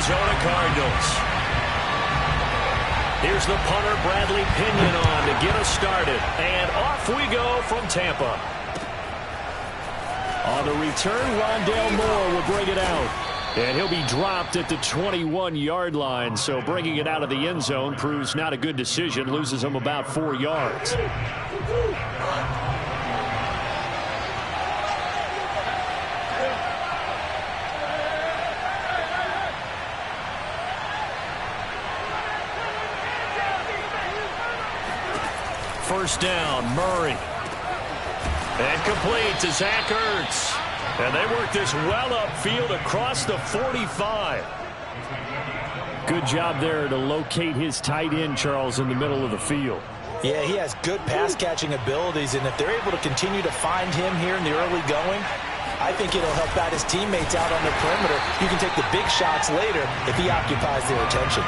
Arizona Cardinals. Here's the punter, Bradley Pinion, on to get us started. And off we go from Tampa. On the return, Rondale Moore will bring it out. And he'll be dropped at the 21-yard line. So bringing it out of the end zone proves not a good decision. Loses him about 4 yards. First down, Murray. And complete to Zach Ertz. And they work this well upfield across the 45. Good job there to locate his tight end, Charles, in the middle of the field. Yeah, he has good pass-catching abilities, and if they're able to continue to find him here in the early going, I think it'll help out his teammates out on the perimeter. You can take the big shots later if he occupies their attention.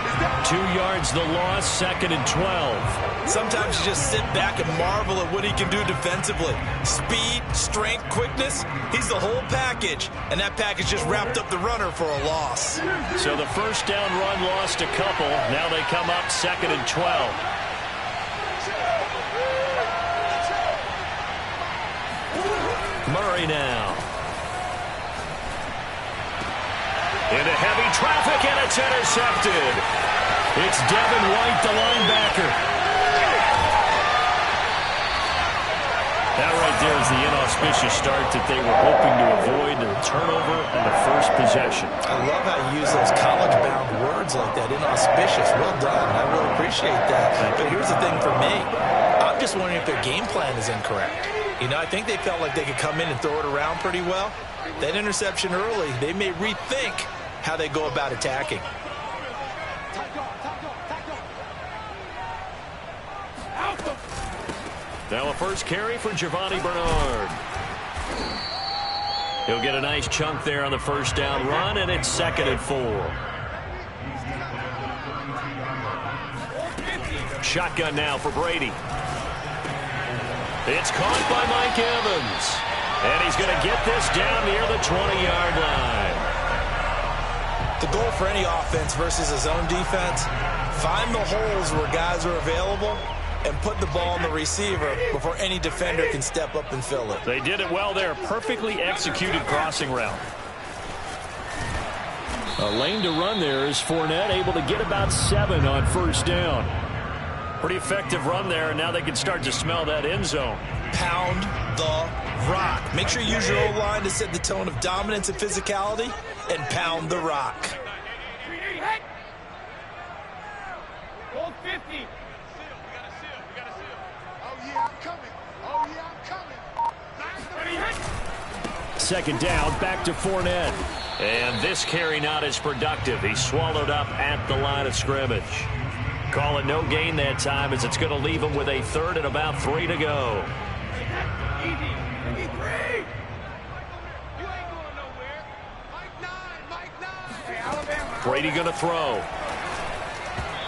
2 yards the loss, 2nd and 12. Sometimes you just sit back and marvel at what he can do defensively. Speed, strength, quickness, he's the whole package. And that package just wrapped up the runner for a loss. So the first down run lost a couple. Now they come up 2nd and 12. Murray now. Into heavy traffic, and it's intercepted. It's Devin White, the linebacker. That right there is the inauspicious start that they were hoping to avoid, and turnover on the first possession. I love how you use those college-bound words like that, inauspicious. Well done. I really appreciate that. But here's the thing for me. I'm just wondering if their game plan is incorrect. You know, I think they felt like they could come in and throw it around pretty well. That interception early, they may rethink how they go about attacking. Now a first carry for Giovanni Bernard. He'll get a nice chunk there on the first down run, and it's 2nd and 4. Shotgun now for Brady. It's caught by Mike Evans. And he's going to get this down near the 20-yard line. The goal for any offense versus his own defense, find the holes where guys are available and put the ball on the receiver before any defender can step up and fill it. They did it well there. Perfectly executed crossing route. A lane to run there is Fournette, able to get about 7 on first down. Pretty effective run there, and now they can start to smell that end zone. Pound the rock. Make sure you use your O-line to set the tone of dominance and physicality, and pound the rock. 50. Second down, back to Fournette. And this carry not as productive. He's swallowed up at the line of scrimmage. Call it no gain that time, as it's going to leave him with a 3rd and about 3 to go. Brady going to throw.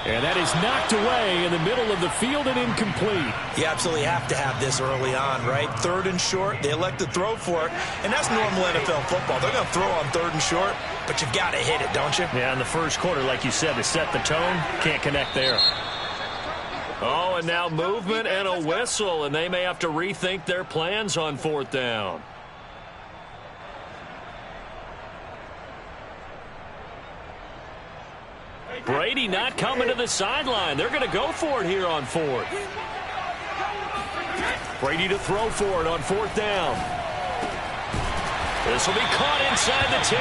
And that is knocked away in the middle of the field and incomplete. You absolutely have to have this early on, right? 3rd and short, they elect to throw for it, and that's normal NFL football. They're going to throw on 3rd and short, but you've got to hit it, don't you? Yeah, in the first quarter, like you said, to set the tone, can't connect there. Oh, and now movement and a whistle, and they may have to rethink their plans on 4th down. Brady not coming to the sideline. They're going to go for it here on 4th. Brady to throw for it on 4th down. This will be caught inside the 10.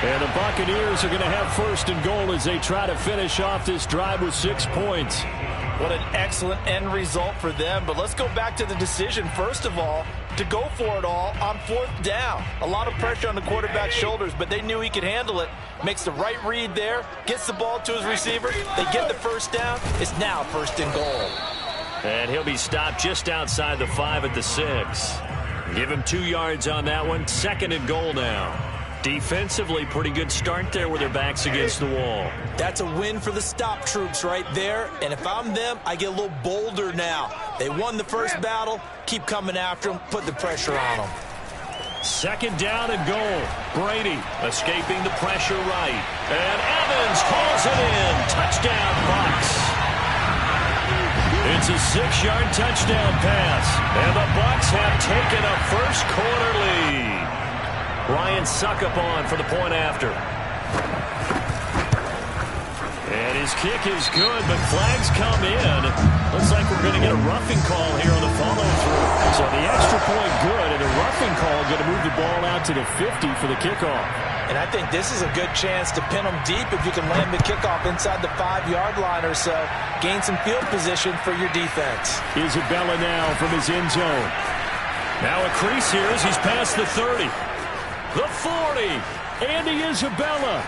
And the Buccaneers are going to have 1st and goal as they try to finish off this drive with 6 points. What an excellent end result for them. But let's go back to the decision, first of all, to go for it all on 4th down. A lot of pressure on the quarterback's shoulders, but they knew he could handle it. Makes the right read there, gets the ball to his receiver. They get the 1st down. It's now 1st and goal. And he'll be stopped just outside the 5 at the 6. Give him 2 yards on that one. 2nd and goal now. Defensively, pretty good start there with their backs against the wall. That's a win for the stop troops right there. And if I'm them, I get a little bolder now. They won the first battle. Keep coming after them. Put the pressure on them. Second down and goal. Brady escaping the pressure right. And Evans calls it in. Touchdown, Bucs. It's a 6-yard touchdown pass. And the Bucs have taken a first-quarter lead. Ryan Suckup on for the point after. And his kick is good, but flags come in. Looks like we're going to get a roughing call here on the follow-through. So the extra point good, and a roughing call going to move the ball out to the 50 for the kickoff. And I think this is a good chance to pin them deep if you can land the kickoff inside the 5-yard line or so. Gain some field position for your defense. Isabella now from his end zone. Now a crease here as he's past the 30. The 40. Andy Isabella.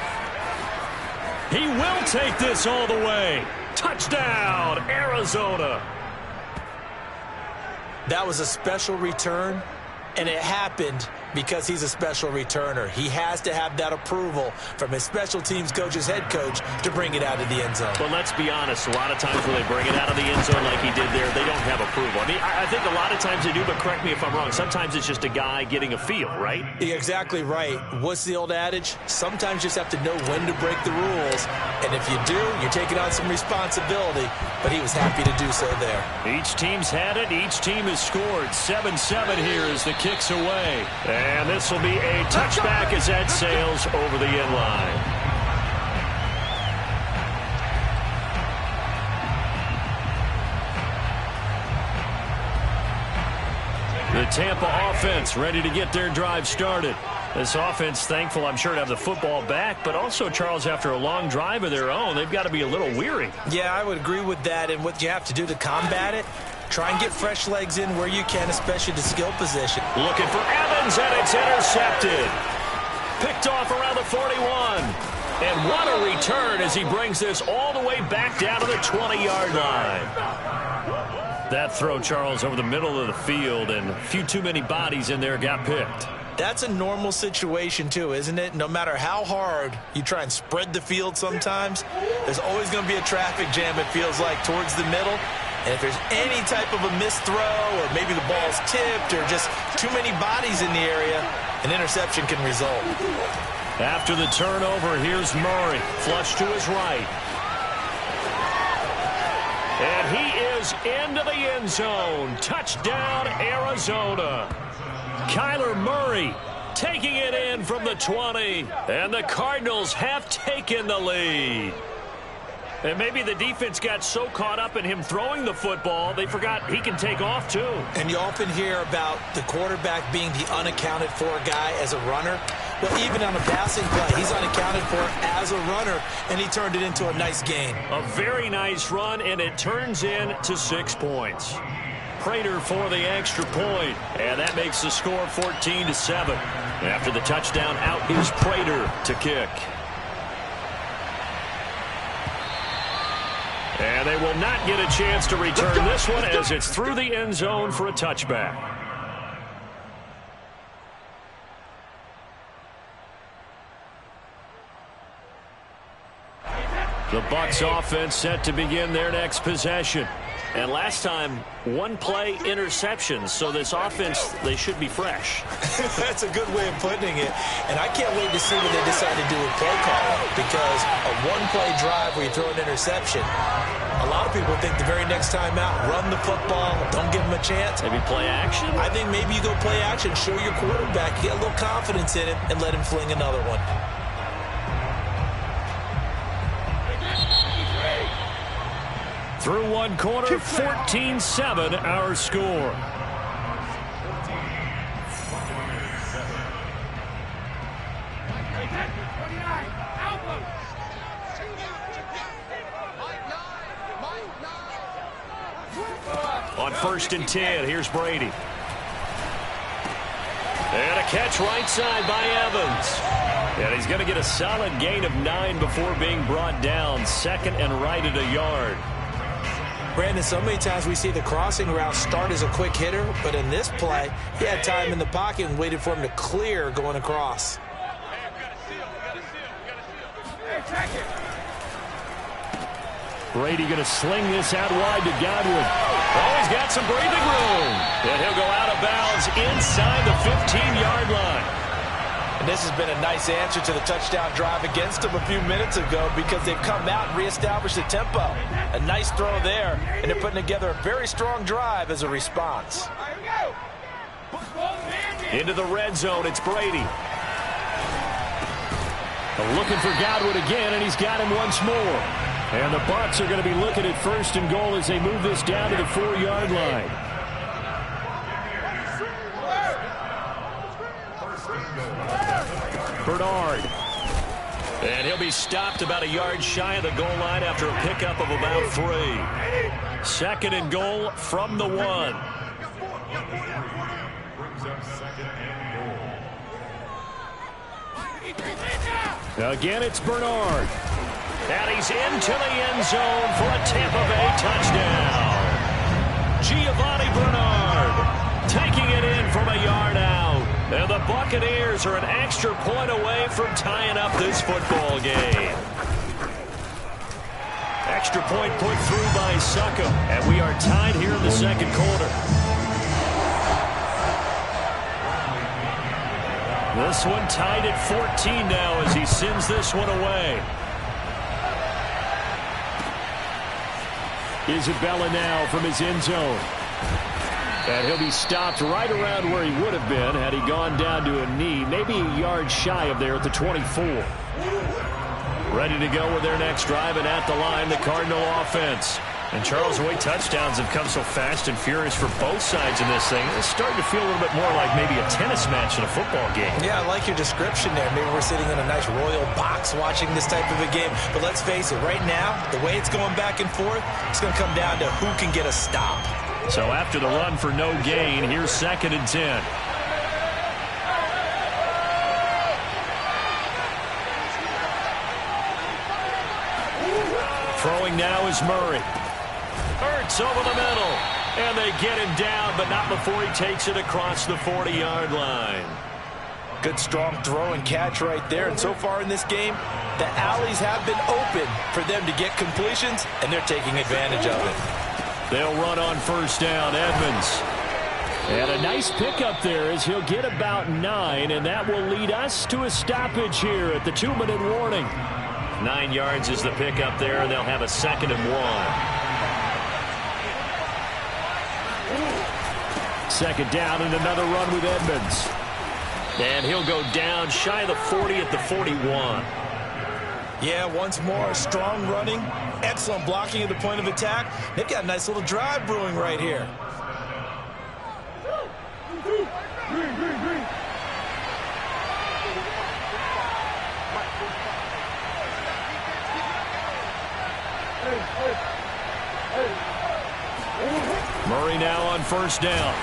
He will take this all the way. Touchdown, Arizona. That was a special return, and it happened because he's a special returner. He has to have that approval from his special teams coach's head coach to bring it out of the end zone. But let's be honest, a lot of times when they bring it out of the end zone like he did there, they don't have approval. I mean, I think a lot of times they do, but correct me if I'm wrong. Sometimes it's just a guy getting a feel, right? You're exactly right. What's the old adage? Sometimes you just have to know when to break the rules. And if you do, you're taking on some responsibility. But he was happy to do so there. Each team's had it. Each team has scored. 7-7 here as the kick's away. And this will be a touchback as that sails over the end line. The Tampa offense ready to get their drive started. This offense thankful, I'm sure, to have the football back, but also, Charles, after a long drive of their own, they've got to be a little weary. Yeah, I would agree with that, and what you have to do to combat it, try and get fresh legs in where you can, especially the skill position. Looking for Evans, and it's intercepted. Picked off around the 41. And what a return as he brings this all the way back down to the 20-yard line. That throw, Charles, over the middle of the field, and a few too many bodies in there got picked. That's a normal situation, too, isn't it? No matter how hard you try and spread the field sometimes, there's always going to be a traffic jam, it feels like, towards the middle. And if there's any type of a missed throw or maybe the ball's tipped or just too many bodies in the area, an interception can result. After the turnover, here's Murray. Flush to his right. And he is into the end zone. Touchdown, Arizona. Kyler Murray taking it in from the 20. And the Cardinals have taken the lead. And maybe the defense got so caught up in him throwing the football, they forgot he can take off too. And you often hear about the quarterback being the unaccounted for guy as a runner. Well, even on a passing play, he's unaccounted for as a runner, and he turned it into a nice gain. A very nice run, and it turns into 6 points. Prater for the extra point, and that makes the score 14-7. After the touchdown, out is Prater to kick. And they will not get a chance to return this one as it's through the end zone for a touchback. The Bucs offense set to begin their next possession. And last time, one-play interceptions. So this offense, they should be fresh. That's a good way of putting it. And I can't wait to see what they decide to do with play calling. Because a one-play drive where you throw an interception, a lot of people think the very next time out, run the football, don't give them a chance. Maybe play action? I think maybe you go play action, show your quarterback, get a little confidence in it, and let him fling another one. Through one quarter, 14-7, our score. On 1st and 10, here's Brady. And a catch right side by Evans. And he's going to get a solid gain of 9 before being brought down. Second and right at a yard. Brandon, so many times we see the crossing route start as a quick hitter, but in this play, he had time in the pocket and waited for him to clear going across. Brady going to sling this out wide to Godwin. Oh, he's got some breathing room. And he'll go out of bounds inside the 15-yard line. And this has been a nice answer to the touchdown drive against them a few minutes ago because they've come out and reestablished the tempo. A nice throw there, and they're putting together a very strong drive as a response. Into the red zone, it's Brady. Looking for Godwin again, and he's got him once more. And the Bucs are going to be looking at 1st and goal as they move this down to the 4-yard line. Bernard. And he'll be stopped about a yard shy of the goal line after a pickup of about 3. 2nd and goal from the 1. Again, it's Bernard. And he's into the end zone for a Tampa Bay touchdown. Giovanni Bernard taking it in from a yard out. And the Buccaneers are an extra point away from tying up this football game. Extra point put through by Succo. And we are tied here in the 2nd quarter. This one tied at 14 now as he sends this one away. Isabella now from his end zone. And he'll be stopped right around where he would have been had he gone down to a knee, maybe a yard shy of there at the 24. Ready to go with their next drive, and at the line, the Cardinal offense. And Charles, the way touchdowns have come so fast and furious for both sides in this thing, it's starting to feel a little bit more like maybe a tennis match in a football game. Yeah, I like your description there. Maybe we're sitting in a nice royal box watching this type of a game. But let's face it, right now, the way it's going back and forth, it's going to come down to who can get a stop. So after the run for no gain, here's 2nd and 10. Throwing now is Murray. Hurts over the middle. And they get him down, but not before he takes it across the 40-yard line. Good strong throw and catch right there. And so far in this game, the alleys have been open for them to get completions, and they're taking advantage of it. They'll run on 1st down, Edmonds. And a nice pickup there as he'll get about 9, and that will lead us to a stoppage here at the 2-minute warning. 9 yards is the pickup there, and they'll have a 2nd and 1. 2nd down and another run with Edmonds. And he'll go down shy of the 40 at the 41. Yeah, once more, strong running, excellent blocking at the point of attack. They've got a nice little drive brewing right here. Murray now on 1st down.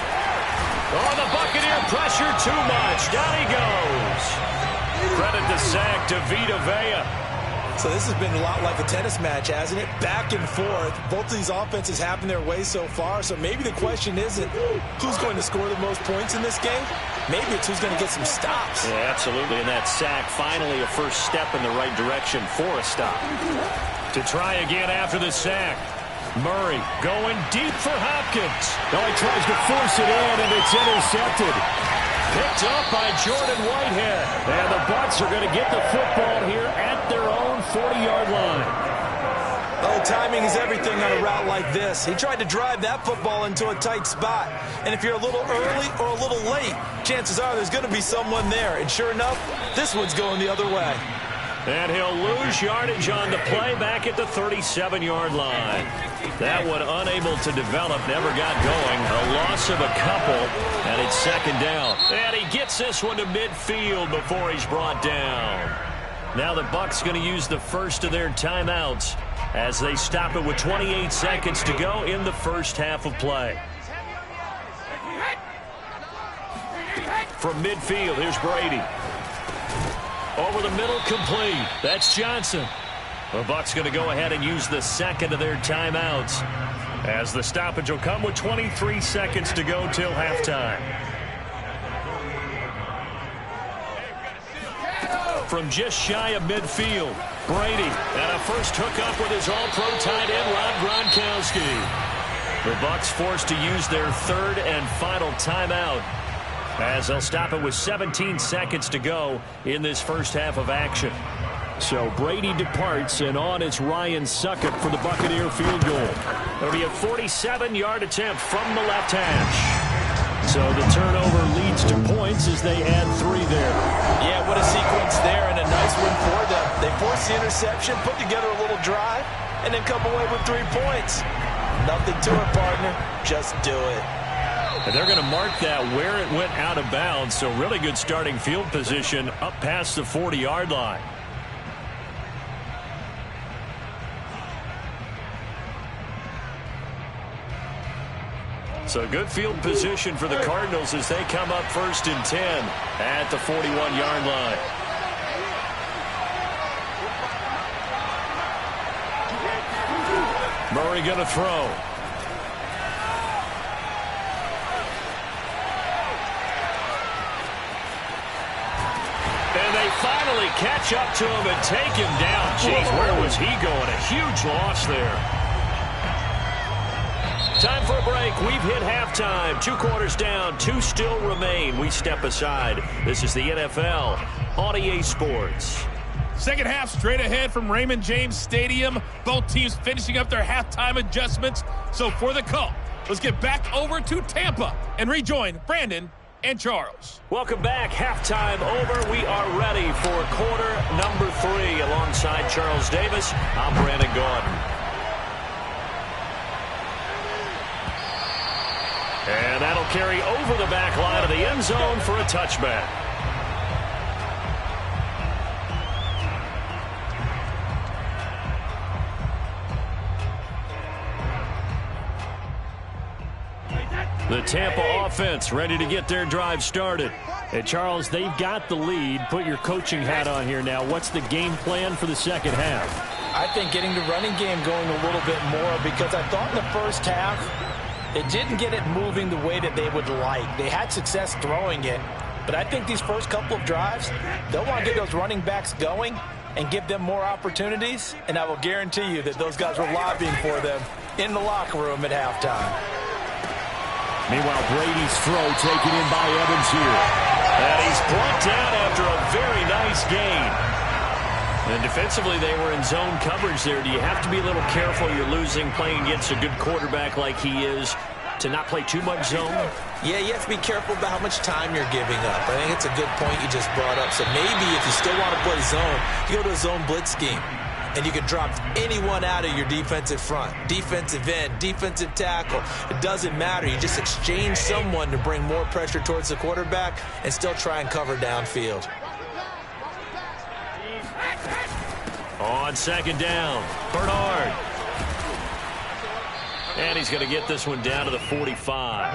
Oh, the Buccaneer pressure too much. Down he goes. Credit the sack to Vita Vea. So this has been a lot like a tennis match, hasn't it? Back and forth. Both of these offenses happen their way so far. So maybe the question isn't who's going to score the most points in this game. Maybe it's who's going to get some stops. Yeah, absolutely. And that sack, finally a first step in the right direction for a stop. To try again after the sack. Murray going deep for Hopkins. Oh, he tries to force it in, and it's intercepted. Picked up by Jordan Whitehead. And the Bucs are going to get the football here at their own 40-yard line. Oh, timing is everything on a route like this. He tried to drive that football into a tight spot. And if you're a little early or a little late, chances are there's going to be someone there. And sure enough, this one's going the other way. And he'll lose yardage on the play back at the 37-yard line. That one unable to develop, never got going. A loss of a couple, and it's 2nd down. And he gets this one to midfield before he's brought down. Now the Bucs going to use the first of their timeouts as they stop it with 28 seconds to go in the first half of play. From midfield, here's Brady. Over the middle, complete. That's Johnson. The Bucs going to go ahead and use the 2nd of their timeouts as the stoppage will come with 23 seconds to go till halftime. From just shy of midfield, Brady, and a first hookup with his all-pro tight end, Rob Gronkowski. The Bucs forced to use their third and final timeout, as they'll stop it with 17 seconds to go in this first half of action. So Brady departs, and on it's Ryan Succop for the Buccaneer field goal. It'll be a 47-yard attempt from the left hash. So the turnover leads to points as they add 3 there. Yeah, what a sequence there, and a nice win for them. They forced the interception, put together a little drive, and then come away with 3 points. Nothing to it, partner. Just do it. And they're going to mark that where it went out of bounds, so really good starting field position up past the 40-yard line. So good field position for the Cardinals as they come up 1st and 10 at the 41-yard line. Murray going to throw. And they finally catch up to him and take him down. Jeez, where was he going? A huge loss there. Time for a break. We've hit halftime. 2 quarters down. 2 still remain. We step aside. This is the NFL on EA Sports. Second half straight ahead from Raymond James Stadium. Both teams finishing up their halftime adjustments. So for the call, let's get back over to Tampa and rejoin Brandon and Charles. Welcome back. Halftime over. We are ready for quarter number 3. Alongside Charles Davis, I'm Brandon Gaudin. And that'll carry over the back line of the end zone for a touchback. The Tampa offense ready to get their drive started. And Charles, they've got the lead. Put your coaching hat on here now. What's the game plan for the second half? I think getting the running game going a little bit more, because I thought in the first half they didn't get it moving the way that they would like. They had success throwing it, but I think these first couple of drives, they'll want to get those running backs going and give them more opportunities, and I will guarantee you that those guys were lobbying for them in the locker room at halftime. Meanwhile, Brady's throw taken in by Evans here. And he's brought down after a very nice gain. And defensively, they were in zone coverage there. Do you have to be a little careful? You're losing, playing against a good quarterback like he is, to not play too much zone? Yeah, you have to be careful about how much time you're giving up. I think it's a good point you just brought up. So maybe if you still want to play zone, you go to a zone blitz scheme. And you can drop anyone out of your defensive front. Defensive end, defensive tackle. It doesn't matter. You just exchange someone to bring more pressure towards the quarterback and still try and cover downfield. On second down, Bernard. And he's going to get this one down to the 45.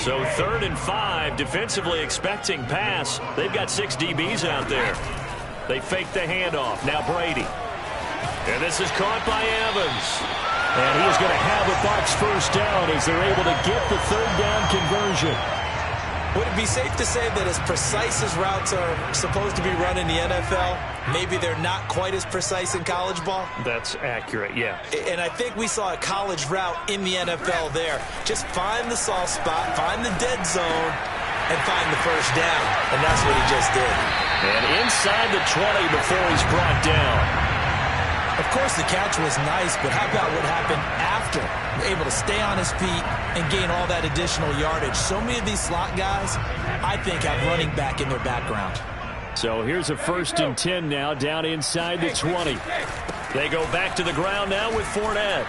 So 3rd and 5, defensively expecting pass. They've got 6 DBs out there. They fake the handoff. Now Brady. And this is caught by Evans. And he's going to have a Bucs first down as they're able to get the 3rd down conversion. Would it be safe to say that as precise as routes are supposed to be run in the NFL, maybe they're not quite as precise in college ball? That's accurate, yeah. And I think we saw a college route in the NFL there. Just find the soft spot, find the dead zone, and find the first down. And that's what he just did. And inside the 20 before he's brought down. Of course, the catch was nice, but how about what happened after? Able to stay on his feet and gain all that additional yardage. So many of these slot guys, I think, have running back in their background. So here's a 1st and 10 now, down inside the 20. They go back to the ground now with Fournette.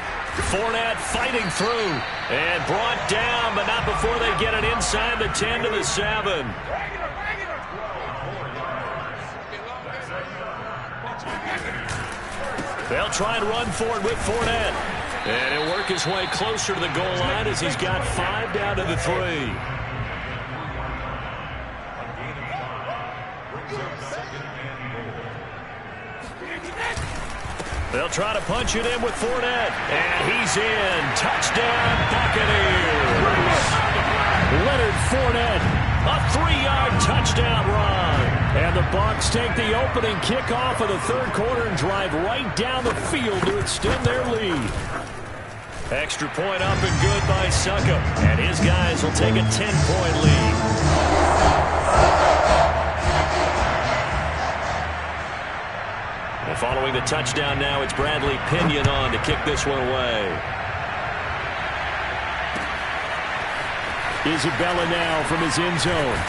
Fournette fighting through and brought down, but not before they get it inside the 10 to the 7. They'll try and run for it with Fournette. And he'll work his way closer to the goal line as he's got 5 down to the 3. They'll try to punch it in with Fournette. And he's in. Touchdown, Buccaneers. Leonard Fournette, a 3-yard touchdown run. And the Bucs take the opening kickoff of the 3rd quarter and drive right down the field to extend their lead. Extra point up and good by Succop. And his guys will take a 10-point lead. And following the touchdown now, it's Bradley Pinion on to kick this one away. Isabella now from his end zone.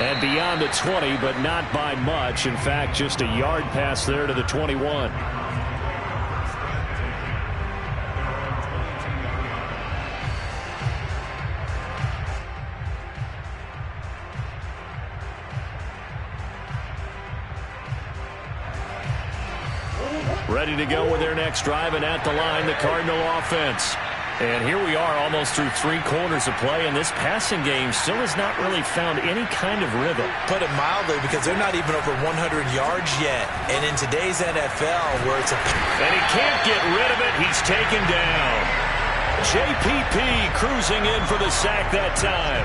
And beyond the 20, but not by much. In fact, just a yard pass there to the 21. Ready to go with their next drive, and at the line, the Cardinal offense. And here we are almost through 3 quarters of play, and this passing game still has not really found any kind of rhythm. Put it mildly, because they're not even over 100 yards yet. And in today's NFL, where it's a... And he can't get rid of it. He's taken down. JPP cruising in for the sack that time.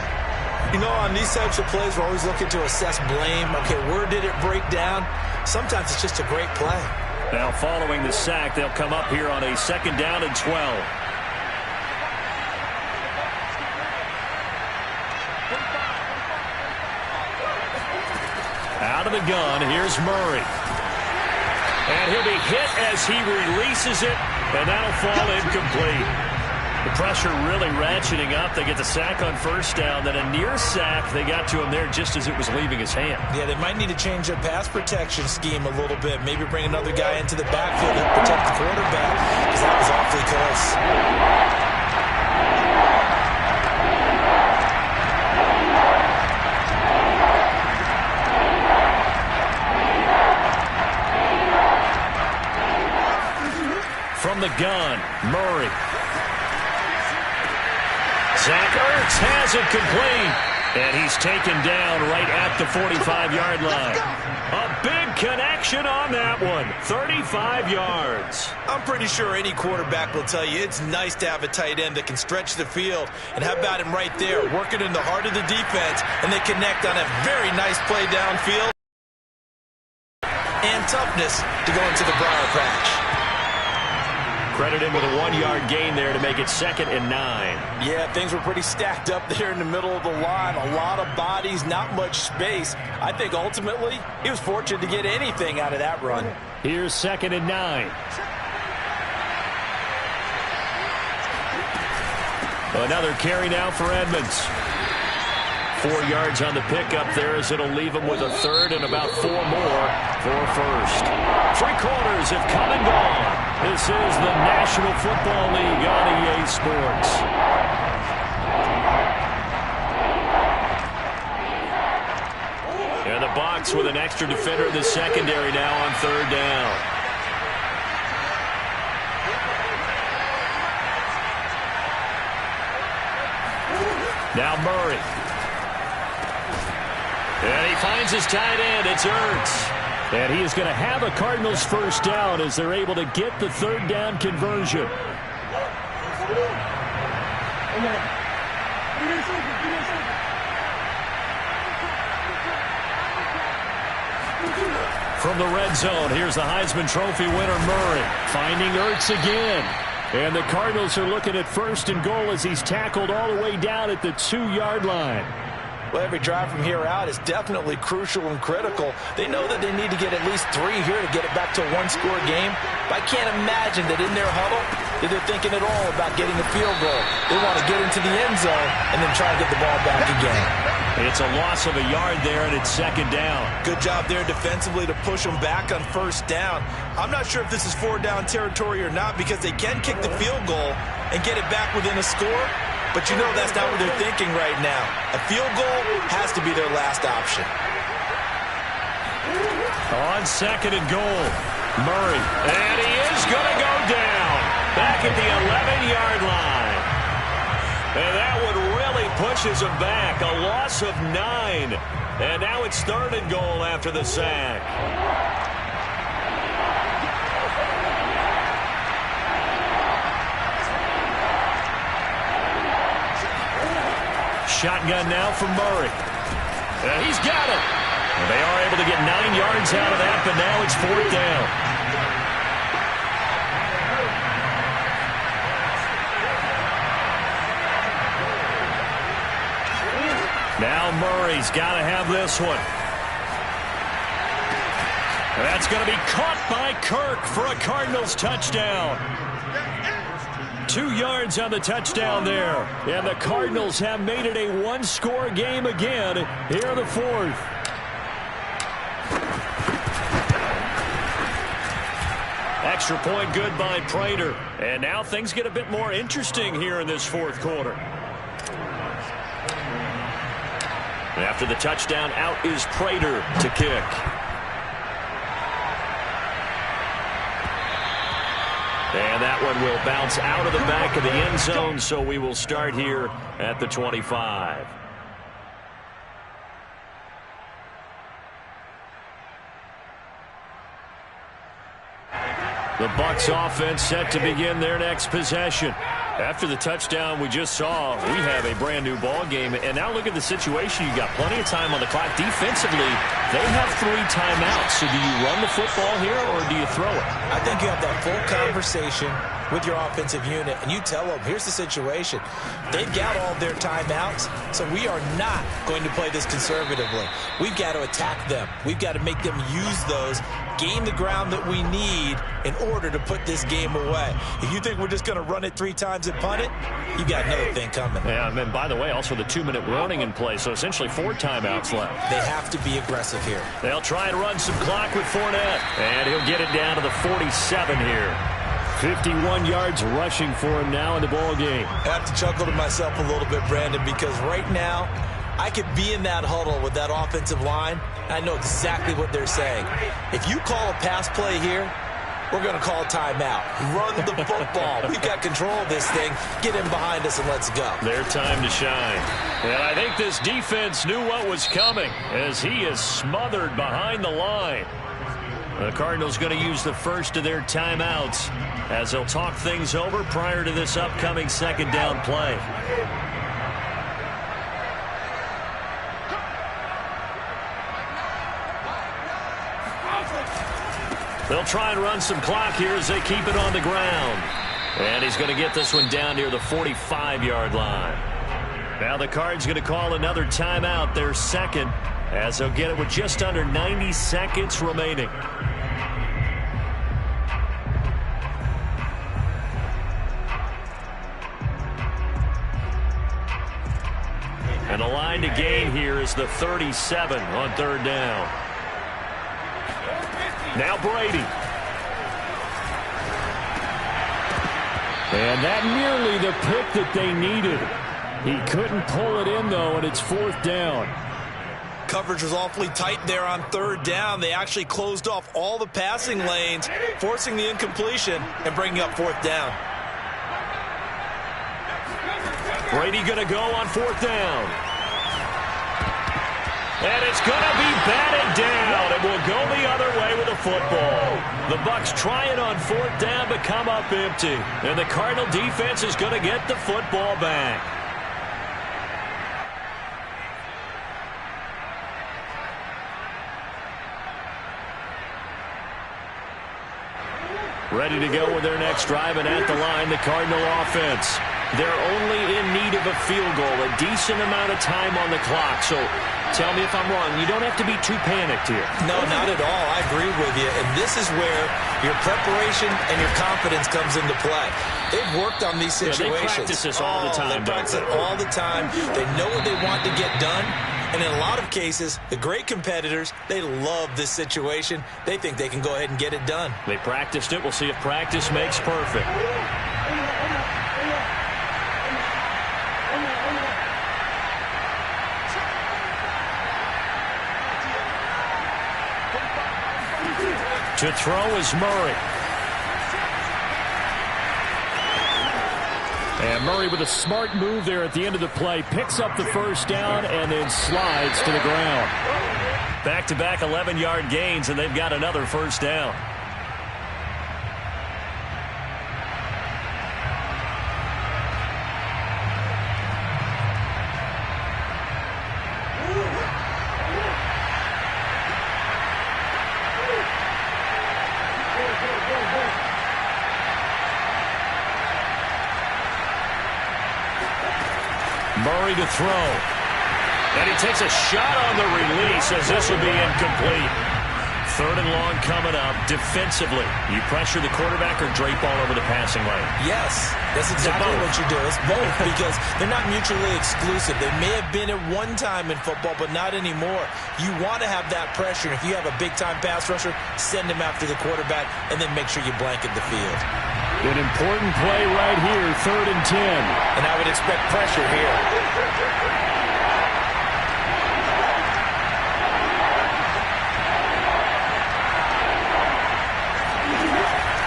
You know, on these types of plays, we're always looking to assess blame. Okay, where did it break down? Sometimes it's just a great play. Now, following the sack, they'll come up here on a 2nd down and 12. Out of the gun, here's Murray. And he'll be hit as he releases it, and that'll fall incomplete. The pressure really ratcheting up. They get the sack on 1st down, then a near sack. They got to him there just as it was leaving his hand. Yeah, they might need to change their pass protection scheme a little bit. Maybe bring another guy into the backfield to protect the quarterback, because that was awfully close. From the gun, Murray. Zach Ertz has it complete. And he's taken down right at the 45-yard line. A big connection on that one. 35 yards. I'm pretty sure any quarterback will tell you it's nice to have a tight end that can stretch the field. And how about him right there, working in the heart of the defense, and they connect on a very nice play downfield. And toughness to go into the briar patch. Credit him with a 1-yard gain there to make it 2nd and 9. Yeah, things were pretty stacked up there in the middle of the line. A lot of bodies, not much space. I think ultimately he was fortunate to get anything out of that run. Here's 2nd and 9. Another carry now for Edmonds. 4 yards on the pickup there as it'll leave him with a 3rd and about 4 more for 1st. 3 quarters have come and gone. This is the National Football League on EA Sports. And the Bucs with an extra defender in the secondary now on 3rd down. Now Murray. And he finds his tight end. It's Ertz. And he is going to have a Cardinals 1st down as they're able to get the 3rd down conversion. From the red zone, here's the Heisman Trophy winner Murray. Finding Ertz again. And the Cardinals are looking at 1st and goal as he's tackled all the way down at the 2-yard line. Well, every drive from here out is definitely crucial and critical. They know that they need to get at least 3 here to get it back to a 1-score game. But I can't imagine that in their huddle that they're thinking at all about getting a field goal. They want to get into the end zone and then try to get the ball back again. It's a loss of a yard there, and it's 2nd down. Good job there defensively to push them back on 1st down. I'm not sure if this is 4-down territory or not, because they can kick the field goal and get it back within a score. But you know that's not what they're thinking right now. A field goal has to be their last option. On 2nd and goal, Murray. And he is going to go down back at the 11-yard line. And that one really pushes him back. A loss of 9. And now it's 3rd and goal after the sack. Shotgun now from Murray. And he's got it. And they are able to get 9 yards out of that, but now it's 4th down. Murray's got to have this one. That's going to be caught by Kirk for a Cardinals touchdown. 2 yards on the touchdown there. And the Cardinals have made it a one-score game again here in the fourth. Extra point good by Prater. And now things get a bit more interesting here in this fourth quarter. After the touchdown, out is Prater to kick. And that one will bounce out of the back of the end zone, so we will start here at the 25. The Bucs offense set to begin their next possession. After the touchdown we just saw, we have a brand new ball game. And now look at the situation. You got plenty of time on the clock. Defensively, they have 3 timeouts. So do you run the football here or do you throw it? I think you have that full conversation with your offensive unit, and you tell them, here's the situation. They've got all their timeouts, so we are not going to play this conservatively. We've got to attack them. We've got to make them use those, gain the ground that we need in order to put this game away. If you think we're just going to run it 3 times and punt it, you got another thing coming. Yeah, and then, by the way, also the 2-minute warning in play, so essentially 4 timeouts left. They have to be aggressive here. They'll try and run some clock with Fournette, and he'll get it down to the 47 here. 51 yards rushing for him now in the ball game. I have to chuckle to myself a little bit, Brandon, because right now I could be in that huddle with that offensive line. I know exactly what they're saying. If you call a pass play here, we're going to call a timeout. Run the football. We've got control of this thing. Get in behind us and let's go. Their time to shine. And I think this defense knew what was coming as he is smothered behind the line. The Cardinals going to use the first of their timeouts as they'll talk things over prior to this upcoming second down play. They'll try and run some clock here as they keep it on the ground. And he's going to get this one down near the 45-yard line. Now the Cards going to call another timeout, their second, as they'll get it with just under 90 seconds remaining. And the line to gain here is the 37 on third down. Now Brady. And that nearly the pick that they needed. He couldn't pull it in, though, and it's fourth down. Coverage was awfully tight there on third down. They actually closed off all the passing lanes, forcing the incompletion and bringing up fourth down. Brady going to go on fourth down. And it's going to be batted down. It will go the other way with the football. The Bucs try it on fourth down but come up empty. And the Cardinal defense is going to get the football back. Ready to go with their next drive, and at the line, the Cardinal offense. They're only in need of a field goal, a decent amount of time on the clock. So tell me if I'm wrong. You don't have to be too panicked here. No, not at all. I agree with you. And this is where your preparation and your confidence comes into play. They've worked on these situations. Yeah, they practice this all the time. They practice it all the time. They know what they want to get done. And in a lot of cases, the great competitors, they love this situation. They think they can go ahead and get it done. They practiced it. We'll see if practice makes perfect. To throw is Murray. And Murray with a smart move there at the end of the play. Picks up the first down and then slides to the ground. Back-to-back 11-yard gains, and they've got another first down. Murray to throw. And he takes a shot on the release as this will be incomplete. 3rd and long coming up. Defensively, you pressure the quarterback or drape all over the passing lane? Yes, that's exactly what you do. It's both because they're not mutually exclusive. They may have been at one time in football, but not anymore. You want to have that pressure. If you have a big-time pass rusher, send him after the quarterback, and then make sure you blanket the field. An important play right here, 3rd and 10. And I would expect pressure here.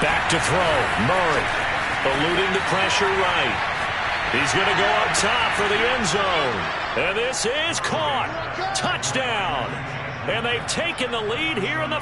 Back to throw. Murray eluding the pressure right. He's going to go up top for the end zone. And this is caught. Touchdown. And they've taken the lead here in the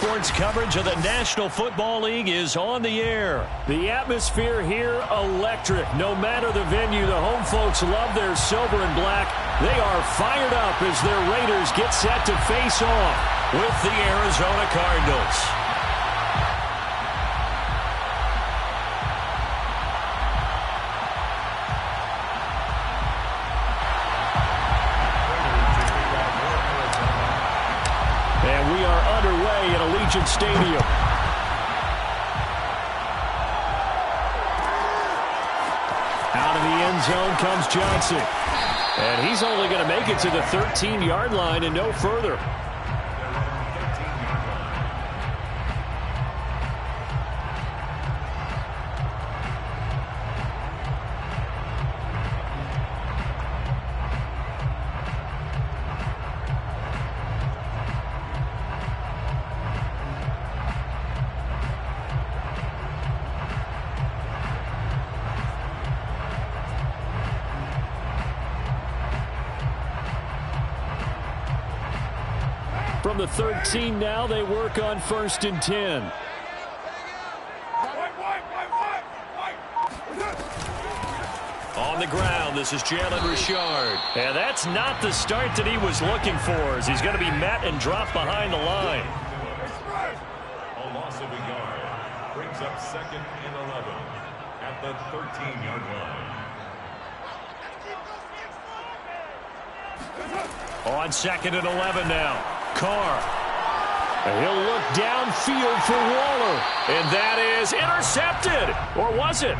sports coverage of the National Football League is on the air. The atmosphere here, electric. No matter the venue, the home folks love their silver and black. They are fired up as their Raiders get set to face off with the Arizona Cardinals. And we are underway at Allegiant Stadium. Out of the end zone comes Johnson. And he's only going to make it to the 13-yard line and no further. From the 13 now, they work on 1st and 10. On the ground, this is Jalen Richard. And that's not the start that he was looking for, as he's going to be met and dropped behind the line. A loss of a yard brings up 2nd and 11 at the 13-yard line. On 2nd and 11 now. Carr. And he'll look downfield for Waller. And that is intercepted. Or was it?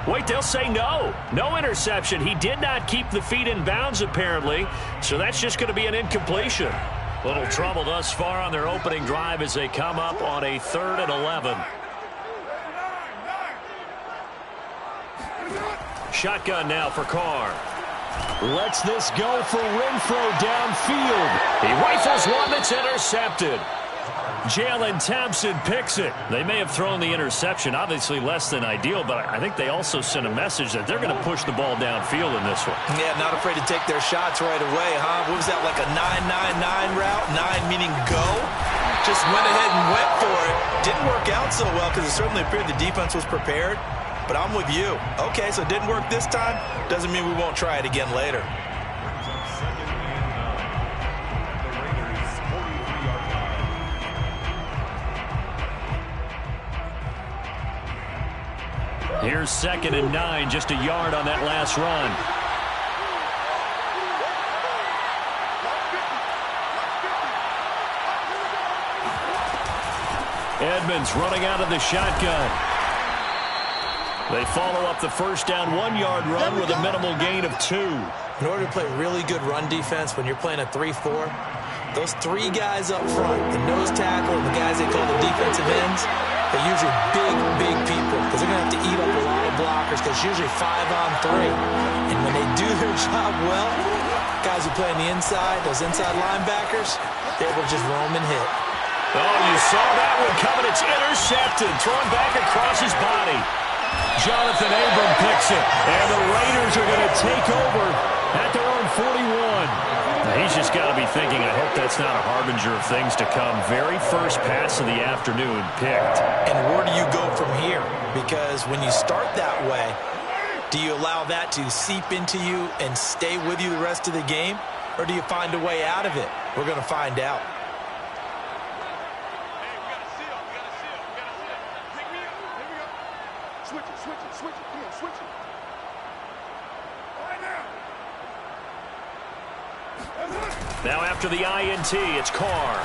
Wait, they'll say no. No interception. He did not keep the feet in bounds, apparently. So that's just going to be an incompletion. Little trouble thus far on their opening drive as they come up on a 3rd and 11. Shotgun now for Carr. Lets this go for Renfro downfield. He rifles one that's intercepted. Jalen Thompson picks it. They may have thrown the interception, obviously less than ideal, but I think they also sent a message that they're going to push the ball downfield in this one. Yeah, not afraid to take their shots right away, huh? What was that, like a 9-9-9 route? 9 meaning go? Just went ahead and went for it. Didn't work out so well because it certainly appeared the defense was prepared. But I'm with you. Okay, so it didn't work this time. Doesn't mean we won't try it again later. Here's 2nd and 9, just a yard on that last run. Edmonds running out of the shotgun. They follow up the 1st down 1-yard run with a minimal gain of 2. In order to play really good run defense when you're playing a 3-4, those 3 guys up front, the nose tackle and the guys they call the defensive ends, they're usually big people because they're going to have to eat up a lot of blockers because it's usually 5-on-3. And when they do their job well, guys who play on the inside, those inside linebackers, they're able to just roam and hit. Oh, you saw that one coming. It's intercepted. Thrown back across his body. Jonathan Abram picks it, and the Raiders are going to take over at their own 41. Now, he's just got to be thinking, I hope that's not a harbinger of things to come. Very first pass of the afternoon picked. And where do you go from here? Because when you start that way, do you allow that to seep into you and stay with you the rest of the game? Or do you find a way out of it? We're going to find out. Now after the INT, it's Carr.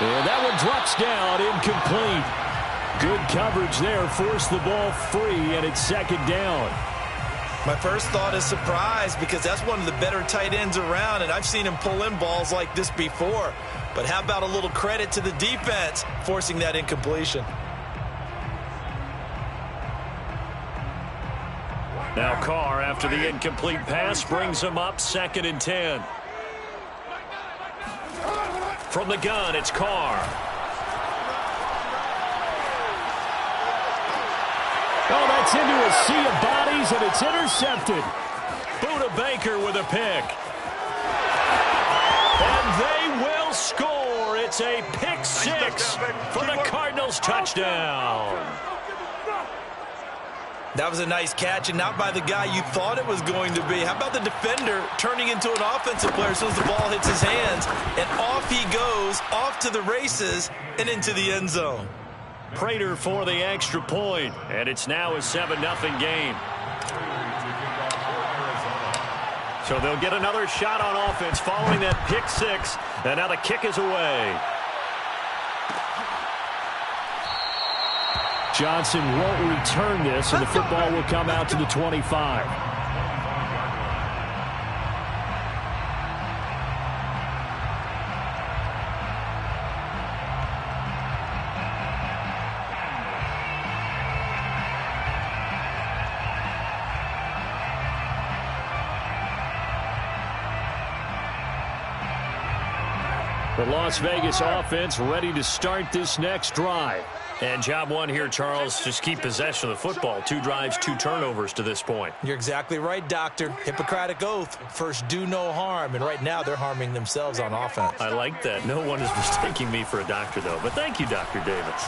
And that one drops down, incomplete. Good coverage there, forced the ball free, and it's 2nd down. My first thought is surprise because that's one of the better tight ends around, and I've seen him pull in balls like this before. But how about a little credit to the defense forcing that incompletion? Now Carr, after the incomplete pass, brings him up 2nd and 10. From the gun, it's Carr. Oh, that's into a sea of bodies, and it's intercepted. Buda Baker with a pick. And they will score. it's a pick six for the Cardinals touchdown. That was a nice catch, and not by the guy you thought it was going to be. How about the defender turning into an offensive player as soon as the ball hits his hands, and off he goes, off to the races, and into the end zone. Prater for the extra point, and it's now a 7-0 game. So they'll get another shot on offense following that pick six, and now the kick is away. Johnson won't return this, and the football will come out to the 25. The Las Vegas offense ready to start this next drive. And job one here, Charles, just keep possession of the football. 2 drives, 2 turnovers to this point. You're exactly right, Doctor. Hippocratic oath, first do no harm. And right now they're harming themselves on offense. I like that. No one is mistaking me for a doctor, though. But thank you, Dr. Davis.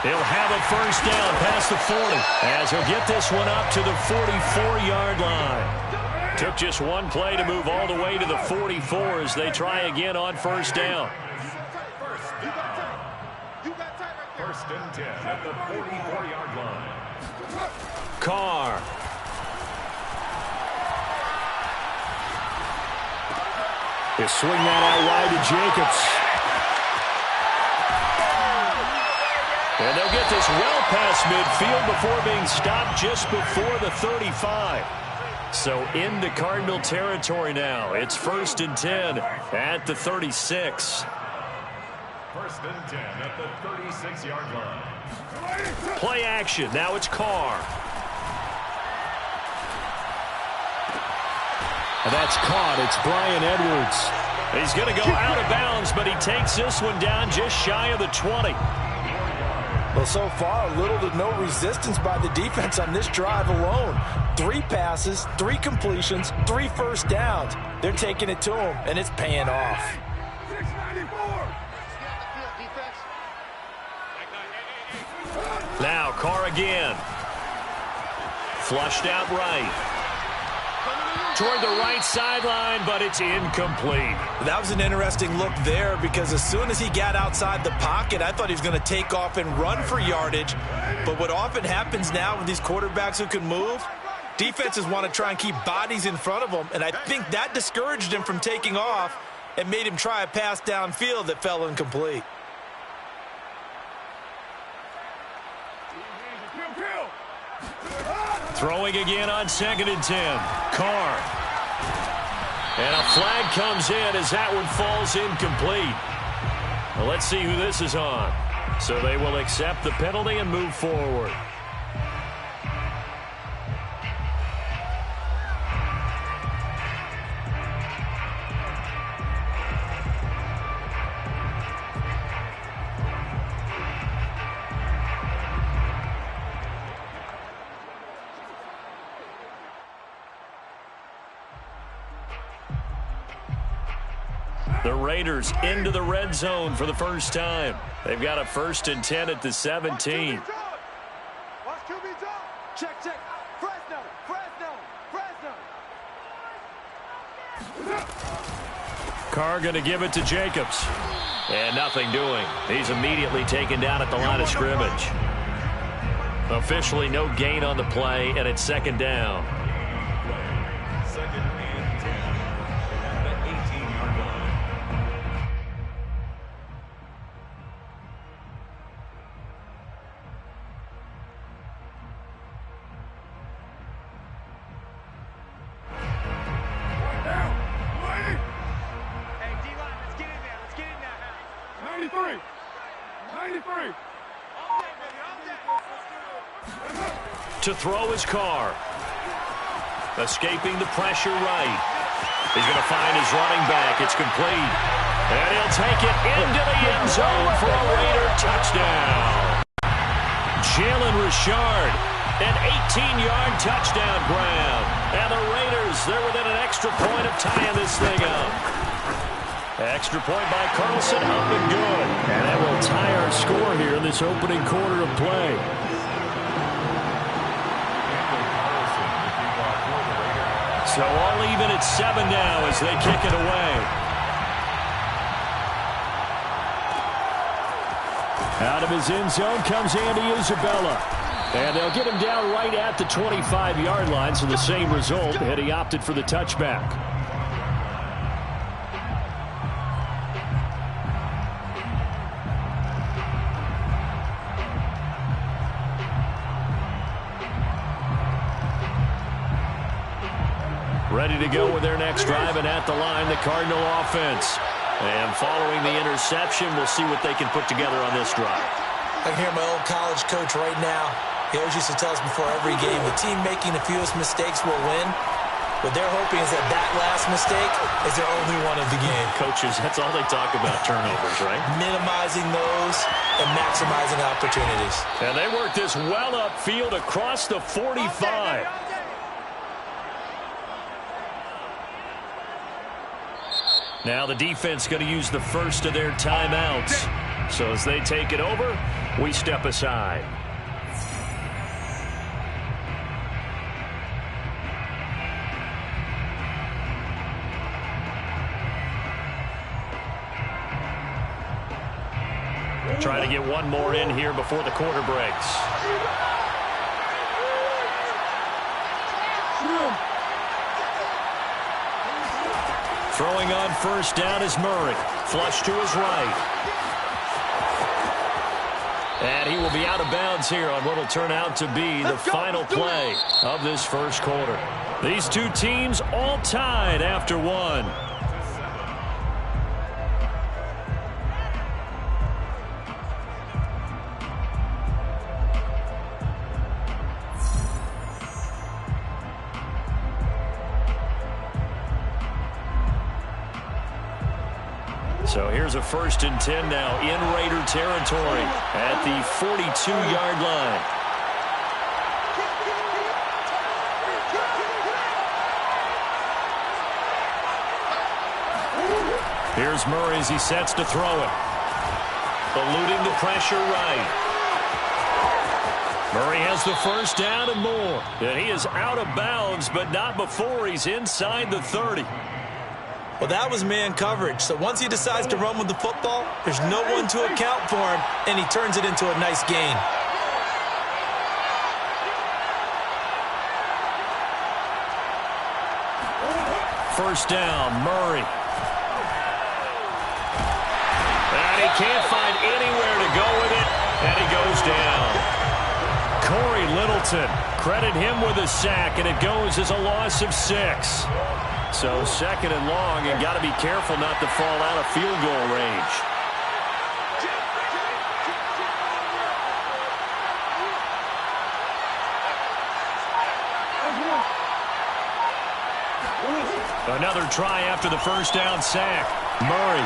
He'll have a first down past the 40 as he'll get this one up to the 44-yard line. Took just one play to move all the way to the 44 as they try again on first down. First and 10 at the 44-yard line. Carr. He'll swing that out wide to Jacobs. And they'll get this well past midfield before being stopped just before the 35. So into Cardinal territory now. It's first and 10 at the 36. First and 10 at the 36-yard line. Play action. Now it's Carr. And that's caught. It's Bryan Edwards. He's going to go out of bounds, but he takes this one down just shy of the 20. Well, so far, little to no resistance by the defense on this drive alone. 3 passes, 3 completions, 3 first downs. They're taking it to him, and it's paying off. Now Carr again. Flushed out right. Toward the right sideline, but it's incomplete. That was an interesting look there because as soon as he got outside the pocket, I thought he was going to take off and run for yardage. But what often happens now with these quarterbacks who can move, defenses want to try and keep bodies in front of them, and I think that discouraged him from taking off and made him try a pass downfield that fell incomplete. Throwing again on 2nd and 10. Carr. And a flag comes in as that one falls incomplete. Well, let's see who this is on. So they will accept the penalty and move forward. The Raiders into the red zone for the first time. They've got a first and 10 at the 17. Check. Fresno. Carr going to give it to Jacobs. And nothing doing. He's immediately taken down at the line of scrimmage. Officially no gain on the play, and it's 2nd down. Second and 10 at the 18-yard line. To throw his Carr. Escaping the pressure right. He's going to find his running back. It's complete. And he'll take it into the end zone for a Raider touchdown. Jalen Richard, an 18-yard touchdown grab. And the Raiders, they're within an extra point of tying this thing up. Extra point by Carlson, up and good. And that will tie our score here in this opening quarter of play. So all even at 7 now as they kick it away. Out of his end zone comes Andy Isabella. And they'll get him down right at the 25-yard line, so the same result, and he opted for the touchback. Ready to go with their next drive, and at the line, the Cardinal offense. And following the interception, we'll see what they can put together on this drive. I can hear my old college coach right now. He always used to tell us before every game, the team making the fewest mistakes will win. What they're hoping is that that last mistake is their only one of the game. Coaches, that's all they talk about, turnovers, right? Minimizing those and maximizing opportunities. And they work this well upfield across the 45. Now the defense going to use the first of their timeouts. So as they take it over, we step aside. Try to get one more in here before the quarter breaks. Throwing on first down is Murray. Flush to his right. And he will be out of bounds here on what will turn out to be the final play of this first quarter. These two teams all tied after one. So here's a 1st and 10 now in Raider territory at the 42-yard line. Here's Murray as he sets to throw it. Eluding the pressure right. Murray has the first down and more. And he is out of bounds, but not before he's inside the 30. Well, that was man coverage. So once he decides to run with the football, there's no one to account for him, and he turns it into a nice gain. First down, Murray. And he can't find anywhere to go with it, and he goes down. Corey Littleton, credit him with a sack, and it goes as a loss of 6. So 2nd and long, and got to be careful not to fall out of field goal range. Another try after the first down sack. Murray.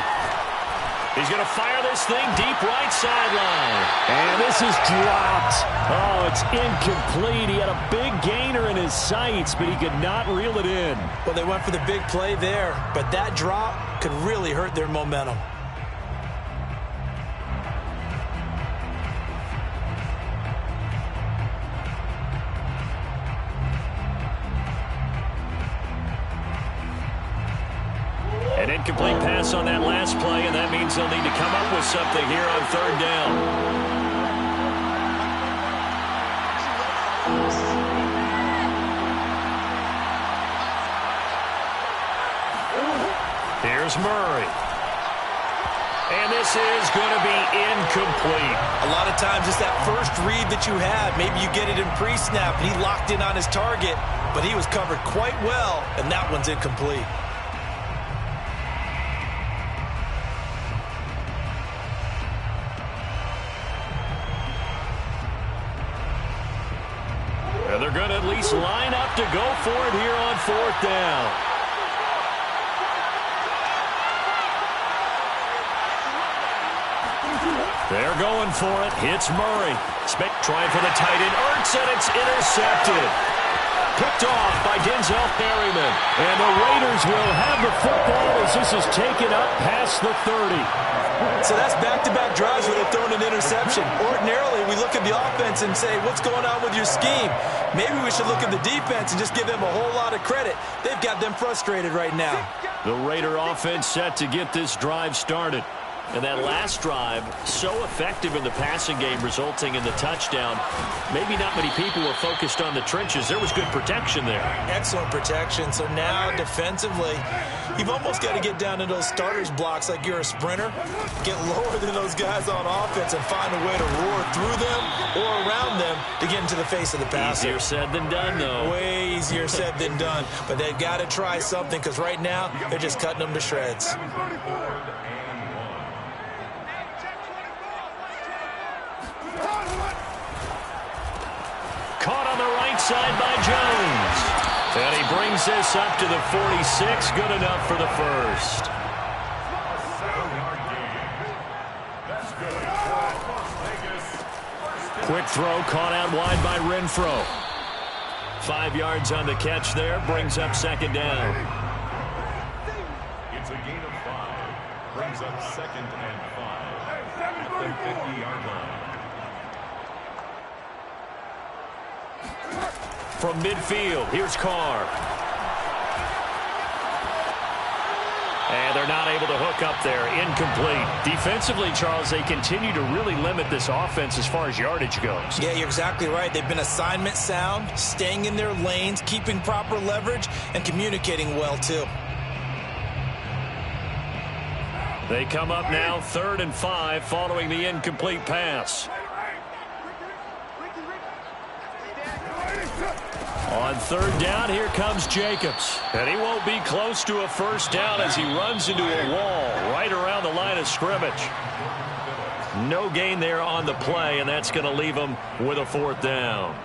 He's going to fire this thing deep right sideline. And this is dropped. Oh, it's incomplete. He had a big gainer in his sights, but he could not reel it in. Well, they went for the big play there, but that drop could really hurt their momentum. An incomplete pass on that last play, and that means they'll need to come up with something here on 3rd down. Here's Murray. And this is going to be incomplete. A lot of times it's that first read that you have. Maybe you get it in pre-snap, and he locked in on his target, but he was covered quite well, and that one's incomplete. And they're going to at least line up to go for it here on 4th down. They're going for it. Hits Murray. Trying for the tight end. Ertz, and it's intercepted. Picked off by Denzel Perryman. And the Raiders will have the football as this is taken up past the 30. So that's back-to-back drives where they're throwing an interception. Ordinarily, we look at the offense and say, what's going on with your scheme? Maybe we should look at the defense and just give them a whole lot of credit. They've got them frustrated right now. The Raider offense set to get this drive started. And that last drive, so effective in the passing game, resulting in the touchdown. Maybe not many people were focused on the trenches. There was good protection there. Excellent protection. So now, defensively, you've almost got to get down to those starters blocks like you're a sprinter. Get lower than those guys on offense and find a way to roar through them or around them to get into the face of the passer. Easier said than done, though. Way easier said than done. But they've got to try something because right now, they're just cutting them to shreds. Caught on the right side by Jones. And he brings this up to the 46. Good enough for the first. Quick throw caught out wide by Renfro. 5 yards on the catch there. Brings up second down. It's a gain of 5. Brings up 2nd and 5 at the 50-yard line. From midfield, here's Carr. And they're not able to hook up there. Incomplete. Defensively, Charles, they continue to really limit this offense as far as yardage goes. Yeah, you're exactly right. They've been assignment sound, staying in their lanes, keeping proper leverage, and communicating well, too. They come up now 3rd and 5 following the incomplete pass. On 3rd down, here comes Jacobs. And he won't be close to a first down as he runs into a wall right around the line of scrimmage. No gain there on the play, and that's going to leave him with a 4th down.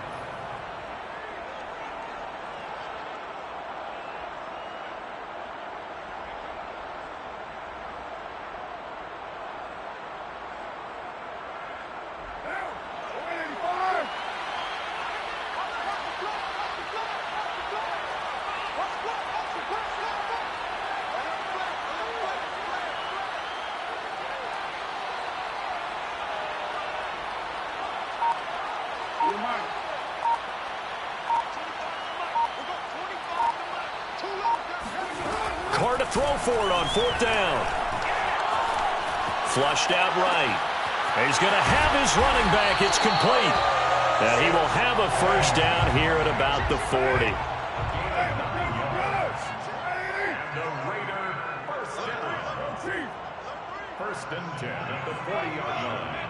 Carr to throw for it on 4th down. Flushed out right. He's going to have his running back. It's complete. And he will have a first down here at about the 40. And the Raider first down. 1st and 10 at the 40-yard line.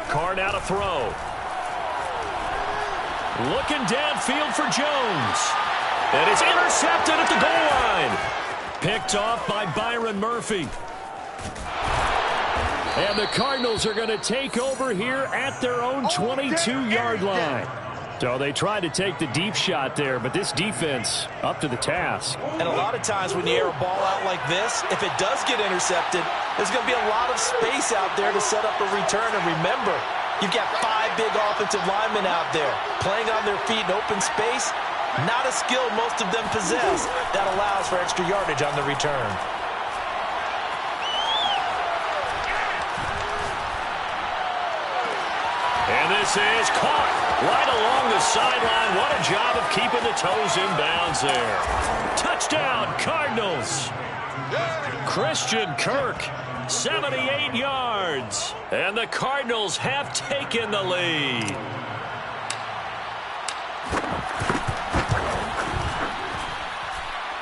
Carr now to throw. Looking downfield for Jones. And it's intercepted at the goal line. Picked off by Byron Murphy. And the Cardinals are going to take over here at their own 22-yard line. So they tried to take the deep shot there, but this defense up to the task. And a lot of times when you air a ball out like this, if it does get intercepted, there's going to be a lot of space out there to set up a return. And remember, you've got 5 big offensive linemen out there playing on their feet in open space. Not a skill most of them possess that allows for extra yardage on the return. And this is caught right along the sideline. What a job of keeping the toes in bounds there. Touchdown, Cardinals. Christian Kirk, 78 yards. And the Cardinals have taken the lead.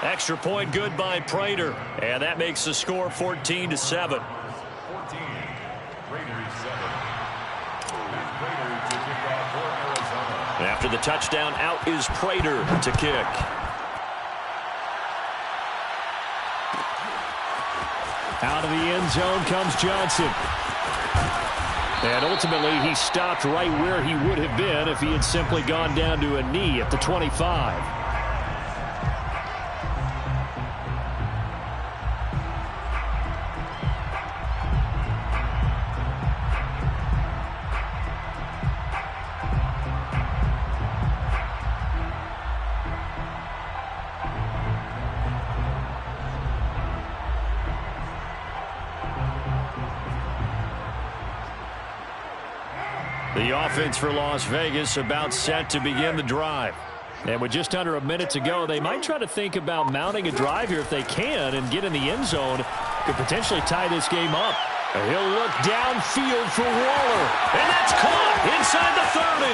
Extra point good by Prater. And that makes the score 14-7. 14. Raiders 7. After the touchdown, out is Prater to kick. Out of the end zone comes Johnson. And ultimately, he stopped right where he would have been if he had simply gone down to a knee at the 25. The offense for Las Vegas about set to begin the drive. And with just under a minute to go, they might try to think about mounting a drive here if they can and get in the end zone. Could potentially tie this game up. He'll look downfield for Waller. And that's caught inside the 30.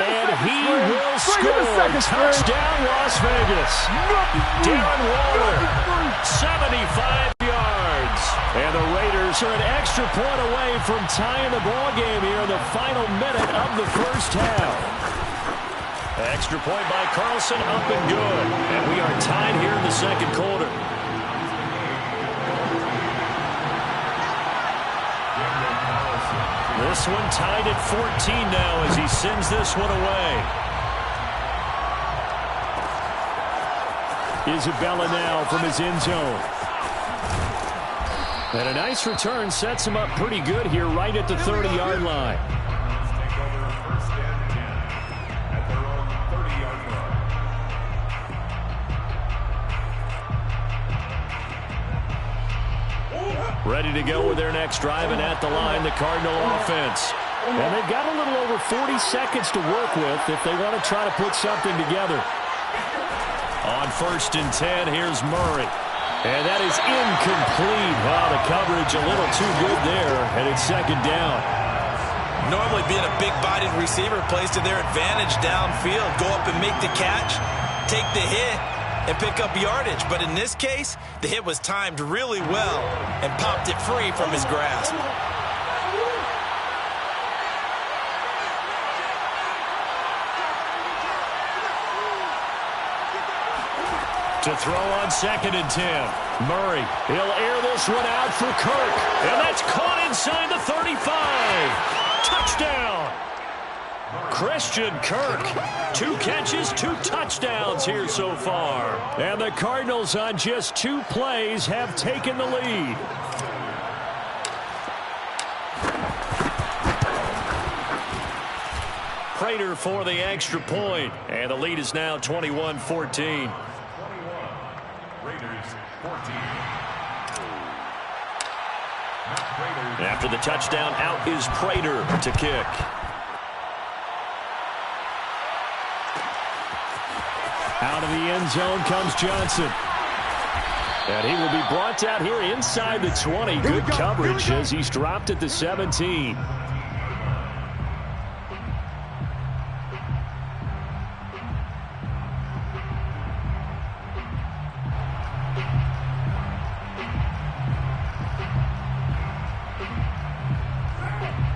And he will score. Touchdown, Las Vegas. Darren Waller, 75 yards. And the Raiders are an extra point away from tying the ball game here in the final minute of the first half. Extra point by Carlson, up and good. And we are tied here in the second quarter. This one tied at 14 now as he sends this one away. Isabella now from his end zone. And a nice return sets him up pretty good here right at the 30-yard line. Ready to go with their next drive, and at the line, the Cardinal offense. And they've got a little over 40 seconds to work with if they want to try to put something together. On 1st and 10, here's Murray. And that is incomplete. Wow, the coverage a little too good there, and it's second down. Normally being a big-bodied receiver plays to their advantage downfield. Go up and make the catch, take the hit, and pick up yardage. But in this case, the hit was timed really well and popped it free from his grasp. To throw on 2nd and 10. Murray, he'll air this one out for Kirk. And that's caught inside the 35. Touchdown. Christian Kirk. 2 catches, 2 touchdowns here so far. And the Cardinals on just 2 plays have taken the lead. Prater for the extra point. And the lead is now 21-14. After the touchdown, out is Prater to kick. Out of the end zone comes Johnson. And he will be brought out here inside the 20. Good coverage as he's dropped at the 17.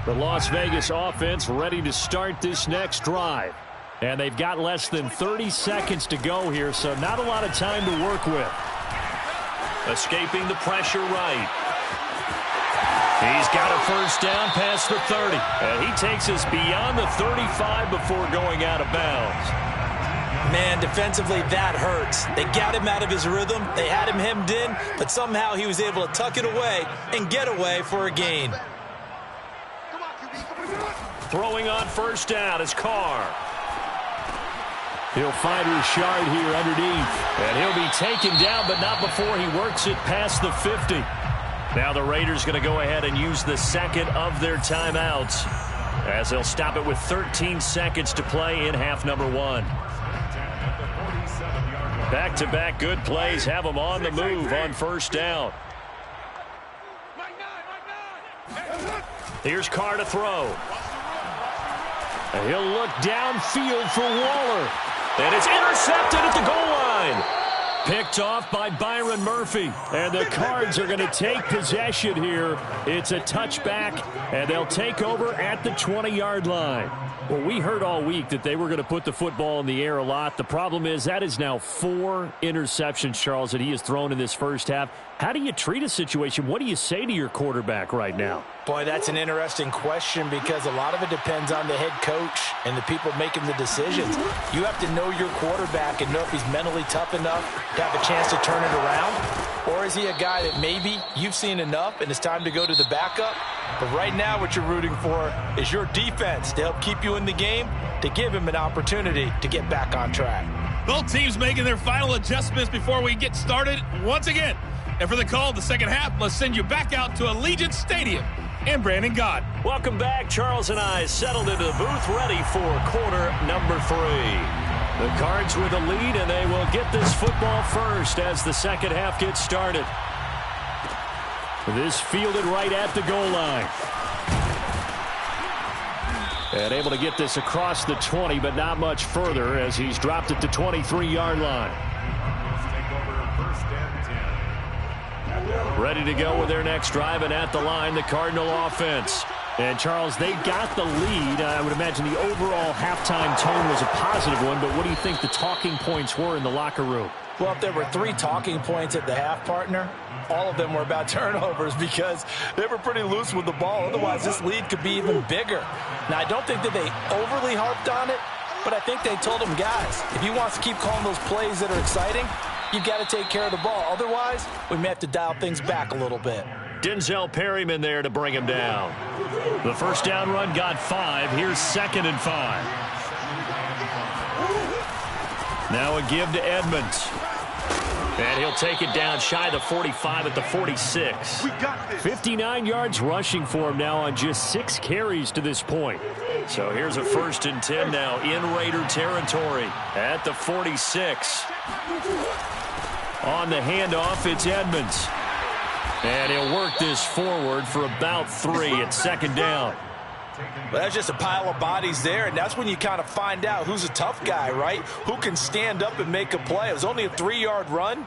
The Las Vegas offense ready to start this next drive. And they've got less than 30 seconds to go here, so not a lot of time to work with. Escaping the pressure right. He's got a first down past the 30. And he takes us beyond the 35 before going out of bounds. Man, defensively, that hurts. They got him out of his rhythm. They had him hemmed in, but somehow he was able to tuck it away and get away for a gain. Throwing on first down is Carr. He'll find Richard here underneath. And he'll be taken down, but not before he works it past the 50. Now the Raiders going to go ahead and use the second of their timeouts as they'll stop it with 13 seconds to play in half number 1. Back-to-back good plays have them on the move on first down. Here's Carr to throw. And he'll look downfield for Waller. And it's intercepted at the goal line. Picked off by Byron Murphy. And the Cards are going to take possession here. It's a touchback, and they'll take over at the 20-yard line. Well, we heard all week that they were going to put the football in the air a lot. The problem is that is now 4 interceptions, Charles, that he has thrown in this first half. How do you treat a situation? What do you say to your quarterback right now? Boy, that's an interesting question because a lot of it depends on the head coach and the people making the decisions. You have to know your quarterback and know if he's mentally tough enough to have a chance to turn it around. Or is he a guy that maybe you've seen enough and it's time to go to the backup? But right now what you're rooting for is your defense to help keep you in the game, to give him an opportunity to get back on track. Both teams making their final adjustments before we get started once again. And for the call of the second half, let's send you back out to Allegiant Stadium and Brandon Gott. Welcome back. Charles and I settled into the booth, ready for quarter number 3. The Cards with a lead, and they will get this football first as the second half gets started. This fielded right at the goal line. And able to get this across the 20, but not much further as he's dropped it to 23-yard line. Ready to go with their next drive, and at the line, the Cardinal offense. And, Charles, they got the lead. I would imagine the overall halftime tone was a positive one, but what do you think the talking points were in the locker room? Well, if there were 3 talking points at the half, partner, all of them were about turnovers because they were pretty loose with the ball. Otherwise, this lead could be even bigger. Now, I don't think that they overly harped on it, but I think they told them, guys, if he wants to keep calling those plays that are exciting, you've got to take care of the ball. Otherwise, we may have to dial things back a little bit. Denzel Perryman there to bring him down. The first down run got 5. Here's 2nd and 5. Now a give to Edmonds. And he'll take it down shy of the 45 at the 46. 59 yards rushing for him now on just 6 carries to this point. So here's a 1st and 10 now in Raider territory at the 46. On the handoff, it's Edmonds. And he'll work this forward for about 3 at 2nd down. Well, that's just a pile of bodies there, and that's when you kind of find out who's a tough guy, right? Who can stand up and make a play. It was only a 3-yard run,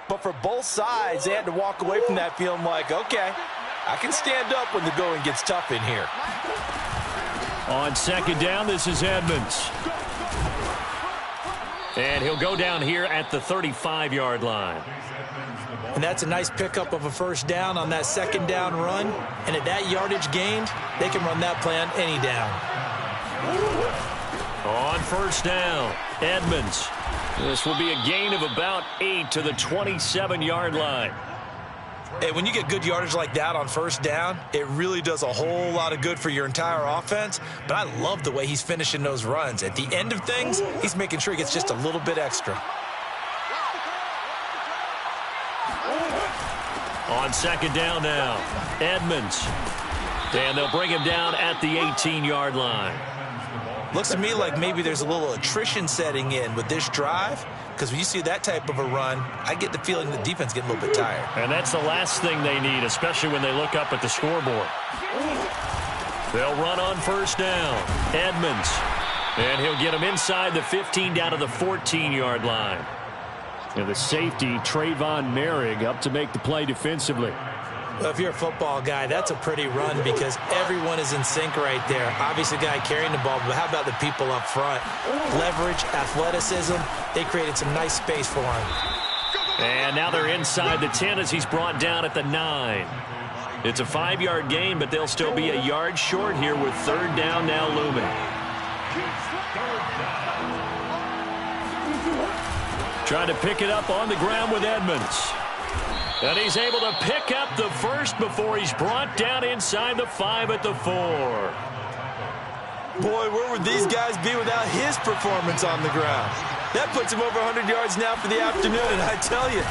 but for both sides, they had to walk away from that feeling like, okay, I can stand up when the going gets tough in here. On 2nd down, this is Edmonds. And he'll go down here at the 35-yard line. And that's a nice pickup of a 1st down on that 2nd down run. And at that yardage gained, they can run that play on any down. On 1st down, Edmonds. This will be a gain of about 8 to the 27-yard line. Hey, when you get good yardage like that on 1st down, it really does a whole lot of good for your entire offense. But I love the way he's finishing those runs. At the end of things, he's making sure he gets just a little bit extra. On 2nd down now, Edmonds. And they'll bring him down at the 18-yard line. Looks to me like maybe there's a little attrition setting in with this drive, because when you see that type of a run, I get the feeling the defense getting a little bit tired. And that's the last thing they need, especially when they look up at the scoreboard. They'll run on 1st down. Edmonds. And he'll get him inside the 15 down to the 14-yard line. And the safety, Trayvon Merrick, up to make the play defensively. Well, if you're a football guy, that's a pretty run because everyone is in sync right there. Obviously, the guy carrying the ball, but how about the people up front? Leverage, athleticism, they created some nice space for him. And now they're inside the 10 as he's brought down at the 9. It's a 5-yard gain, but they'll still be a yard short here with 3rd down now looming. Trying to pick it up on the ground with Edmonds. And he's able to pick up the 1st before he's brought down inside the 5 at the 4. Boy, where would these guys be without his performance on the ground? That puts him over 100 yards now for the afternoon, and I tell you,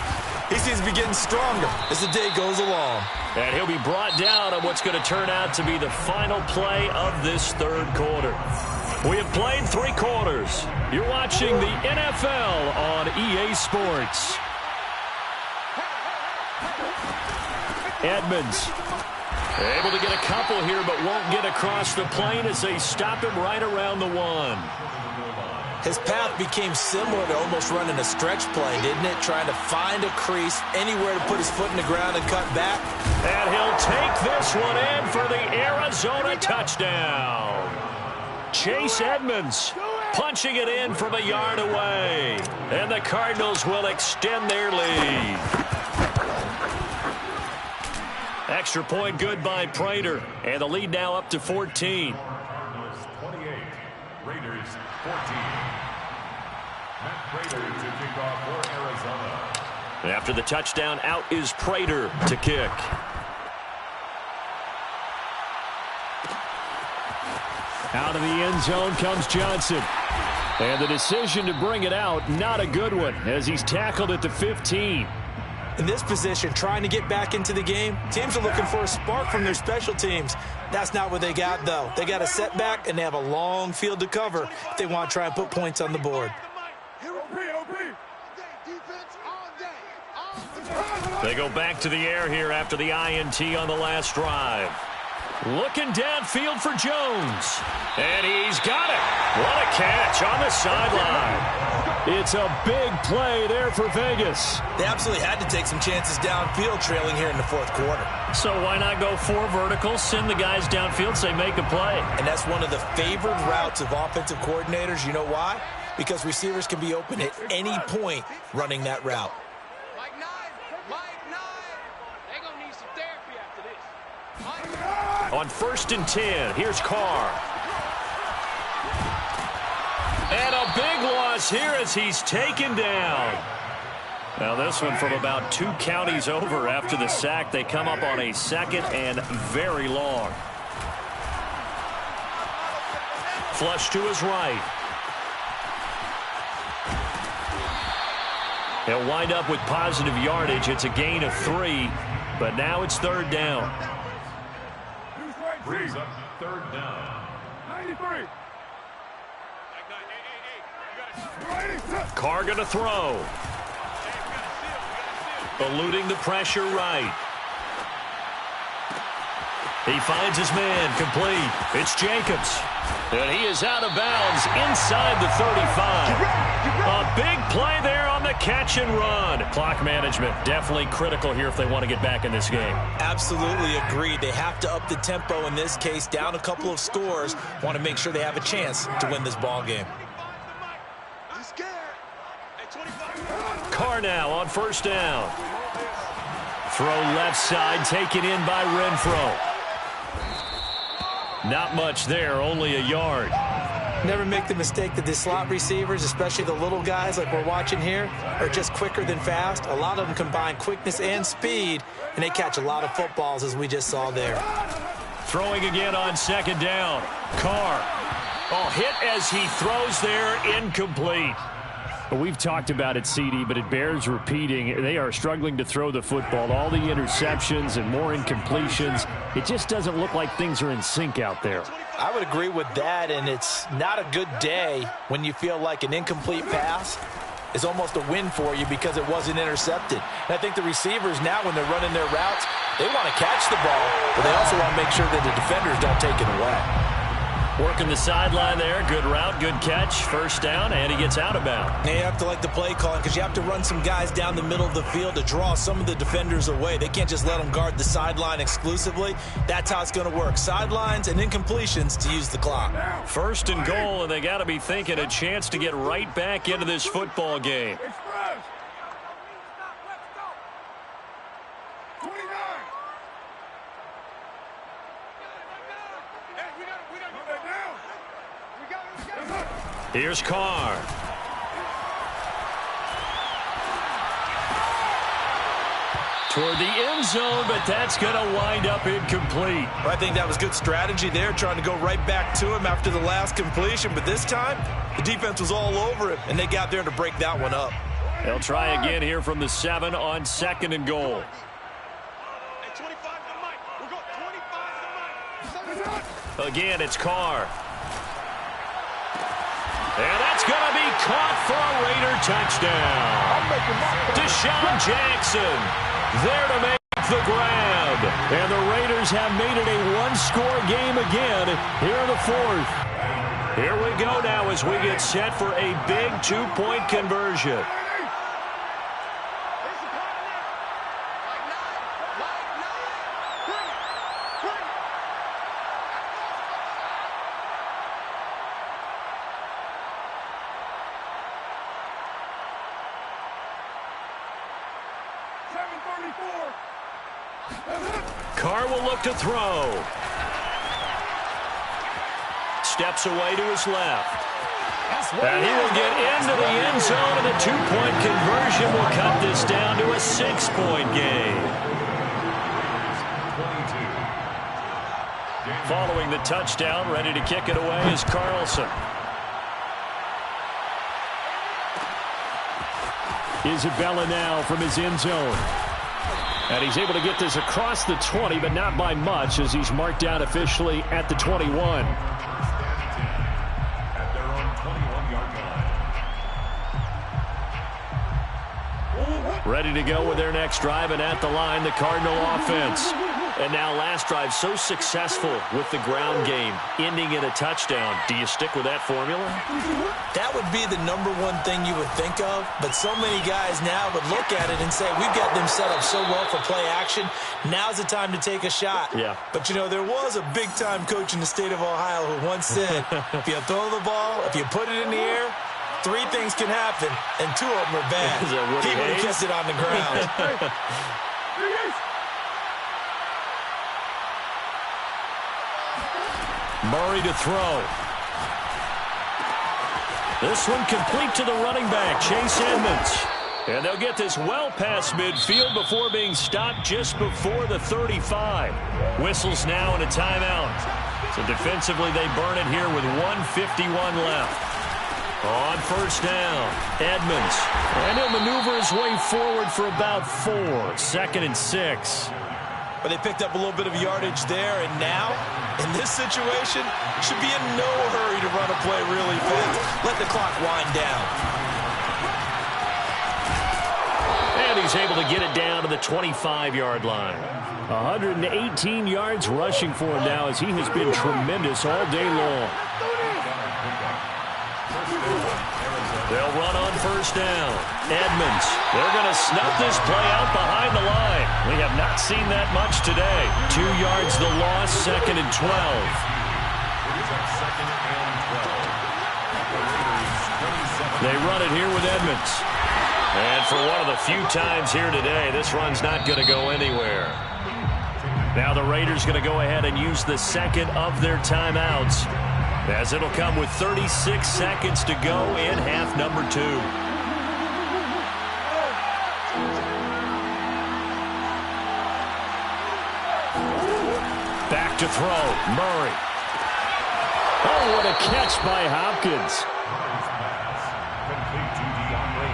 he seems to be getting stronger as the day goes along. And he'll be brought down on what's going to turn out to be the final play of this 3rd quarter. We have played 3 quarters. You're watching the NFL on EA Sports. Edmonds able to get a couple here, but won't get across the plane as they stop him right around the 1. His path became similar to almost running a stretch play, didn't it? Trying to find a crease, anywhere to put his foot in the ground and cut back. And he'll take this one in for the Arizona touchdown. Chase Edmonds punching it in from a yard away. And the Cardinals will extend their lead. Extra point good by Prater. And the lead now up to 14. 28, Raiders 14. Matt Prater to kick off for Arizona. After the touchdown, out is Prater to kick. Out of the end zone comes Johnson. And the decision to bring it out, not a good one, as he's tackled at the 15. In this position, trying to get back into the game, teams are looking for a spark from their special teams. That's not what they got, though. They got a setback, and they have a long field to cover if they want to try and put points on the board. They go back to the air here after the INT on the last drive. Looking downfield for Jones. And he's got it. What a catch on the sideline. It's a big play there for Vegas. They absolutely had to take some chances downfield trailing here in the fourth quarter. So why not go 4 verticals, send the guys downfield, say make a play. And that's one of the favored routes of offensive coordinators. You know why? Because receivers can be open at any point running that route. On 1st and 10, here's Carr. And a big loss here as he's taken down. Now this one from about 2 counties over after the sack. They come up on a 2nd and very long. Flush to his right. He'll wind up with positive yardage. It's a gain of 3, but now it's 3rd down. Brings up 3rd down. 93. Carr going to throw. Eluding the pressure right. He finds his man complete. It's Jacobs. And he is out of bounds inside the 35. A big play there on the catch and run. Clock management definitely critical here if they want to get back in this game. Absolutely agreed. They have to up the tempo in this case, down a couple of scores. Want to make sure they have a chance to win this ball game. Carr now on 1st down. Throw left side, taken in by Renfro. Not much there, only a yard. Never make the mistake that the slot receivers, especially the little guys like we're watching here, are just quicker than fast. A lot of them combine quickness and speed, and they catch a lot of footballs, as we just saw there. Throwing again on 2nd down. Carr. Oh, hit as he throws there, incomplete. We've talked about it, CD, but it bears repeating. They are struggling to throw the football. All the interceptions and more incompletions. It just doesn't look like things are in sync out there. I would agree with that, and it's not a good day when you feel like an incomplete pass is almost a win for you because it wasn't intercepted. And I think the receivers now, when they're running their routes, they want to catch the ball, but they also want to make sure that the defenders don't take it away. Working the sideline there. Good route, good catch. 1st down, and he gets out of bounds. You have to like the play calling because you have to run some guys down the middle of the field to draw some of the defenders away. They can't just let them guard the sideline exclusively. That's how it's going to work. Sidelines and incompletions to use the clock. 1st and goal, and they got to be thinking a chance to get right back into this football game. Here's Carr. Toward the end zone, but that's going to wind up incomplete. I think that was good strategy there, trying to go right back to him after the last completion. But this time, the defense was all over him, and they got there to break that one up. They'll try again here from the 7 on 2nd and goal. Again, it's Carr. And that's going to be caught for a Raider touchdown. Deshaun Jackson there to make the grab. And the Raiders have made it a 1-score game again here in the 4th. Here we go now as we get set for a big 2-point conversion. Carr will look to throw. Steps away to his left. And he will get into the end zone, and a 2-point conversion will cut this down to a 6-point game. Following the touchdown, ready to kick it away is Carlson. Isabella now from his end zone. And he's able to get this across the 20, but not by much as he's marked down officially at the 21. At their own 21-yard line. Ready to go with their next drive, and at the line, the Cardinal offense. And now last drive so successful with the ground game, ending in a touchdown. Do you stick with that formula? That would be the number one thing you would think of, but so many guys now would look at it and say, we've got them set up so well for play action. Now's the time to take a shot. Yeah. But, you know, there was a big-time coach in the state of Ohio who once said, if you throw the ball, if you put it in the air, 3 things can happen, and 2 of them are bad. He would have kept it on the ground. Murray to throw. This one complete to the running back, Chase Edmonds. And they'll get this well past midfield before being stopped just before the 35. Whistles now and a timeout. So defensively they burn it here with 1:51 left. On first down, Edmonds. And he'll maneuver his way forward for about 4. 2nd and 6. But they picked up a little bit of yardage there, and now, in this situation, should be in no hurry to run a play really fast. Let the clock wind down. And he's able to get it down to the 25-yard line. 118 yards rushing for him now as he has been tremendous all day long. They'll run on first down. Edmonds. They're going to snuff this play out behind the line. We have not seen that much today. 2 yards the loss, 2nd and 12. They run it here with Edmonds. And for one of the few times here today, this run's not going to go anywhere. Now the Raiders going to go ahead and use the second of their timeouts, as it'll come with 36 seconds to go in half number 2. Back to throw, Murray. Oh, what a catch by Hopkins.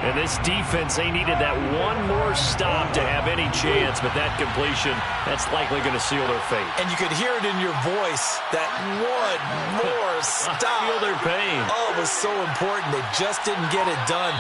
And this defense, they needed that one more stop to have any chance, but that completion, that's likely going to seal their fate. And you could hear it in your voice, that one more stop. I feel their pain. Oh, it was so important. They just didn't get it done.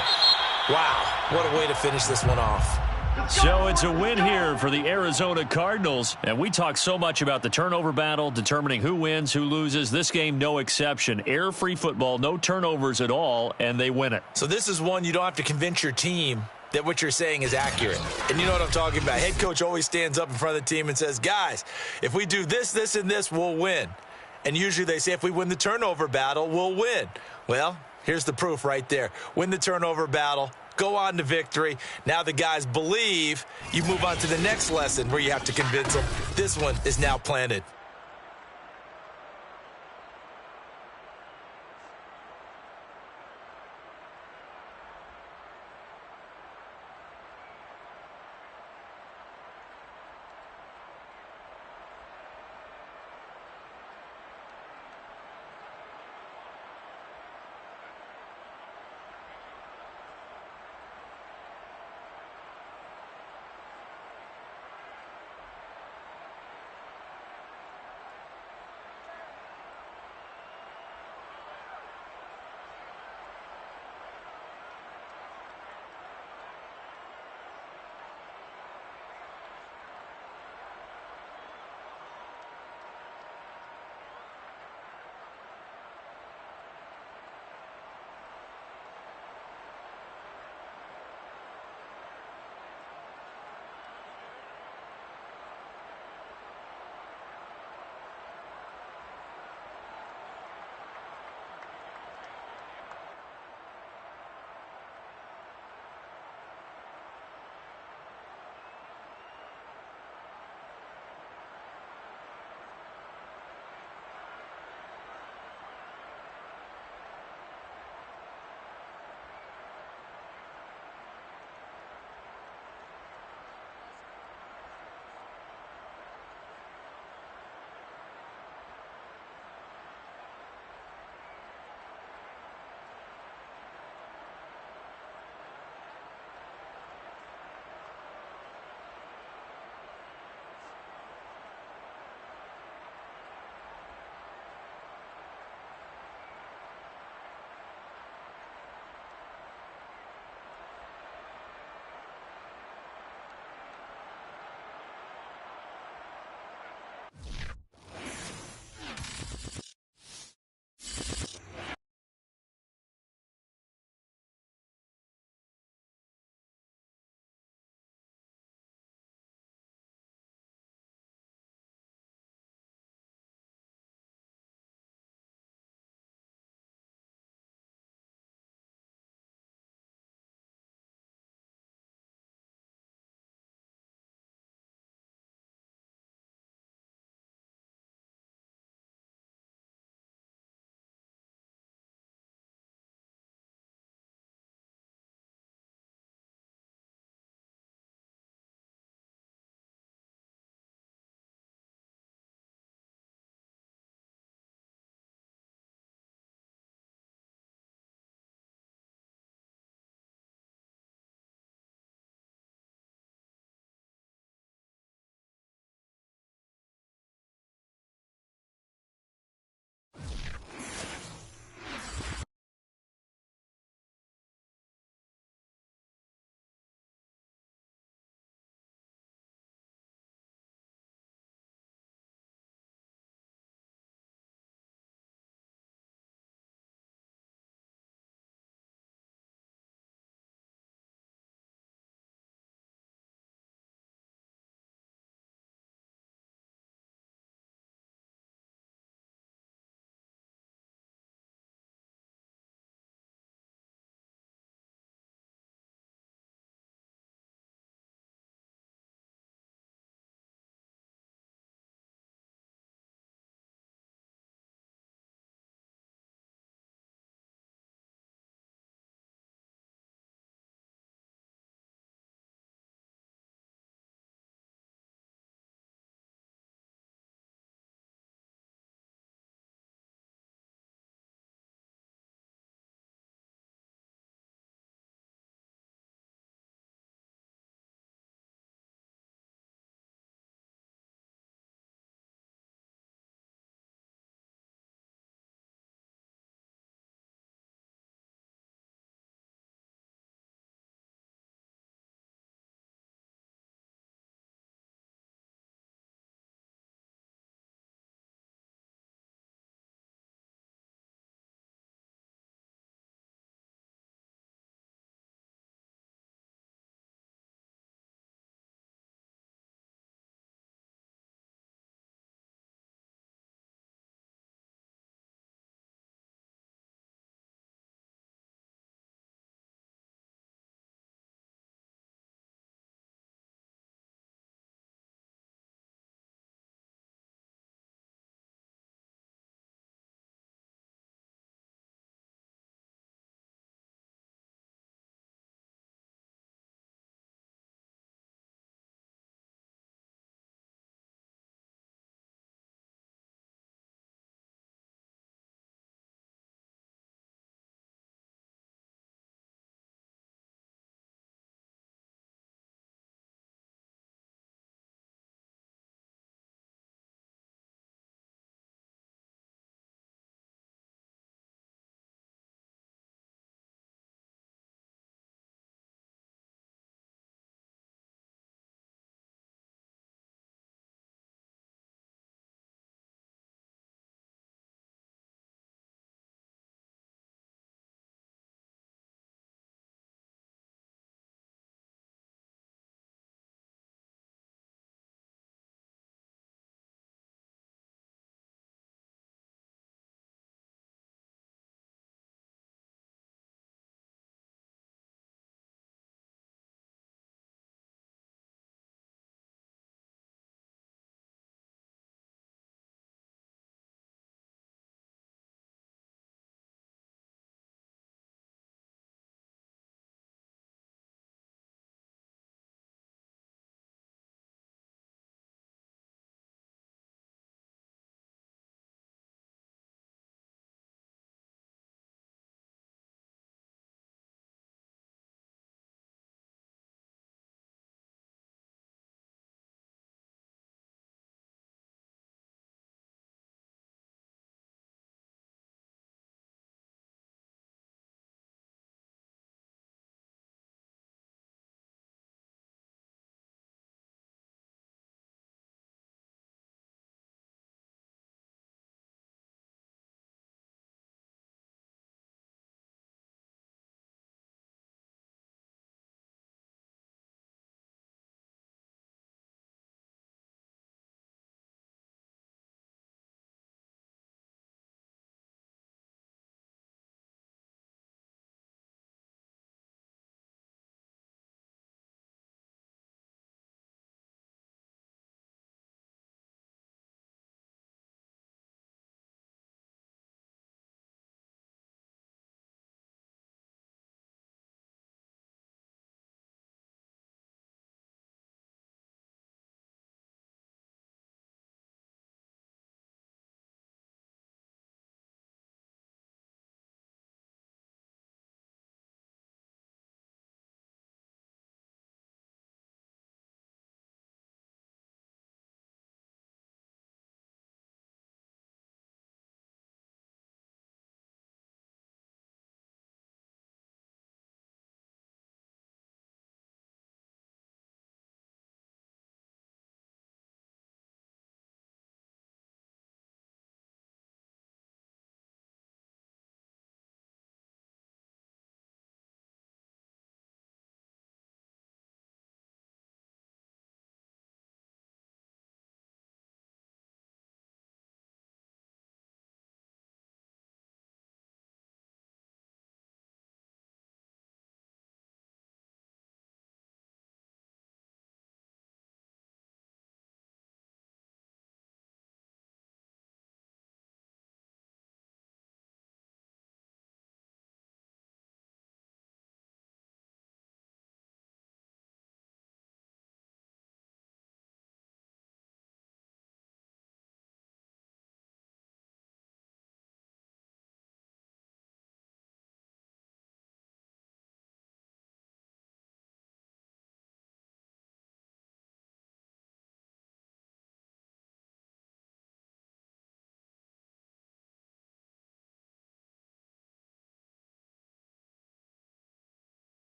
Wow, what a way to finish this one off. So it's a win here for the Arizona Cardinals. And we talk so much about the turnover battle, determining who wins, who loses. This game, no exception. Error-free football, no turnovers at all, and they win it. So this is one you don't have to convince your team that what you're saying is accurate. And you know what I'm talking about. Head coach always stands up in front of the team and says, guys, if we do this, this, and this, we'll win. And usually they say if we win the turnover battle, we'll win. Well, here's the proof right there. Win the turnover battle. Go on to victory. Now the guys believe. You move on to the next lesson where you have to convince them. This one is now planted.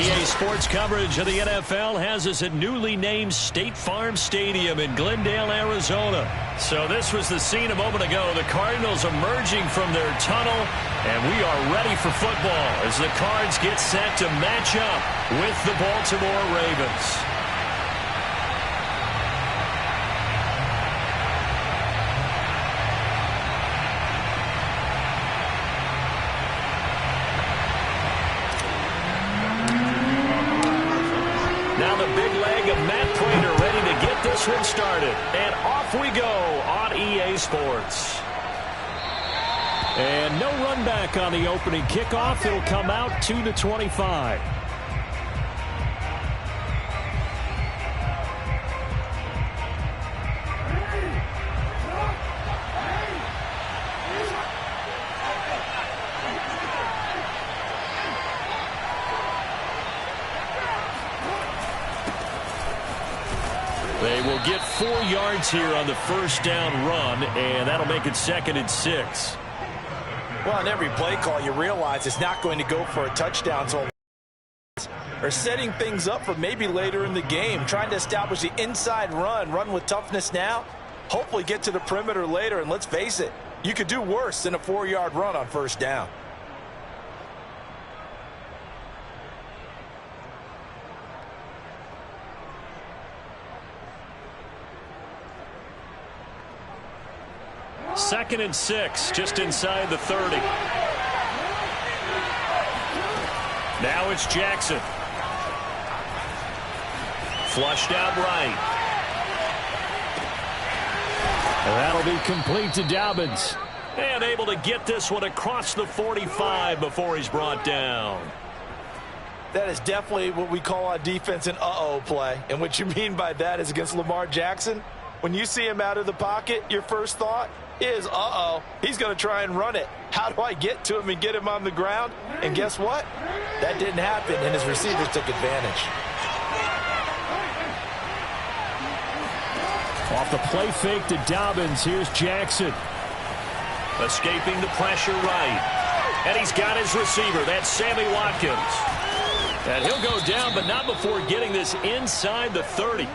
EA Sports coverage of the NFL has us at newly named State Farm Stadium in Glendale, Arizona. So this was the scene a moment ago. The Cardinals emerging from their tunnel, and we are ready for football as the Cards get set to match up with the Baltimore Ravens. Now the big leg of Matt Pratt ready to get this one started. And off we go on EA Sports. And no run back on the opening kickoff. It'll come out to the 25. They will get 4 yards here on the first down run, and that'll make it 2nd and 6. Well, on every play call, you realize it's not going to go for a touchdown, so or setting things up for maybe later in the game, trying to establish the inside run with toughness now, hopefully get to the perimeter later, and let's face it, you could do worse than a 4-yard run on first down. Second and 6, just inside the 30. Now it's Jackson. Flushed out right. And that'll be complete to Dobbins. And able to get this one across the 45 before he's brought down. That is definitely what we call on defense an uh-oh play. And what you mean by that is against Lamar Jackson, when you see him out of the pocket, your first thought is, uh-oh, he's going to try and run it. How do I get to him and get him on the ground? And guess what? That didn't happen, and his receivers took advantage. Off the play fake to Dobbins, here's Jackson. Escaping the pressure right. And he's got his receiver. That's Sammy Watkins. And he'll go down, but not before getting this inside the 30.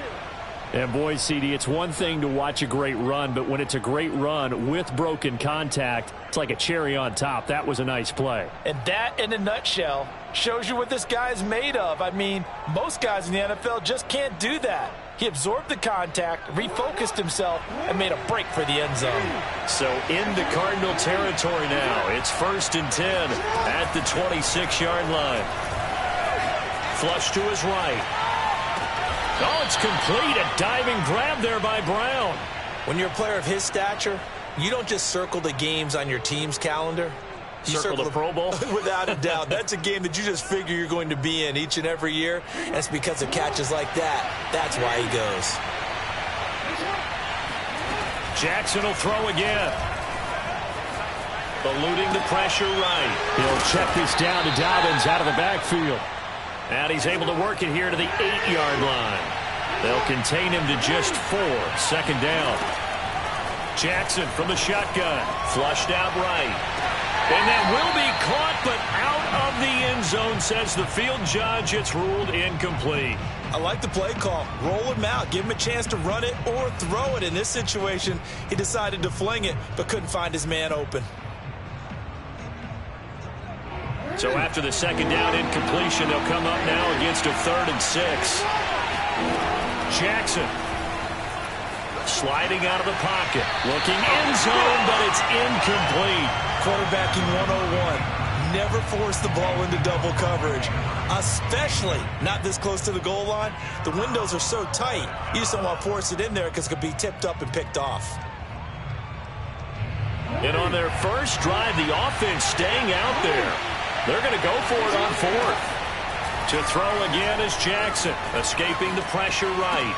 And boy, CD, it's one thing to watch a great run, but when it's a great run with broken contact, it's like a cherry on top. That was a nice play. And that, in a nutshell, shows you what this guy is made of. I mean, most guys in the NFL just can't do that. He absorbed the contact, refocused himself, and made a break for the end zone. So into Cardinal territory now. It's 1st and 10 at the 26-yard line. Flush to his right. Oh, it's complete. A diving grab there by Brown. When you're a player of his stature, you don't just circle the games on your team's calendar. You circle the Pro Bowl? Without a doubt. That's a game that you just figure you're going to be in each and every year. And it's because of catches like that. That's why he goes. Jackson will throw again. Eluding the pressure right. He'll check this down to Dobbins out of the backfield. And he's able to work it here to the 8-yard line. They'll contain him to just 4. 2nd down. Jackson from the shotgun. Flushed out right. And that will be caught, but out of the end zone, says the field judge. It's ruled incomplete. I like the play call. Roll him out. Give him a chance to run it or throw it. In this situation, he decided to fling it, but couldn't find his man open. So after the 2nd down incompletion, they'll come up now against a 3rd and 6. Jackson sliding out of the pocket. Looking end zone, but it's incomplete. Quarterbacking 101. Never force the ball into double coverage, especially not this close to the goal line. The windows are so tight, you just don't want to force it in there because it could be tipped up and picked off. And on their first drive, the offense staying out there. They're going to go for it on 4th. To throw again is Jackson, escaping the pressure right.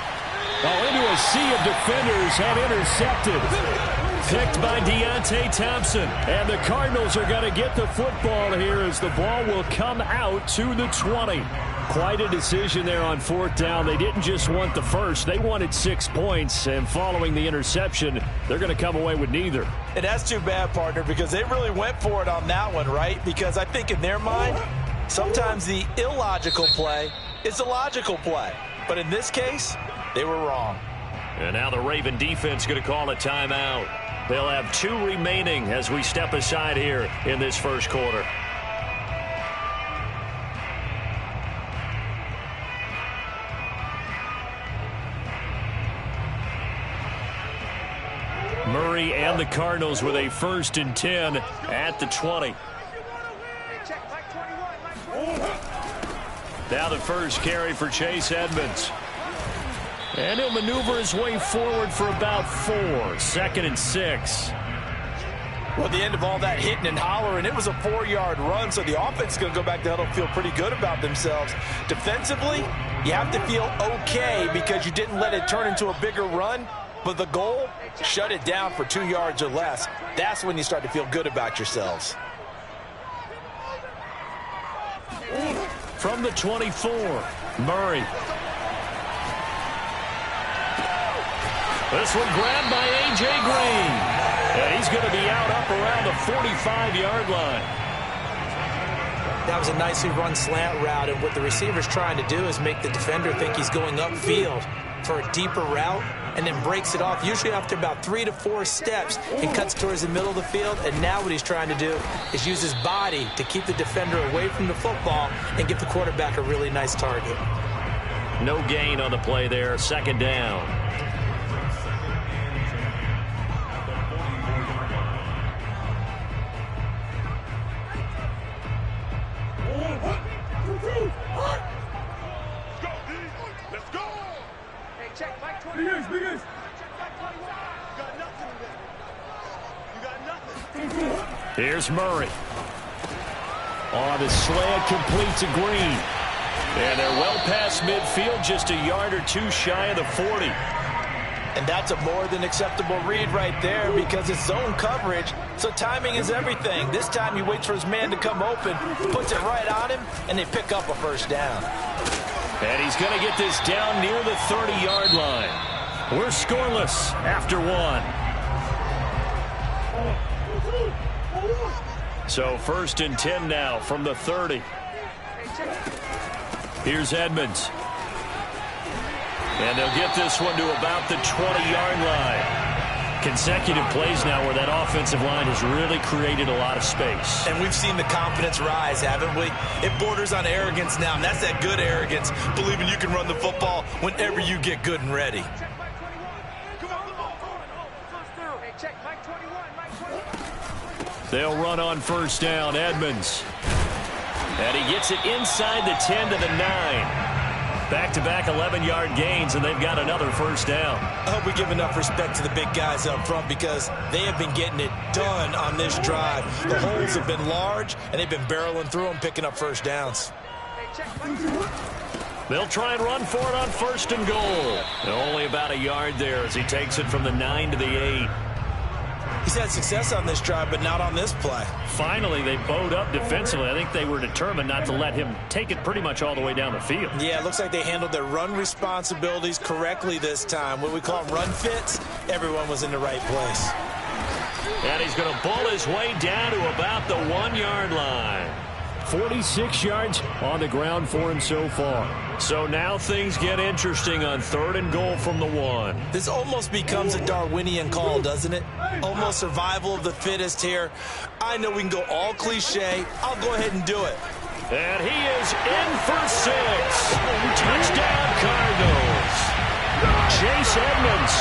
Oh, into a sea of defenders and intercepted. Picked by Deontay Thompson. And the Cardinals are going to get the football here as the ball will come out to the 20. Quite a decision there on 4th down. They didn't just want the first. They wanted 6 points. And following the interception, they're going to come away with neither. And that's too bad, partner, because they really went for it on that one, right? Because I think in their mind, Sometimes the illogical play is the logical play. But in this case, they were wrong. And now the Raven defense going to call a timeout. They'll have 2 remaining as we step aside here in this first quarter. Murray and the Cardinals with a 1st and 10 at the 20. Now the first carry for Chase Edmonds. And he'll maneuver his way forward for about 4. 2nd and 6. Well, at the end of all that hitting and hollering, it was a 4-yard run, so the offense is going to go back to huddle and feel pretty good about themselves. Defensively, you have to feel okay because you didn't let it turn into a bigger run, but the goal, shut it down for 2 yards or less. That's when you start to feel good about yourselves. From the 24, Murray. This one grabbed by A.J. Green. And he's going to be out up around the 45-yard line. That was a nicely run slant route, and what the receiver's trying to do is make the defender think he's going upfield for a deeper route, and then breaks it off, usually after about 3 to 4 steps, and cuts towards the middle of the field. And now what he's trying to do is use his body to keep the defender away from the football and give the quarterback a really nice target. No gain on the play there. 2nd down. Here's Murray. On the slant, complete to Green. And they're well past midfield, just a yard or 2 shy of the 40. And that's a more than acceptable read right there because it's zone coverage, so timing is everything. This time he waits for his man to come open, puts it right on him, and they pick up a 1st down. And he's going to get this down near the 30-yard line. We're scoreless after 1. So 1st and 10 now from the 30. Here's Edmonds. And they'll get this one to about the 20-yard line. Consecutive plays now where that offensive line has really created a lot of space. And we've seen the confidence rise, haven't we? It borders on arrogance now, and that's that good arrogance, believing you can run the football whenever you get good and ready. They'll run on 1st down, Edmonds. And he gets it inside the 10 to the 9. Back-to-back 11-yard gains, and they've got another 1st down. I hope we give enough respect to the big guys up front because they have been getting it done on this drive. The holes have been large, and they've been barreling through them, picking up 1st downs. They'll try and run for it on 1st and goal. And only about a yard there as he takes it from the 9 to the 8. He's had success on this drive, but not on this play. Finally, they bowed up defensively. I think they were determined not to let him take it pretty much all the way down the field. Yeah, it looks like they handled their run responsibilities correctly this time. What we call them run fits, everyone was in the right place. And he's going to bull his way down to about the 1-yard line. 46 yards on the ground for him so far. So now things get interesting on 3rd and goal from the 1. This almost becomes a Darwinian call, doesn't it? Almost survival of the fittest here. I know we can go all cliche. I'll go ahead and do it. And he is in for 6. Touchdown, Cardinals. Chase Edmonds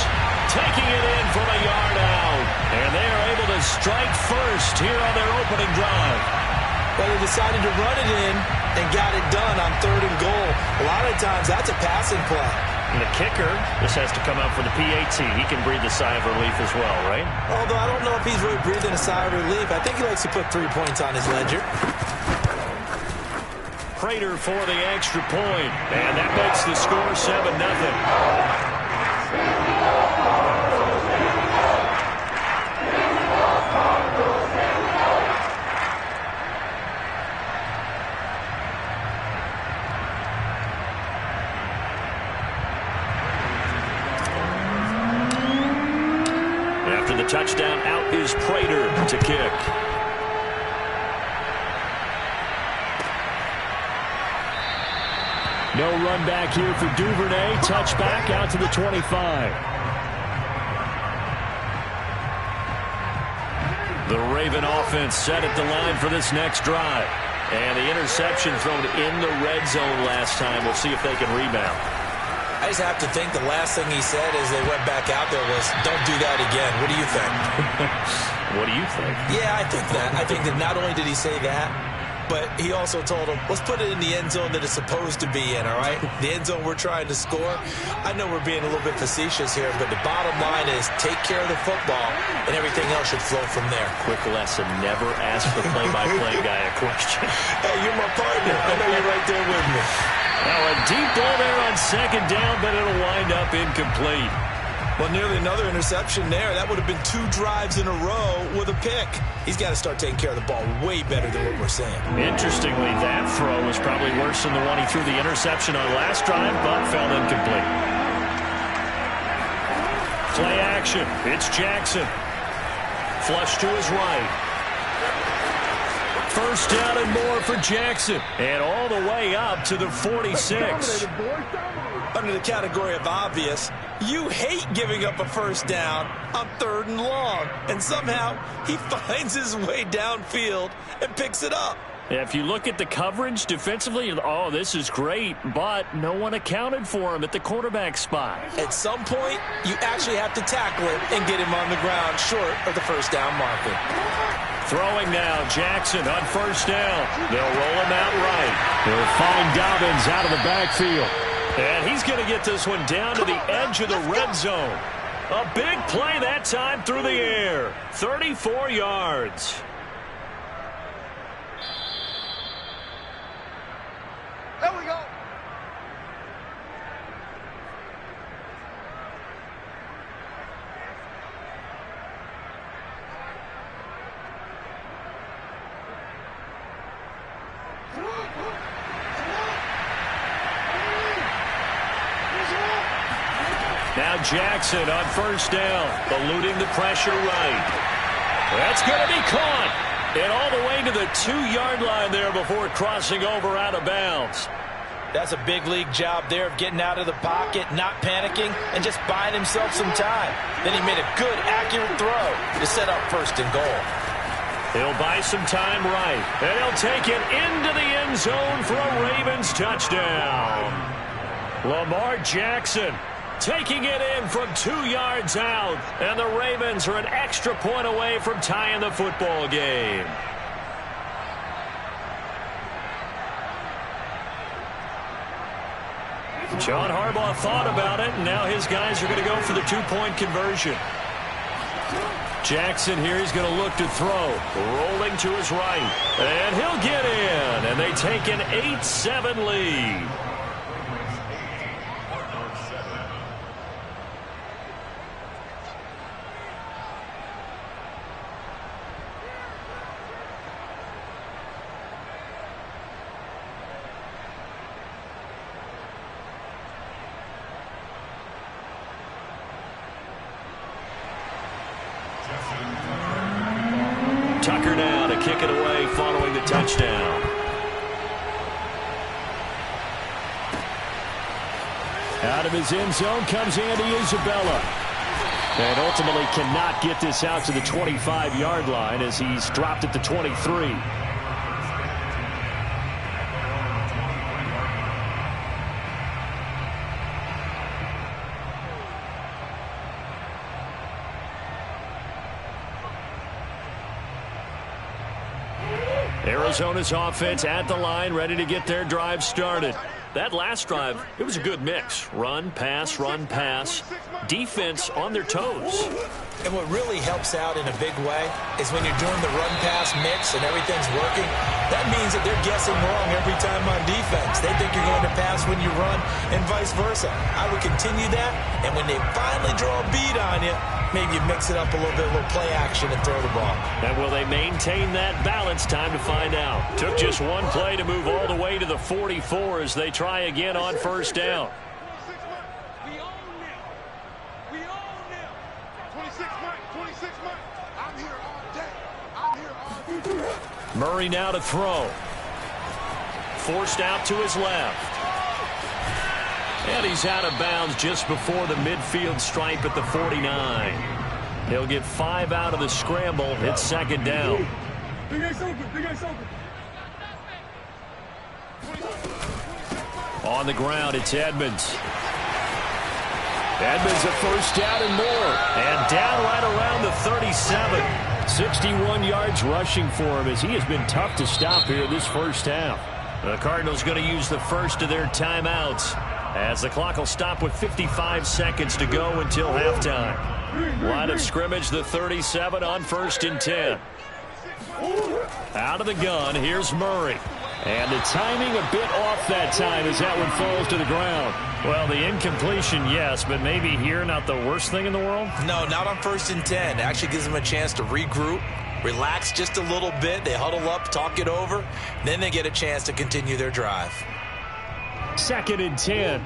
taking it in from a yard out. And they are able to strike first here on their opening drive. Well, they decided to run it in and got it done on 3rd and goal. A lot of times, that's a passing play. And the kicker just has to come out for the PAT. He can breathe a sigh of relief as well, right? Although I don't know if he's really breathing a sigh of relief. I think he likes to put 3 points on his ledger. Prater for the extra point. And that makes the score 7-0. After the touchdown, out is Prater to kick. No run back here for Duvernay. Touchback out to the 25. The Raven offense set at the line for this next drive. And the interception thrown in the red zone last time. We'll see if they can rebound. I just have to think the last thing he said as they went back out there was, don't do that again. What do you think? What do you think? Yeah, I think that. I think that not only did he say that, but he also told him, let's put it in the end zone that it's supposed to be in, all right? The end zone we're trying to score. I know we're being a little bit facetious here, but the bottom line is take care of the football, and everything else should flow from there. Quick lesson, never ask the play-by-play guy a question. Hey, you're my partner. I know you're right there with me. Now a deep ball there on second down, but it'll wind up incomplete. Well, nearly another interception there. That would have been 2 drives in a row with a pick. He's got to start taking care of the ball way better than what we're saying. Interestingly, that throw was probably worse than the one he threw the interception on last drive, but fell incomplete. Play action. It's Jackson. Flush to his right. First down and more for Jackson. And all the way up to the 46. Under the category of obvious, you hate giving up a first down on 3rd and long. And somehow he finds his way downfield and picks it up. If you look at the coverage defensively, oh, this is great, but no one accounted for him at the quarterback spot. At some point, you actually have to tackle him and get him on the ground short of the first down marker. Throwing now, Jackson on first down. They'll roll him out right. They'll find Dobbins out of the backfield. And he's going to get this one down to the edge of the red zone. A big play that time through the air. 34 yards. There we go. Now Jackson on first down, eluding the pressure right. That's going to be caught. And all the way to the 2-yard line there before crossing over out of bounds. That's a big league job there of getting out of the pocket, not panicking, and just buying himself some time. Then he made a good, accurate throw to set up 1st and goal. He'll buy some time right, and he'll take it into the end zone for a Ravens touchdown. Lamar Jackson taking it in from 2 yards out, and the Ravens are an extra point away from tying the football game. John Harbaugh thought about it, and now his guys are going to go for the 2-point conversion. Jackson here, he's going to look to throw. Rolling to his right, and he'll get in, and they take an 8-7 lead. Tucker now to kick it away following the touchdown. Out of his end zone comes Andy Isabella. And ultimately cannot get this out to the 25-yard line as he's dropped at the 23. Arizona's offense at the line, ready to get their drive started. That last drive, it was a good mix. Run, pass, defense on their toes. And what really helps out in a big way is when you're doing the run-pass mix and everything's working, that means that they're guessing wrong every time on defense. They think you're going to pass when you run and vice versa. I would continue that, and when they finally draw a bead on you, maybe you mix it up a little bit, a little play action and throw the ball. And will they maintain that balance? Time to find out. Took just one play to move all the way to the 44 as they try again on first down. We own them. We own them. 26 months. I'm here all day. I'm here all day. Murray now to throw. Forced out to his left. And he's out of bounds just before the midfield stripe at the 49. He'll get 5 out of the scramble. It's second down. Big Ace open. Big Ace open. On the ground, it's Edmonds. Edmonds a first down and more. And down right around the 37. 61 yards rushing for him as he has been tough to stop here this first half. The Cardinals going to use the first of their timeouts as the clock will stop with 55 seconds to go until halftime. Line of scrimmage, the 37 on 1st and 10. Out of the gun, here's Murray. And the timing a bit off that time as that one falls to the ground. Well, the incompletion, yes, but maybe here not the worst thing in the world? No, not on 1st and 10. It actually gives them a chance to regroup, relax just a little bit. They huddle up, talk it over. Then they get a chance to continue their drive. 2nd and 10.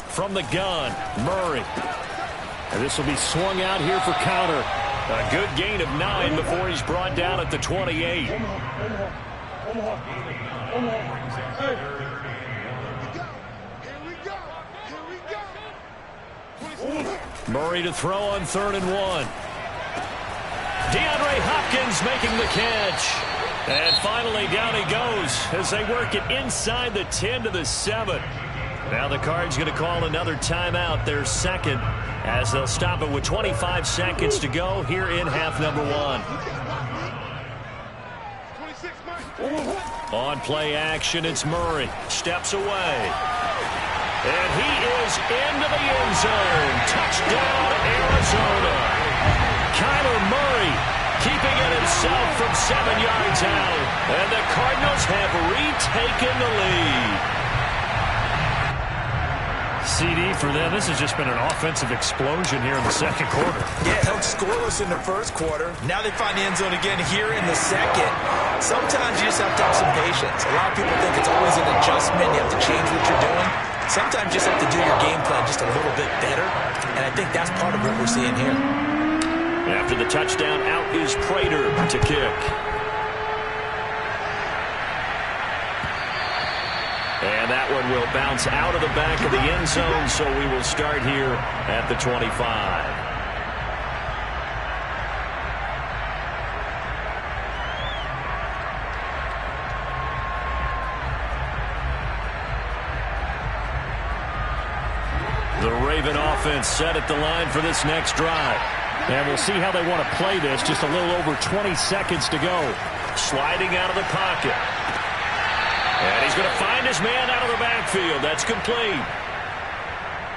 From the gun, Murray. And this will be swung out here for counter. A good gain of 9 before he's brought down at the 28. Murray to throw on 3rd and 1. DeAndre Hopkins making the catch. And finally down he goes as they work it inside the 10 to the 7. Now the Cards going to call another timeout, their second, as they'll stop it with 25 seconds to go here in half number 1. On play action, it's Murray. Steps away. And he is into the end zone. Touchdown, Arizona. Kyler Murray keeping it himself from 7 yards out. And the Cardinals have retaken the lead. CD for them. This has just been an offensive explosion here in the second quarter. Yeah, held scoreless in the first quarter. Now they find the end zone again here in the second. Sometimes you just have to have some patience. A lot of people think it's always an adjustment. You have to change what you're doing. Sometimes you just have to do your game plan just a little bit better. And I think that's part of what we're seeing here. After the touchdown, out is Prater to kick. And that one will bounce out of the back of the end zone, so we will start here at the 25. The Raven offense set at the line for this next drive. And we'll see how they want to play this. Just a little over 20 seconds to go. Sliding out of the pocket. And he's going to find his man out of the backfield. That's complete.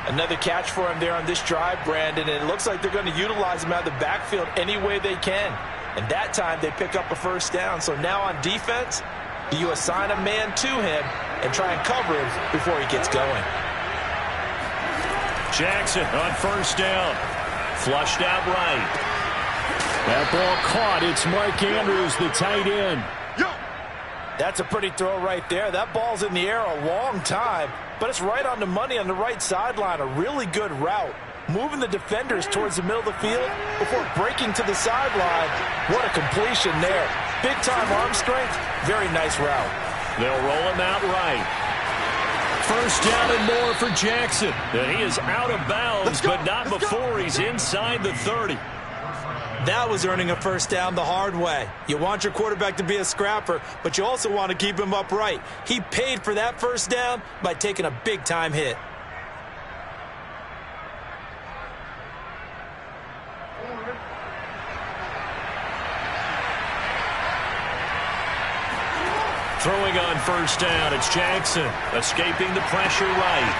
Another catch for him there on this drive, Brandon, and it looks like they're going to utilize him out of the backfield any way they can. And that time they pick up a first down. So now on defense, you assign a man to him and try and cover him before he gets going. Jackson on first down. Flushed out right. That ball caught. It's Mark Andrews, the tight end. That's a pretty throw right there. That ball's in the air a long time, but it's right on the money on the right sideline. A really good route. Moving the defenders towards the middle of the field before breaking to the sideline. What a completion there. Big-time arm strength. Very nice route. They'll roll him out right. First down and more for Jackson. And he is out of bounds, but not before he's inside the 30. That was earning a first down the hard way. You want your quarterback to be a scrapper, but you also want to keep him upright. He paid for that first down by taking a big-time hit. Throwing on first down, it's Jackson. Escaping the pressure right.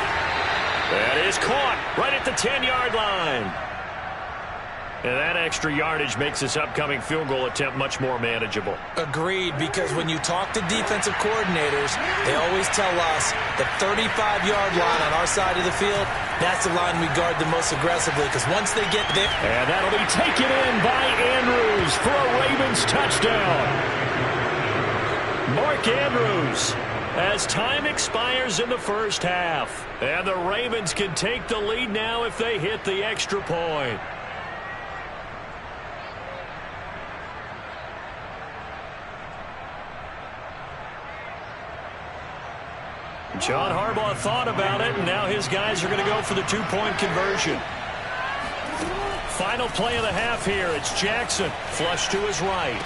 That is caught right at the 10-yard line. And that extra yardage makes this upcoming field goal attempt much more manageable. Agreed, because when you talk to defensive coordinators, they always tell us the 35-yard line on our side of the field, that's the line we guard the most aggressively, because once they get there... And that'll be taken in by Andrews for a Ravens touchdown. Mark Andrews as time expires in the first half. And the Ravens can take the lead now if they hit the extra point. John Harbaugh thought about it, and now his guys are going to go for the two-point conversion. Final play of the half here. It's Jackson. Flush to his right.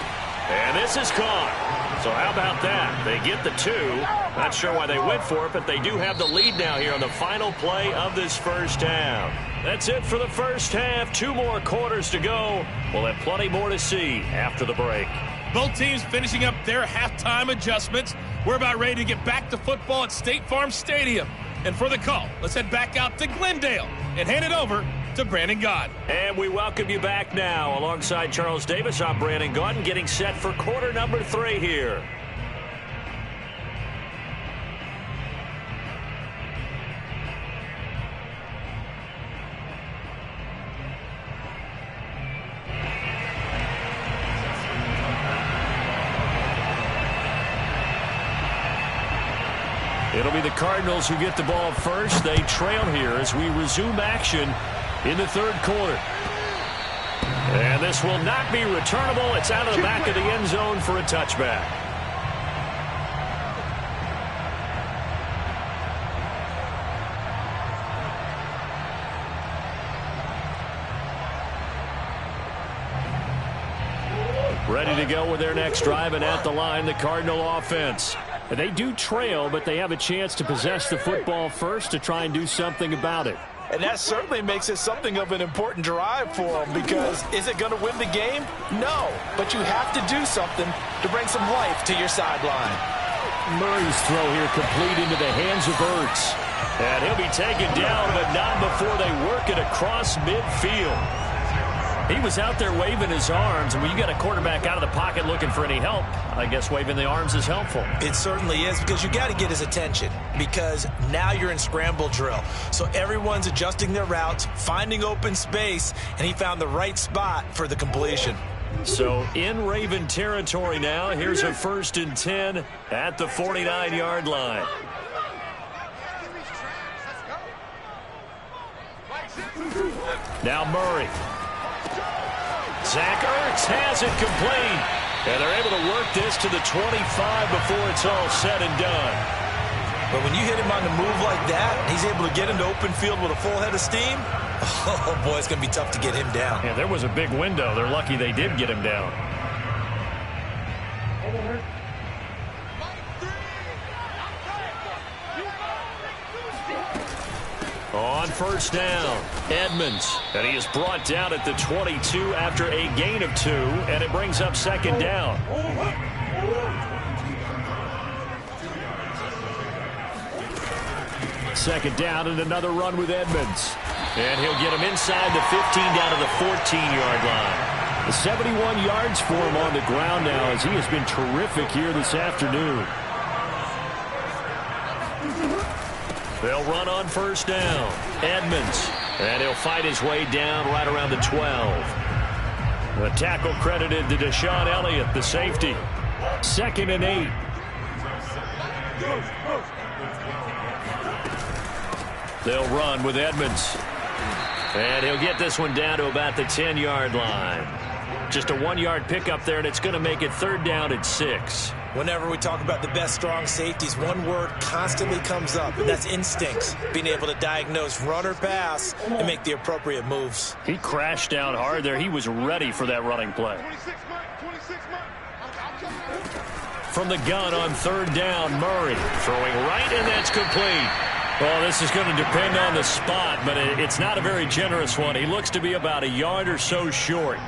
And this is caught. So how about that? They get the two. Not sure why they went for it, but they do have the lead now here on the final play of this first half. That's it for the first half. 2 more quarters to go. We'll have plenty more to see after the break. Both teams finishing up their halftime adjustments. We're about ready to get back to football at State Farm Stadium. And for the call, let's head back out to Glendale and hand it over to Brandon Gaudin. And we welcome you back now. Alongside Charles Davis, I'm Brandon Gaudin, getting set for quarter number 3 here. It'll be the Cardinals who get the ball first. They trail here as we resume action in the third quarter. And this will not be returnable. It's out of the back of the end zone for a touchback. Ready to go with their next drive, and at the line, the Cardinal offense. They do trail, but they have a chance to possess the football first to try and do something about it. And that certainly makes it something of an important drive for them, because is it going to win the game? No, but you have to do something to bring some life to your sideline. Murray's throw here complete into the hands of Ertz. And he'll be taken down, but not before they work it across midfield. He was out there waving his arms, and when you got a quarterback out of the pocket looking for any help, I guess waving the arms is helpful. It certainly is, because you got to get his attention, because now you're in scramble drill. So everyone's adjusting their routes, finding open space, and he found the right spot for the completion. So in Raven territory now, here's a 1st and 10 at the 49-yard line. Now Murray. Zach Ertz has it complete. And they're able to work this to the 25 before it's all said and done. But when you hit him on the move like that, he's able to get into open field with a full head of steam. Oh, boy, it's going to be tough to get him down. Yeah, there was a big window. They're lucky they did get him down. On 1st down, Edmonds. And he is brought down at the 22 after a gain of 2, and it brings up 2nd down. Second down and another run with Edmonds. And he'll get him inside the 15 down to the 14-yard line. 71 yards for him on the ground now, as he has been terrific here this afternoon. They'll run on 1st down. Edmonds. And he'll fight his way down right around the 12. The tackle credited to Deshaun Elliott, the safety. 2nd and 8. They'll run with Edmonds. And he'll get this one down to about the 10-yard line. Just a 1-yard pickup there, and it's going to make it 3rd down and 6. Whenever we talk about the best strong safeties, one word constantly comes up, and that's instincts. Being able to diagnose run or pass and make the appropriate moves. He crashed down hard there. He was ready for that running play. From the gun on 3rd down, Murray throwing right, and that's complete. Well, this is going to depend on the spot, but it's not a very generous one. He looks to be about a yard or so short.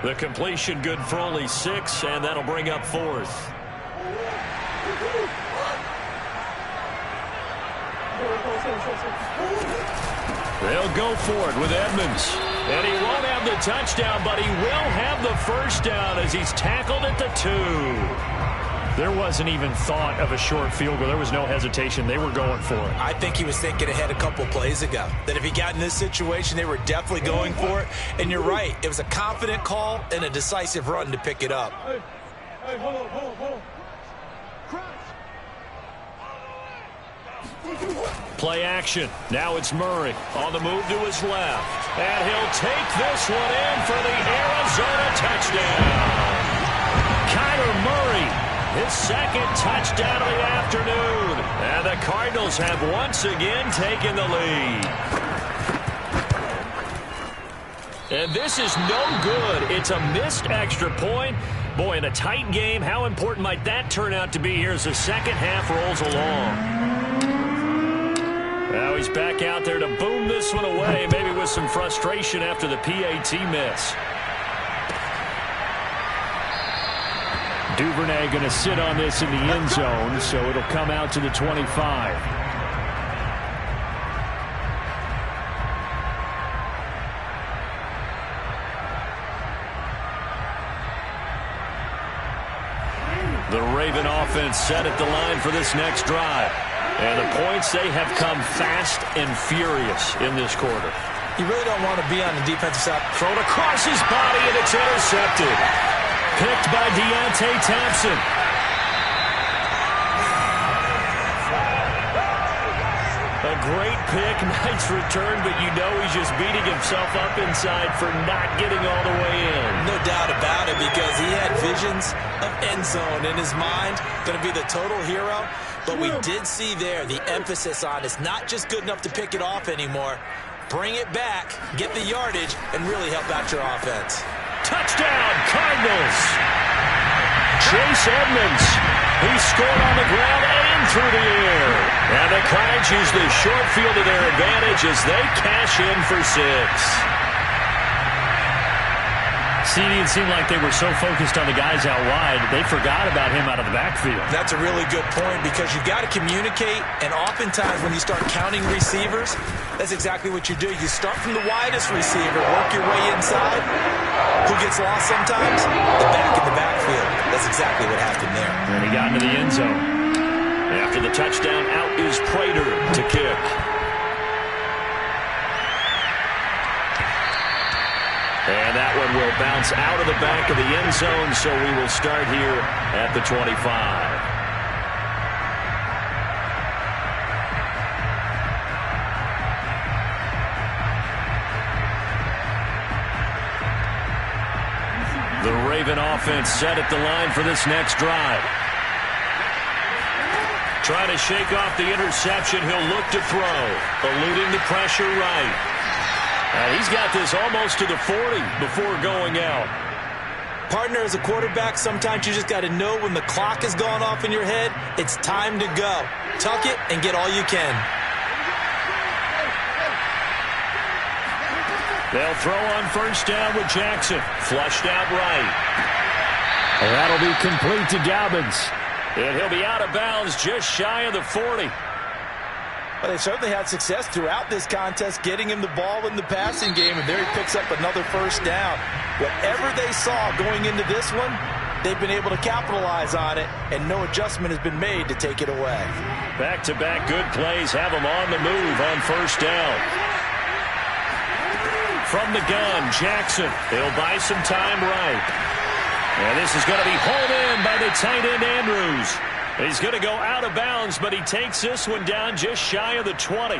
The completion good for only 6, and that'll bring up 4th. They'll go for it with Edmonds. And he won't have the touchdown, but he will have the 1st down as he's tackled at the 2. There wasn't even thought of a short field goal. There was no hesitation. They were going for it. I think he was thinking ahead a couple plays ago, that if he got in this situation, they were definitely going for it. And you're right. It was a confident call and a decisive run to pick it up. Hey, hold on. Play action. Now it's Murray on the move to his left. And he'll take this one in for the Arizona touchdown. Kyler Murray, his second touchdown of the afternoon. And the Cardinals have once again taken the lead. And this is no good. It's a missed extra point. Boy, in a tight game, how important might that turn out to be here as the second half rolls along? Now he's back out there to boom this one away, maybe with some frustration after the PAT miss. Duvernay going to sit on this in the end zone, so it'll come out to the 25. The Raven offense set at the line for this next drive. And the points, they have come fast and furious in this quarter. You really don't want to be on the defensive side. Thrown across his body, and it's intercepted. Picked by Deontay Thompson. A great pick, nice return, but you know he's just beating himself up inside for not getting all the way in. No doubt about it, because he had visions of end zone in his mind. Going to be the total hero. But we did see there the emphasis on it's not just good enough to pick it off anymore. Bring it back, get the yardage, and really help out your offense. Touchdown, Cardinals! Chase Edmonds. He scored on the ground and through the air. And the Cards use the short field to their advantage as they cash in for 6. CD, it seemed like they were so focused on the guys out wide, they forgot about him out of the backfield. That's a really good point, because you've got to communicate, and oftentimes when you start counting receivers, that's exactly what you do. You start from the widest receiver, work your way inside. Who gets lost sometimes? The back in the backfield. That's exactly what happened there. And he got into the end zone. After the touchdown, out is Prater to kick. And that one will bounce out of the back of the end zone, so we will start here at the 25. The Raven offense set at the line for this next drive. Trying to shake off the interception, he'll look to throw. Eluding the pressure right. He's got this almost to the 40 before going out. Partner, as a quarterback, sometimes you just got to know when the clock has gone off in your head, it's time to go. Tuck it and get all you can. They'll throw on first down with Jackson. Flushed out right. And that'll be complete to Dobbins. And he'll be out of bounds just shy of the 40. Well, they certainly had success throughout this contest getting him the ball in the passing game, and there he picks up another first down. Whatever they saw going into this one, they've been able to capitalize on it, and no adjustment has been made to take it away. Back-to-back good plays have him on the move on first down. From the gun, Jackson. He'll buy some time right. And this is going to be hauled in by the tight end, Andrews. He's going to go out of bounds, but he takes this one down just shy of the 20.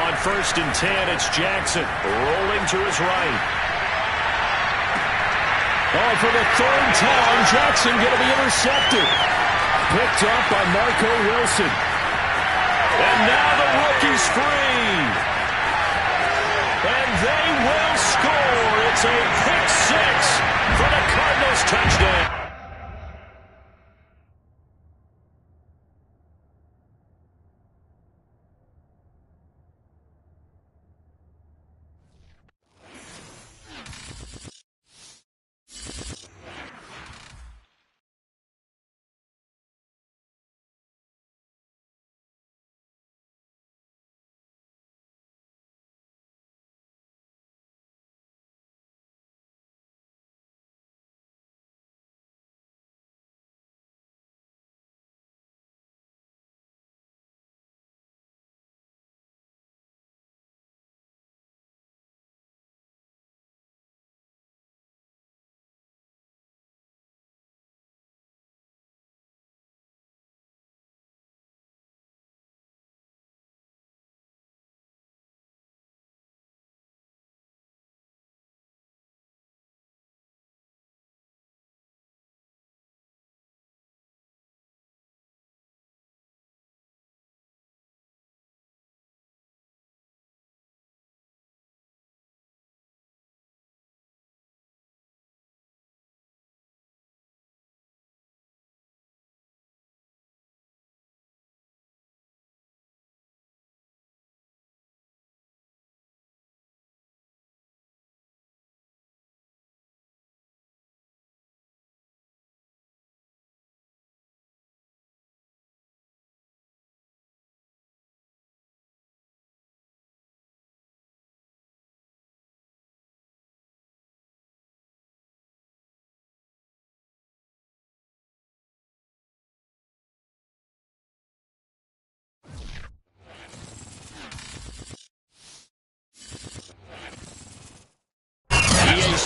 On first and 10, it's Jackson rolling to his right. Oh, for the third time, Jackson going to be intercepted. Picked up by Marco Wilson. And now the rookie's free. And they will score. It's a pick 6 for the Cardinals touchdown.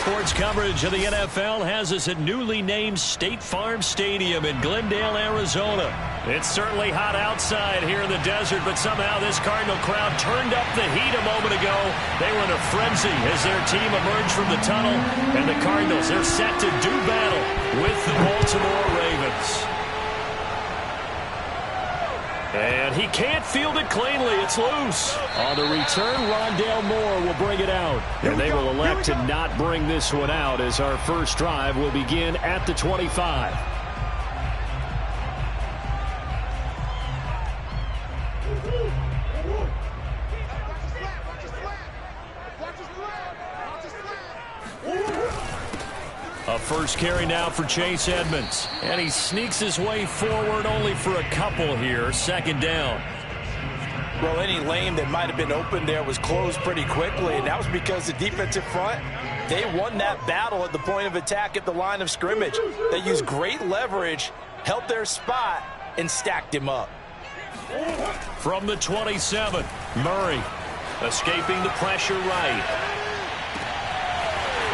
Sports coverage of the NFL has us at newly named State Farm Stadium in Glendale, Arizona. It's certainly hot outside here in the desert, but somehow this Cardinal crowd turned up the heat a moment ago. They were in a frenzy as their team emerged from the tunnel, and the Cardinals, they're set to do battle with the Baltimore Ravens. And he can't field it cleanly. It's loose. On the return, Rondale Moore will bring it out. And they will elect to not bring this one out as our first drive will begin at the 25. A first carry now for Chase Edmonds. And he sneaks his way forward only for a couple here. Second down. Well, any lane that might have been open there was closed pretty quickly, and that was because the defensive front, they won that battle at the point of attack at the line of scrimmage. They used great leverage, held their spot, and stacked him up. From the 27, Murray escaping the pressure right.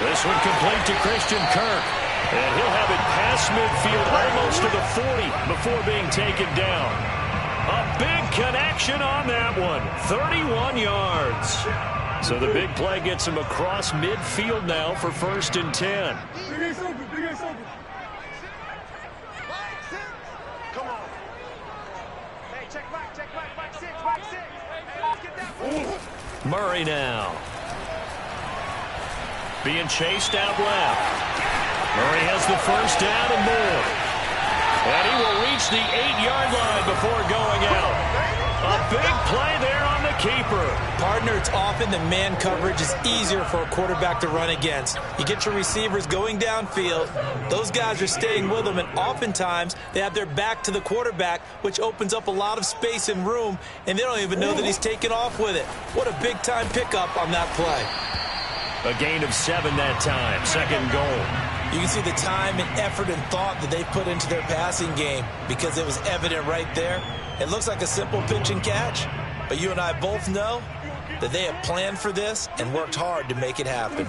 This one complete to Christian Kirk. And he'll have it past midfield almost to the 40 before being taken down. A big connection on that one. 31 yards. So the big play gets him across midfield now for 1st and 10. Come on. Hey, check back, back six. Hey, let's get that. Murray now. Being chased out left. Murray has the first down and more. And he will reach the 8-yard line before going out. A big play there on the keeper. Partner, it's often the man coverage is easier for a quarterback to run against. You get your receivers going downfield. Those guys are staying with them, and oftentimes they have their back to the quarterback, which opens up a lot of space and room, and they don't even know that he's taken off with it. What a big-time pickup on that play. A gain of 7 that time. Second goal. You can see the time and effort and thought that they put into their passing game because it was evident right there. It looks like a simple pitch and catch, but you and I both know that they have planned for this and worked hard to make it happen.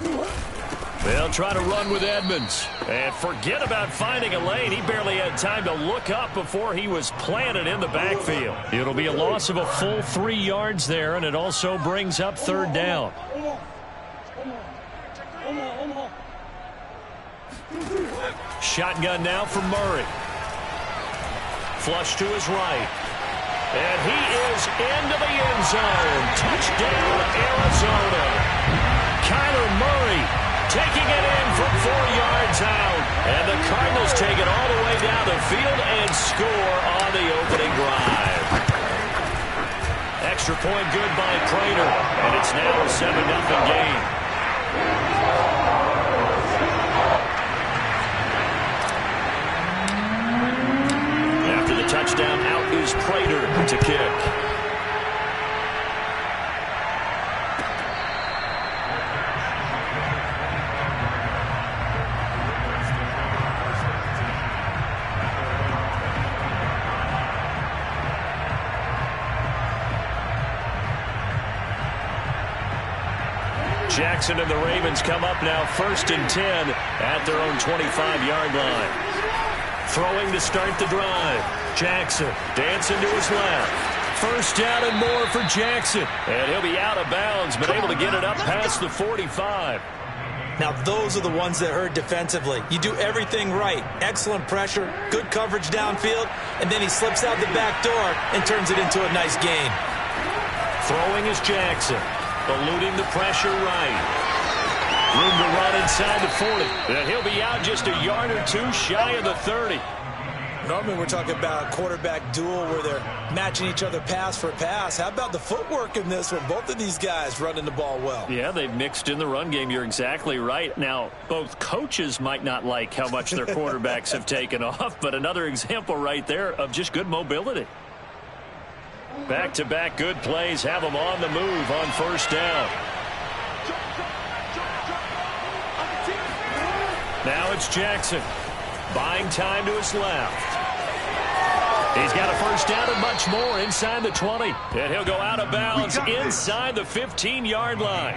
They'll try to run with Edmonds. And forget about finding a lane. He barely had time to look up before he was planted in the backfield. It'll be a loss of a full 3 yards there, and it also brings up 3rd down. Shotgun now for Murray. Flush to his right. And he is into the end zone. Touchdown, Arizona. Kyler Murray taking it in from 4 yards out. And the Cardinals take it all the way down the field and score on the opening drive. Extra point good by Prater. And it's now a 7-0 game. Touchdown, out is Prater to kick. Jackson and the Ravens come up now 1st and 10 at their own 25-yard line. Throwing to start the drive. Jackson dancing to his left. First down and more for Jackson. And he'll be out of bounds, but able to get it up past the 45. Now, those are the ones that hurt defensively. You do everything right. Excellent pressure, good coverage downfield, and then he slips out the back door and turns it into a nice gain. Throwing is Jackson. Eluding the pressure right. Room to run inside the 40. And he'll be out just a yard or two shy of the 30. Normally we're talking about a quarterback duel where they're matching each other pass for pass. How about the footwork in this one? Both of these guys running the ball well. Yeah, they've mixed in the run game. You're exactly right. Now, both coaches might not like how much their quarterbacks have taken off, but another example right there of just good mobility. Back-to-back good plays have them on the move on first down. Now it's Jackson. Buying time to his left. He's got a first down and much more inside the 20. And he'll go out of bounds inside the 15-yard line.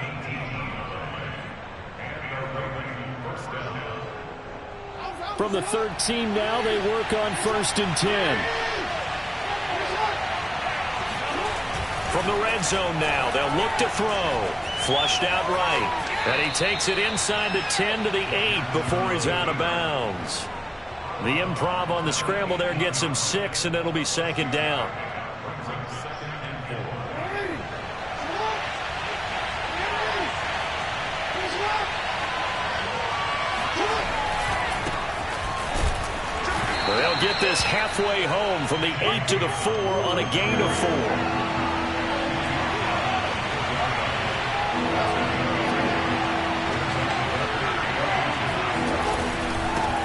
From the 13 now, they work on 1st and 10. From the red zone now, they'll look to throw. Flushed out right. And he takes it inside the 10 to the 8 before he's out of bounds. The improv on the scramble there gets him 6, and it'll be 2nd down. They'll get this halfway home from the 8 to the 4 on a gain of 4.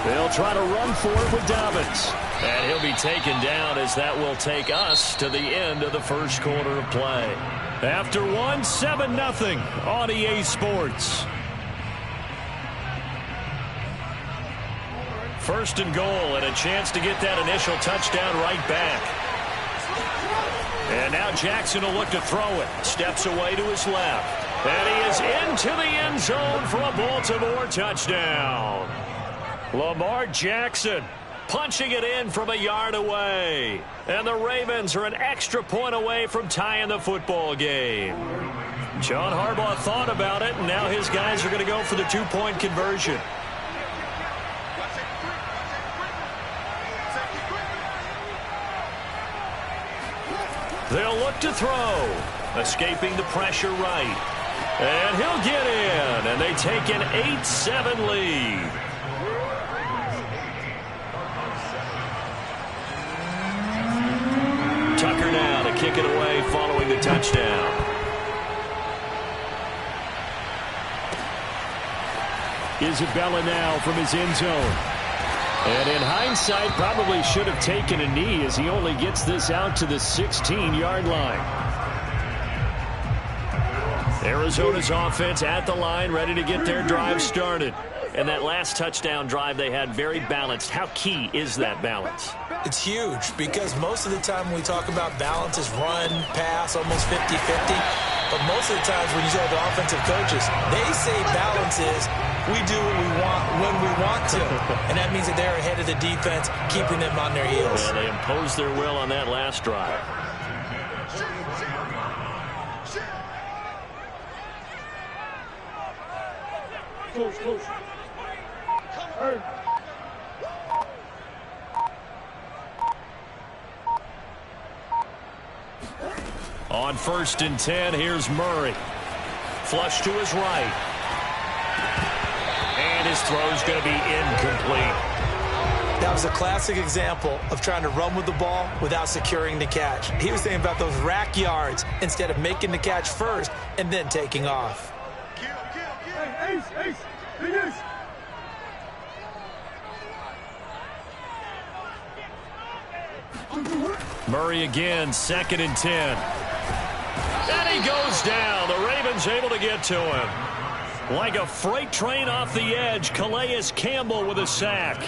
They'll try to run for it with Dobbins. And he'll be taken down as that will take us to the end of the first quarter of play. After one, 7-0 on EA Sports. 1st and goal and a chance to get that initial touchdown right back. And now Jackson will look to throw it. Steps away to his left. And he is into the end zone for a Baltimore touchdown. Lamar Jackson punching it in from a yard away. And the Ravens are an extra point away from tying the football game. John Harbaugh thought about it, and now his guys are going to go for the 2-point conversion. They'll look to throw. Escaping the pressure right. And he'll get in. And they take an 8-7 lead. Tucker now to kick it away following the touchdown. Isabella now from his end zone. And in hindsight, probably should have taken a knee as he only gets this out to the 16-yard line. Arizona's offense at the line, ready to get their drive started. And that last touchdown drive they had very balanced. How key is that balance? It's huge because most of the time when we talk about balance is run, pass, almost 50-50. But most of the times when you talk to offensive coaches, they say balance is we do what we want when we want to. And that means that they're ahead of the defense, keeping them on their heels. Yeah, they imposed their will on that last drive. Close. On 1st and 10, here's Murray. Flush to his right. And his throw's going to be incomplete. That was a classic example of trying to run with the ball without securing the catch. He was thinking about those rack yards instead of making the catch first and then taking off. Ace, big ace. Murray again, 2nd and 10. And he goes down. The Ravens able to get to him. Like a freight train off the edge, Calais Campbell with a sack.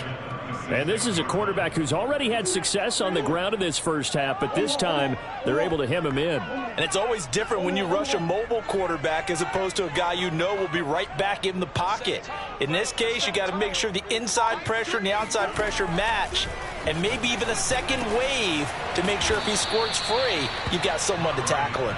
And this is a quarterback who's already had success on the ground in this first half, but this time they're able to hem him in. And it's always different when you rush a mobile quarterback as opposed to a guy you know will be right back in the pocket. In this case, you got to make sure the inside pressure and the outside pressure match, and maybe even a second wave to make sure if he squirts free, you've got someone to tackle him.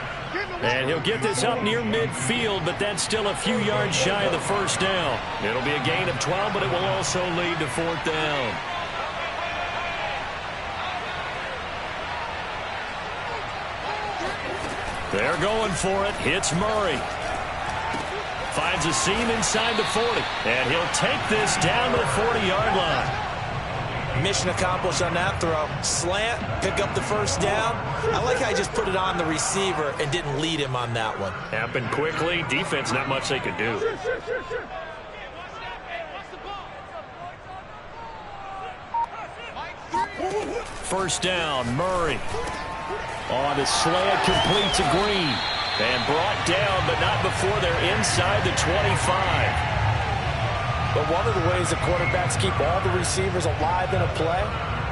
And he'll get this up near midfield, but that's still a few yards shy of the first down. It'll be a gain of 12, but it will also lead to 4th down. They're going for it. Hits Murray. Finds a seam inside the 40. And he'll take this down to the 40-yard line. Mission accomplished on that throw. Slant, pick up the first down. I like how he just put it on the receiver and didn't lead him on that one. Happened quickly. Defense, not much they could do. First down, Murray. On the slant, complete to Green. And brought down, but not before they're inside the 25. But one of the ways the quarterbacks keep all the receivers alive in a play,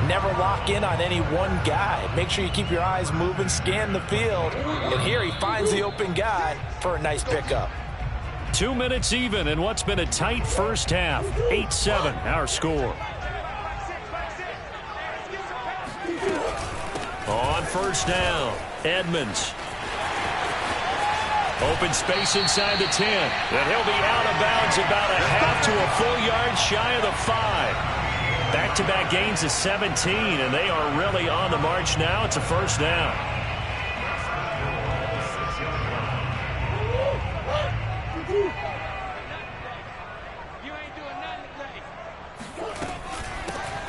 never lock in on any one guy. Make sure you keep your eyes moving, scan the field. And here he finds the open guy for a nice pickup. 2 minutes even in what's been a tight first half. 8-7 our score. On first down, Edmonds. Open space inside the 10. And he'll be out of bounds about a half to a full yard shy of the 5. Back-to-back gains of 17, and they are really on the march now. It's a first down.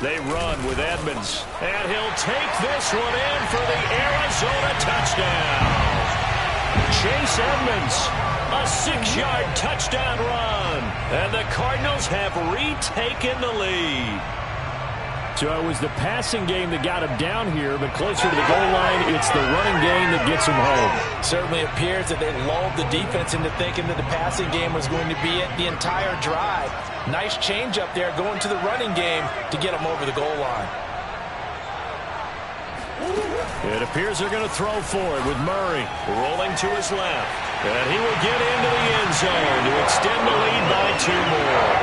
They run with Edmonds, and he'll take this one in for the Arizona touchdown. Chase Edmonds, a 6-yard touchdown run, and the Cardinals have retaken the lead. So it was the passing game that got him down here, but closer to the goal line, it's the running game that gets him home. Certainly appears that they lulled the defense into thinking that the passing game was going to be it the entire drive. Nice change up there going to the running game to get them over the goal line. It appears they're going to throw for it with Murray rolling to his left. And he will get into the end zone to extend the lead by 2 more.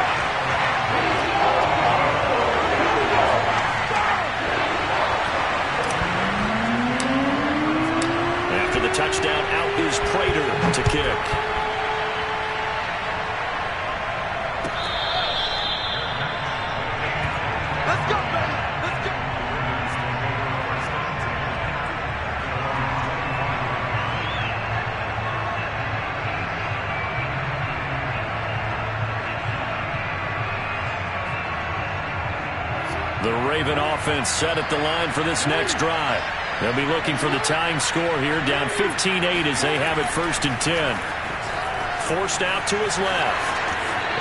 After the touchdown, out is Prater to kick. The Raven offense set at the line for this next drive. They'll be looking for the tying score here, down 15-8 as they have it 1st and 10. Forced out to his left.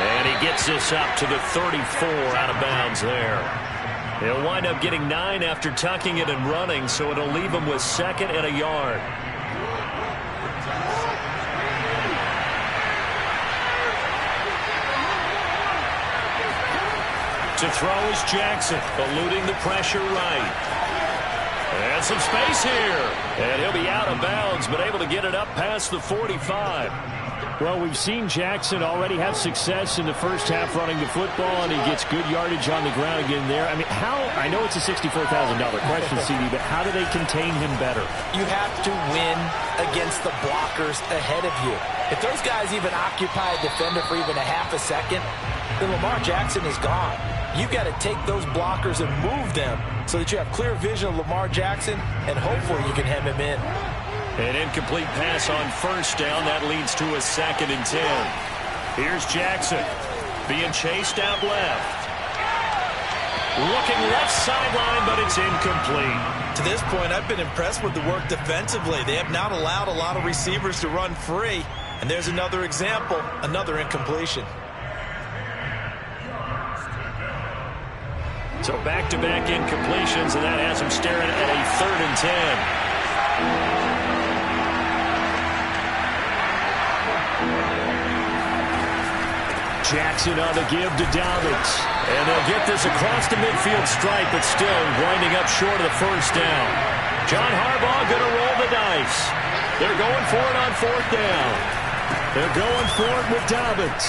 And he gets this up to the 34 out of bounds there. He'll wind up getting 9 after tucking it and running, so it'll leave him with 2nd and a yard. To throw is Jackson, eluding the pressure right. And some space here. And he'll be out of bounds, but able to get it up past the 45. Well, we've seen Jackson already have success in the first half running the football, and he gets good yardage on the ground again there. I mean, I know it's a $64,000 question, CD, but how do they contain him better? You have to win against the blockers ahead of you. If those guys even occupy a defender for even a half a second, then Lamar Jackson is gone. You've got to take those blockers and move them so that you have clear vision of Lamar Jackson, and hopefully you can hem him in. An incomplete pass on first down. That leads to a 2nd and 10. Here's Jackson being chased out left. Looking left sideline, but it's incomplete. To this point, I've been impressed with the work defensively. They have not allowed a lot of receivers to run free. And there's another example, another incompletion. So back-to-back incompletions, and that has him staring at a 3rd and 10. Jackson on the give to Dobbins. And they'll get this across the midfield stripe, but still winding up short of the first down. John Harbaugh going to roll the dice. They're going for it on 4th down. They're going for it with Dobbins.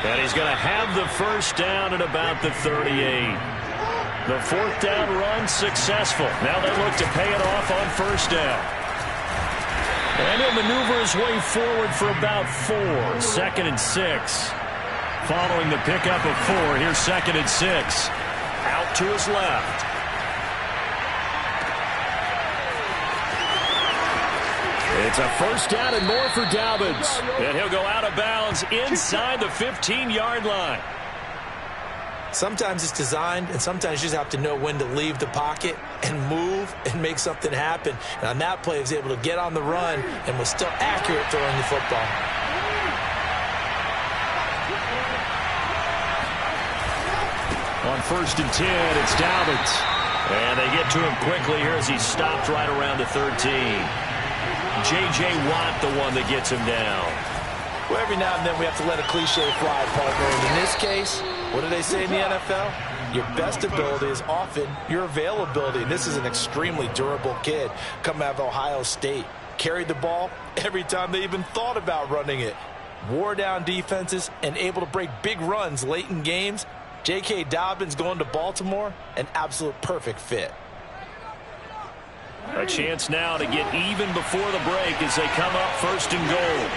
And he's going to have the first down at about the 38. The 4th down run successful. Now they look to pay it off on 1st down. And he'll maneuver his way forward for about 4. 2nd and 6. Following the pickup of 4, here's 2nd and 6. Out to his left. It's a first down and more for Dobbins. And he'll go out of bounds inside the 15-yard line. Sometimes it's designed, and sometimes you just have to know when to leave the pocket and move and make something happen. And on that play, he was able to get on the run and was still accurate throwing the football. On 1st and 10, it's Dobbins. And they get to him quickly here as he stopped right around the 13. J.J. Watt, the one that gets him down. Well, every now and then we have to let a cliche fly, partner. And in this case, what do they say in the NFL? Your best ability is often your availability. And this is an extremely durable kid coming out of Ohio State. Carried the ball every time they even thought about running it. Wore down defenses and able to break big runs late in games. J.K. Dobbins going to Baltimore, an absolute perfect fit. A chance now to get even before the break as they come up 1st and goal.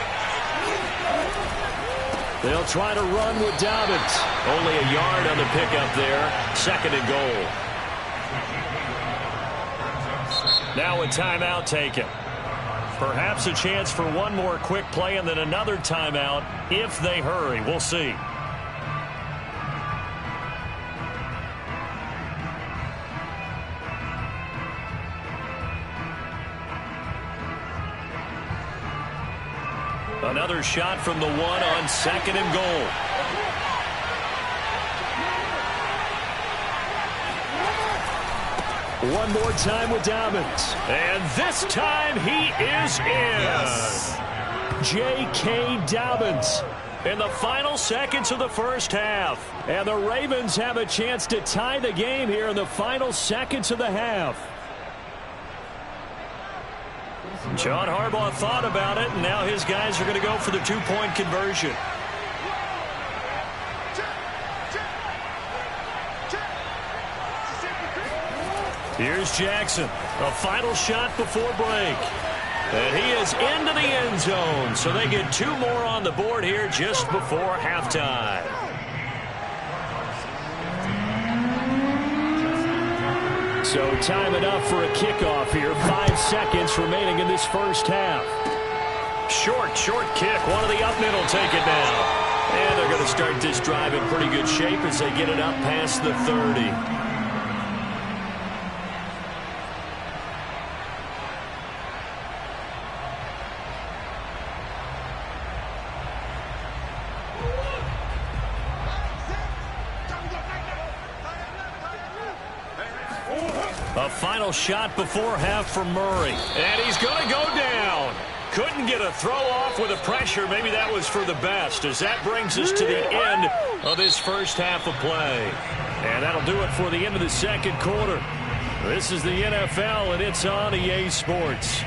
They'll try to run with Dobbins. Only a yard on the pickup there. 2nd and goal. Now a timeout taken. Perhaps a chance for one more quick play and then another timeout if they hurry. We'll see. Another shot from the 1 on 2nd and goal. One more time with Dobbins. And this time he is in. Yes. J.K. Dobbins. In the final seconds of the first half. And the Ravens have a chance to tie the game here in the final seconds of the half. John Harbaugh thought about it, and now his guys are going to go for the 2-point conversion. Here's Jackson. A final shot before break. And he is into the end zone, so they get 2 more on the board here just before halftime. So time enough for a kickoff here. 5 seconds remaining in this first half. Short kick. One of the up middle take it down. And they're going to start this drive in pretty good shape as they get it up past the 30. A final shot before half for Murray. And he's going to go down. Couldn't get a throw off with the pressure. Maybe that was for the best, as that brings us to the end of this first half of play. And that'll do it for the end of the second quarter. This is the NFL, and it's on EA Sports.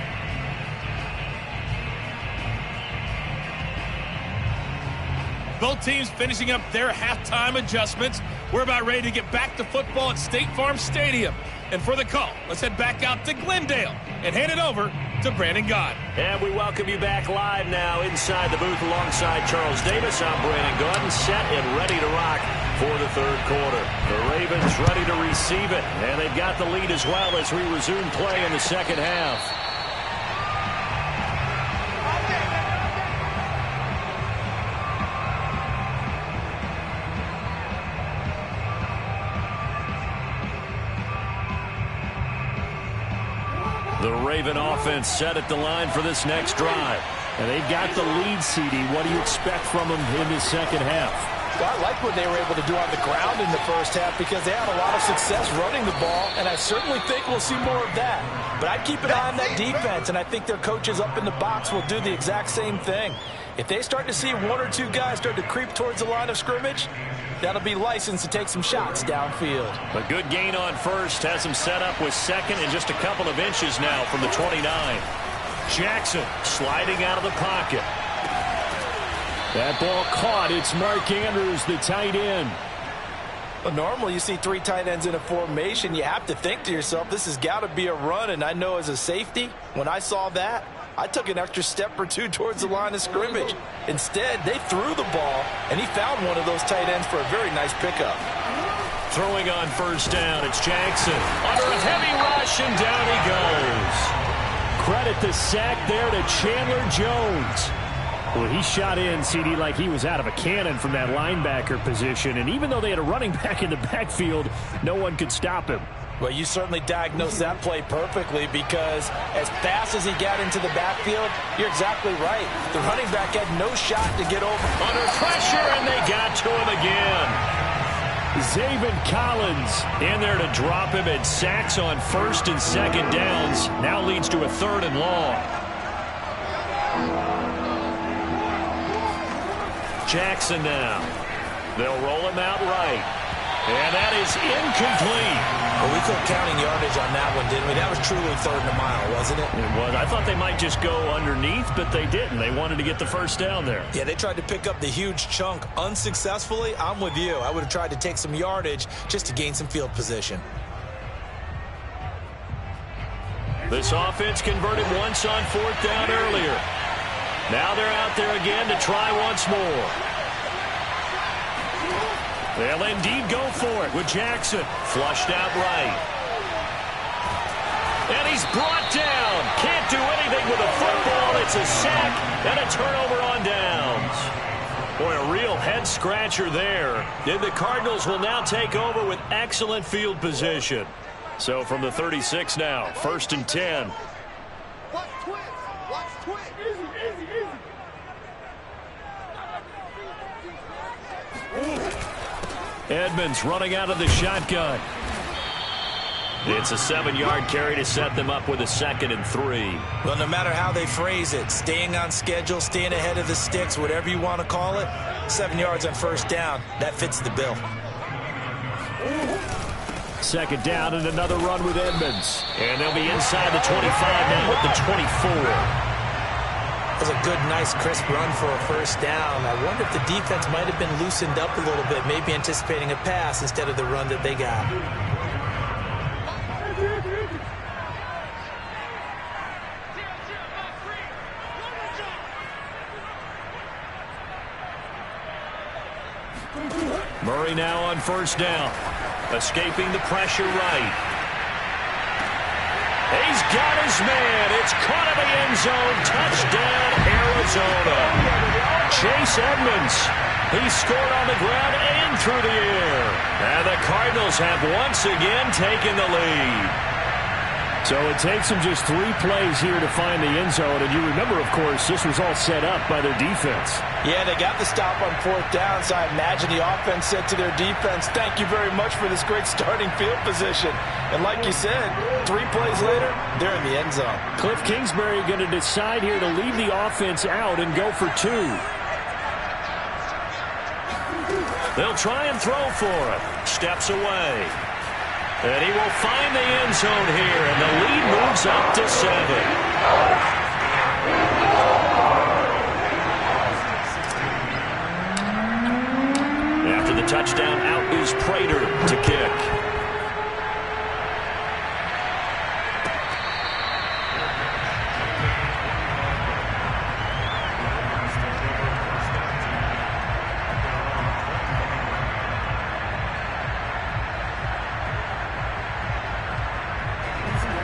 Both teams finishing up their halftime adjustments. We're about ready to get back to football at State Farm Stadium. And for the call, let's head back out to Glendale and hand it over to Brandon Gaudin. And we welcome you back live now inside the booth alongside Charles Davis. I'm Brandon Gaudin, set and ready to rock for the third quarter. The Ravens ready to receive it, and they've got the lead as well as we resume play in the second half. The Raven offense set at the line for this next drive. And they've got the lead, CD. What do you expect from them in this second half? Well, I like what they were able to do on the ground in the first half because they had a lot of success running the ball, and I certainly think we'll see more of that. But I'd keep an eye on that defense, and I think their coaches up in the box will do the exact same thing. If they start to see 1 or 2 guys start to creep towards the line of scrimmage, that'll be licensed to take some shots downfield. A good gain on first. Has him set up with second and just a couple of inches now from the 29. Jackson sliding out of the pocket. That ball caught. It's Mark Andrews, the tight end. Well, normally you see 3 tight ends in a formation. You have to think to yourself, this has got to be a run. And I know as a safety, when I saw that, I took an extra step or 2 towards the line of scrimmage. Instead, they threw the ball, and he found one of those tight ends for a very nice pickup. Throwing on first down, it's Jackson. Under a heavy rush, and down he goes. Credit the sack there to Chandler Jones. Well, he shot in, CD, like he was out of a cannon from that linebacker position. And even though they had a running back in the backfield, no one could stop him. Well, you certainly diagnosed that play perfectly because as fast as he got into the backfield, you're exactly right. The running back had no shot to get over. Under pressure, and they got to him again. Zaven Collins in there to drop him, and sacks on first and second downs. Now leads to a 3rd and long. Jackson now. They'll roll him out right. And that is incomplete. Well, we took counting yardage on that one, didn't we? That was truly 3rd and a mile, wasn't it? It was. I thought they might just go underneath, but they didn't. They wanted to get the first down there. Yeah, they tried to pick up the huge chunk unsuccessfully. I'm with you. I would have tried to take some yardage just to gain some field position. This offense converted once on 4th down earlier. Now they're out there again to try once more. They'll indeed go for it with Jackson. Flushed out right. And he's brought down. Can't do anything with a football. It's a sack and a turnover on downs. Boy, a real head-scratcher there. And the Cardinals will now take over with excellent field position. So from the 36 now, 1st and 10. Watch twitch. Watch twitch. Easy, easy, easy. Edmonds running out of the shotgun. It's a 7-yard carry to set them up with a 2nd and 3. Well, no matter how they phrase it, staying on schedule, staying ahead of the sticks, whatever you want to call it, 7 yards on 1st down, that fits the bill. 2nd down and another run with Edmonds. And they'll be inside the 25 now at the 24. That was a good, nice, crisp run for a 1st down. I wonder if the defense might have been loosened up a little bit, maybe anticipating a pass instead of the run that they got. Murray now on 1st down. Escaping the pressure right. He's got his man. It's caught in the end zone. Touchdown, Arizona. Chase Edmonds. He scored on the ground and through the air. And the Cardinals have once again taken the lead. So it takes them just 3 plays here to find the end zone. And you remember, of course, this was all set up by their defense. Yeah, they got the stop on 4th down, so I imagine the offense said to their defense, thank you very much for this great starting field position. And like you said, 3 plays later, they're in the end zone. Cliff Kingsbury going to decide here to leave the offense out and go for 2. They'll try and throw for it. Steps away. And he will find the end zone here, and the lead moves up to 7. After the touchdown, out is Prater to kick.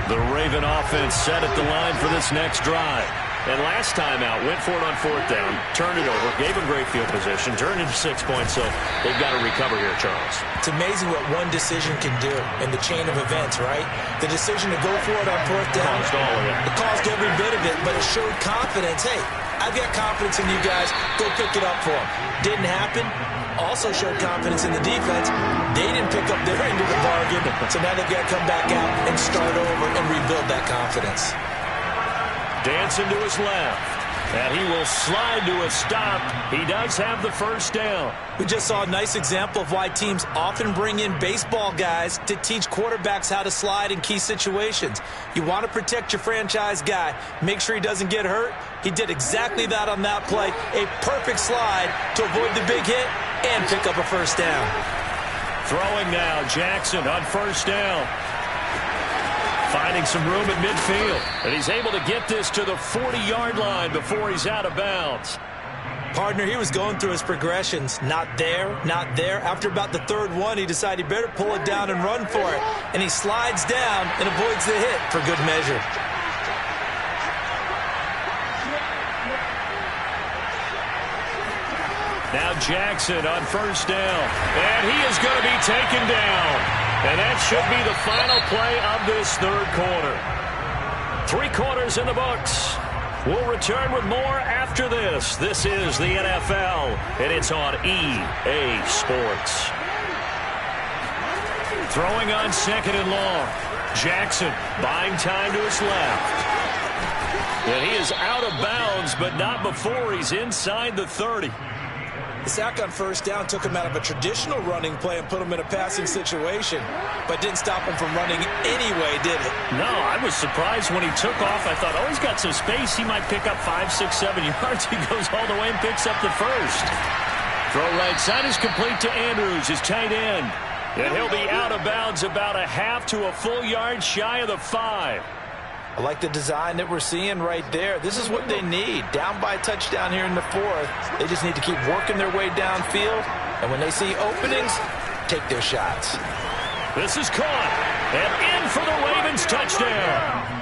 The Raven offense set at the line for this next drive. And last time out, went for it on 4th down, turned it over, gave them great field position, turned into 6 points, so they've got to recover here, Charles. It's amazing what one decision can do in the chain of events, right? The decision to go for it on 4th down. Caused all of it. It caused every bit of it, but it showed confidence. Hey, I've got confidence in you guys. Go pick it up for them. Didn't happen. Also showed confidence in the defense. They didn't pick up their end of the bargain, so now they've got to come back out and start over and rebuild that confidence. Dancing to his left. And he will slide to a stop. He does have the 1st down. We just saw a nice example of why teams often bring in baseball guys to teach quarterbacks how to slide in key situations. You want to protect your franchise guy. Make sure he doesn't get hurt. He did exactly that on that play. A perfect slide to avoid the big hit and pick up a 1st down. Throwing now, Jackson on 1st down. Finding some room at midfield. And he's able to get this to the 40-yard line before he's out of bounds. Partner, he was going through his progressions. Not there, not there. After about the 3rd one, he decided he better pull it down and run for it. And he slides down and avoids the hit for good measure. Now Jackson on 1st down. And he is going to be taken down. And that should be the final play of this 3rd quarter. 3 quarters in the books. We'll return with more after this. This is the NFL, and it's on EA Sports. Throwing on 2nd and long. Jackson buying time to his left. And he is out of bounds, but not before he's inside the 30. The sack on 1st down took him out of a traditional running play and put him in a passing situation, but didn't stop him from running anyway, did it? No, I was surprised when he took off. I thought, oh, he's got some space. He might pick up 5, 6, 7 yards. He goes all the way and picks up the 1st. Throw right side is complete to Andrews, his tight end. And he'll be out of bounds about a half to a full yard shy of the 5. I like the design that we're seeing right there. This is what they need. Down by a touchdown here in the fourth. They just need to keep working their way downfield. And when they see openings, take their shots. This is caught. And in for the Ravens touchdown.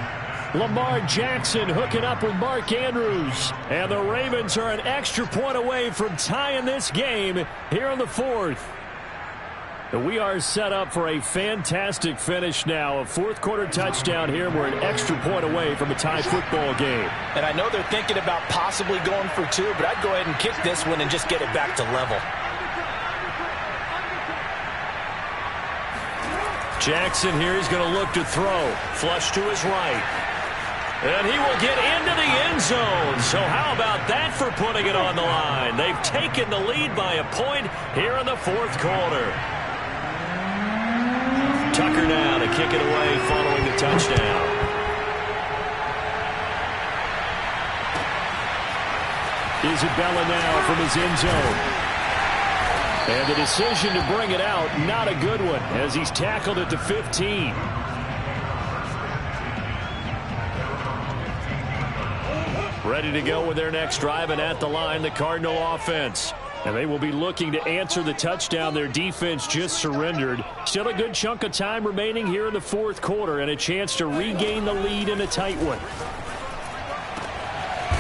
Lamar Jackson hooking up with Mark Andrews. And the Ravens are an extra point away from tying this game here in the fourth. We are set up for a fantastic finish now. A fourth-quarter touchdown here. We're an extra point away from a tie football game. And I know they're thinking about possibly going for two, but I'd go ahead and kick this one and just get it back to level. Jackson here is going to look to throw. Flush to his right. And he will get into the end zone. So how about that for putting it on the line? They've taken the lead by a point here in the fourth quarter. Tucker now to kick it away following the touchdown. Isabella now from his end zone. And the decision to bring it out, not a good one, as he's tackled at the 15. Ready to go with their next drive, and at the line, the Cardinal offense. And they will be looking to answer the touchdown their defense just surrendered. Still a good chunk of time remaining here in the fourth quarter, and a chance to regain the lead in a tight one.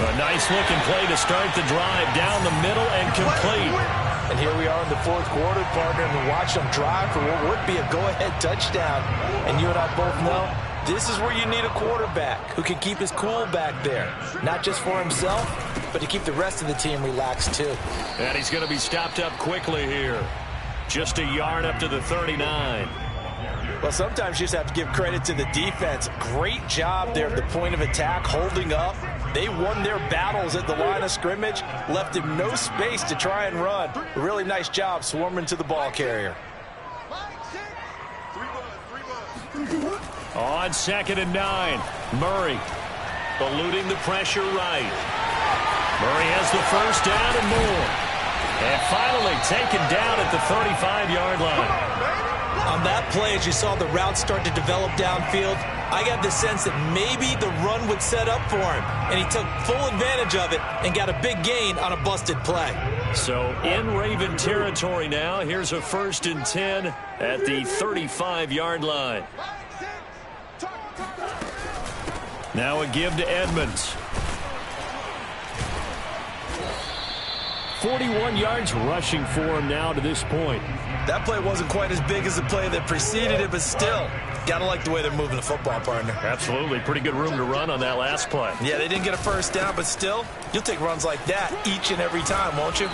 A nice-looking play to start the drive down the middle and complete. And here we are in the fourth quarter, partner, and we watch them drive for what would be a go-ahead touchdown. And you and I both know this is where you need a quarterback who can keep his cool back there. Not just for himself, but to keep the rest of the team relaxed too. And he's going to be stopped up quickly here. Just a yard up to the 39. Well, sometimes you just have to give credit to the defense. Great job there at the point of attack, holding up. They won their battles at the line of scrimmage, left him no space to try and run. A really nice job swarming to the ball carrier. On 2nd and 9, Murray eluding the pressure right. Murray has the first down and more. And finally taken down at the 35-yard line. On that play, as you saw the route start to develop downfield, I got the sense that maybe the run would set up for him. And he took full advantage of it and got a big gain on a busted play. So in Raven territory now, here's a 1st and 10 at the 35-yard line. Now a give to Edmonds. 41 yards rushing for him now to this point. That play wasn't quite as big as the play that preceded it, but still, gotta like the way they're moving the football, partner. Absolutely. Pretty good room to run on that last play. Yeah, they didn't get a first down, but still, you'll take runs like that each and every time, won't you?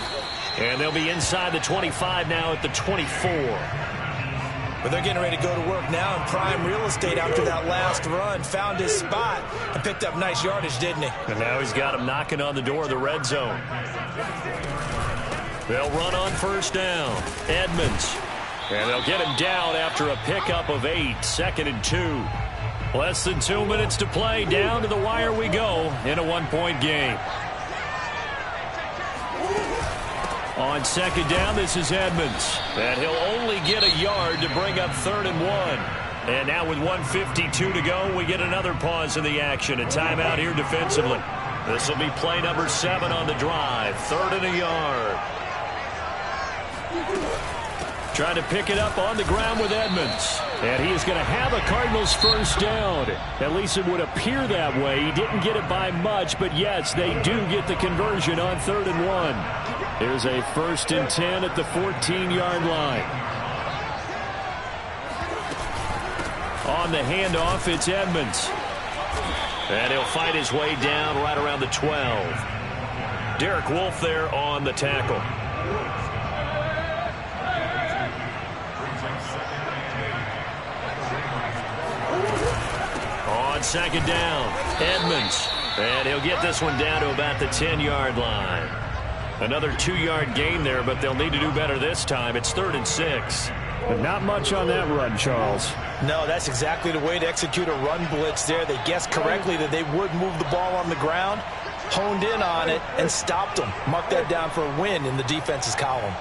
And they'll be inside the 25 now at the 24. But they're getting ready to go to work now in prime real estate after that last run. Found his spot and picked up nice yardage, didn't he? And now he's got him knocking on the door of the red zone. They'll run on first down. Edmonds. And they'll get him down after a pickup of 8. 2nd and 2. Less than 2 minutes to play. Down to the wire we go in a one-point game. On 2nd down, this is Edmonds. And he'll only get a yard to bring up 3rd and 1. And now with 1:52 to go, we get another pause in the action. A timeout here defensively. This will be play number 7 on the drive. 3rd and a yard. Trying to pick it up on the ground with Edmonds. And he is going to have a Cardinals first down. At least it would appear that way. He didn't get it by much, but yes, they do get the conversion on 3rd and 1. Here's a 1st and 10 at the 14-yard line. On the handoff, it's Edmonds. And he'll fight his way down right around the 12. Derek Wolfe there on the tackle. On 2nd down, Edmonds. And he'll get this one down to about the 10-yard line. Another 2-yard gain there, but they'll need to do better this time. It's 3rd and 6. But not much on that run, Charles. No, that's exactly the way to execute a run blitz there. They guessed correctly that they would move the ball on the ground, honed in on it, and stopped them. Mark that down for a win in the defense's column.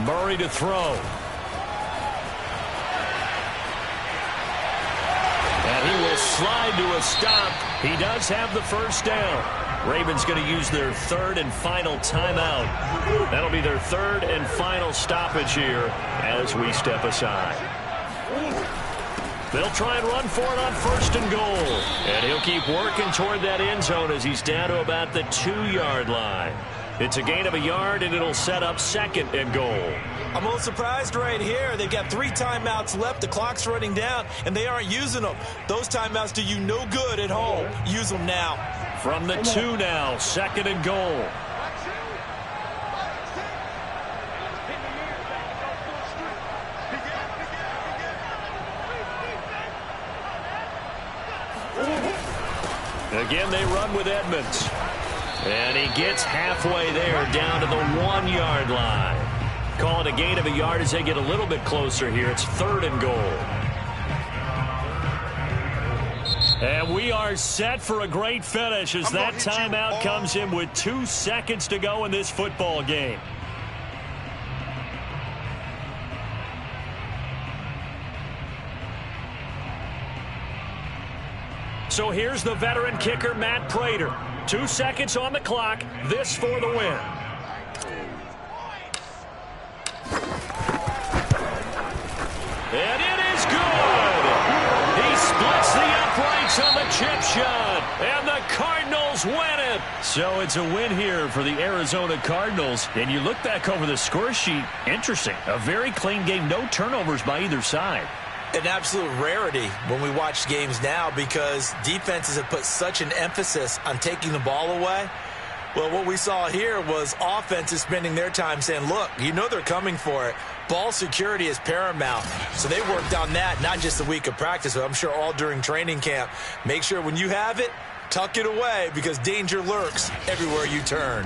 Murray to throw. he will slide to a stop. He does have the first down. Ravens going to use their third and final timeout. That'll be their third and final stoppage here as we step aside. They'll try and run for it on first and goal. And he'll keep working toward that end zone as he's down to about the 2-yard line. It's a gain of a yard, and it'll set up second and goal. I'm a little surprised right here. They've got 3 timeouts left. The clock's running down, and they aren't using them. Those timeouts do you no good at home. Use them now. From the 2 now, second and goal. Again, they run with Edmonds. And he gets halfway there, down to the 1-yard line. Call it a gain of a yard as they get a little bit closer here. It's third and goal. And we are set for a great finish as that timeout comes in with 2 seconds to go in this football game. So here's the veteran kicker, Matt Prater. 2 seconds on the clock. This for the win. And it is good. He splits the uprights on the chip shot. And the Cardinals win it. So it's a win here for the Arizona Cardinals. And you look back over the score sheet. Interesting. A very clean game. No turnovers by either side. An absolute rarity when we watch games now because defenses have put such an emphasis on taking the ball away. Well, what we saw here was offenses spending their time saying, look, you know they're coming for it. Ball security is paramount. So they worked on that, not just a week of practice, but I'm sure all during training camp. Make sure when you have it, tuck it away because danger lurks everywhere you turn.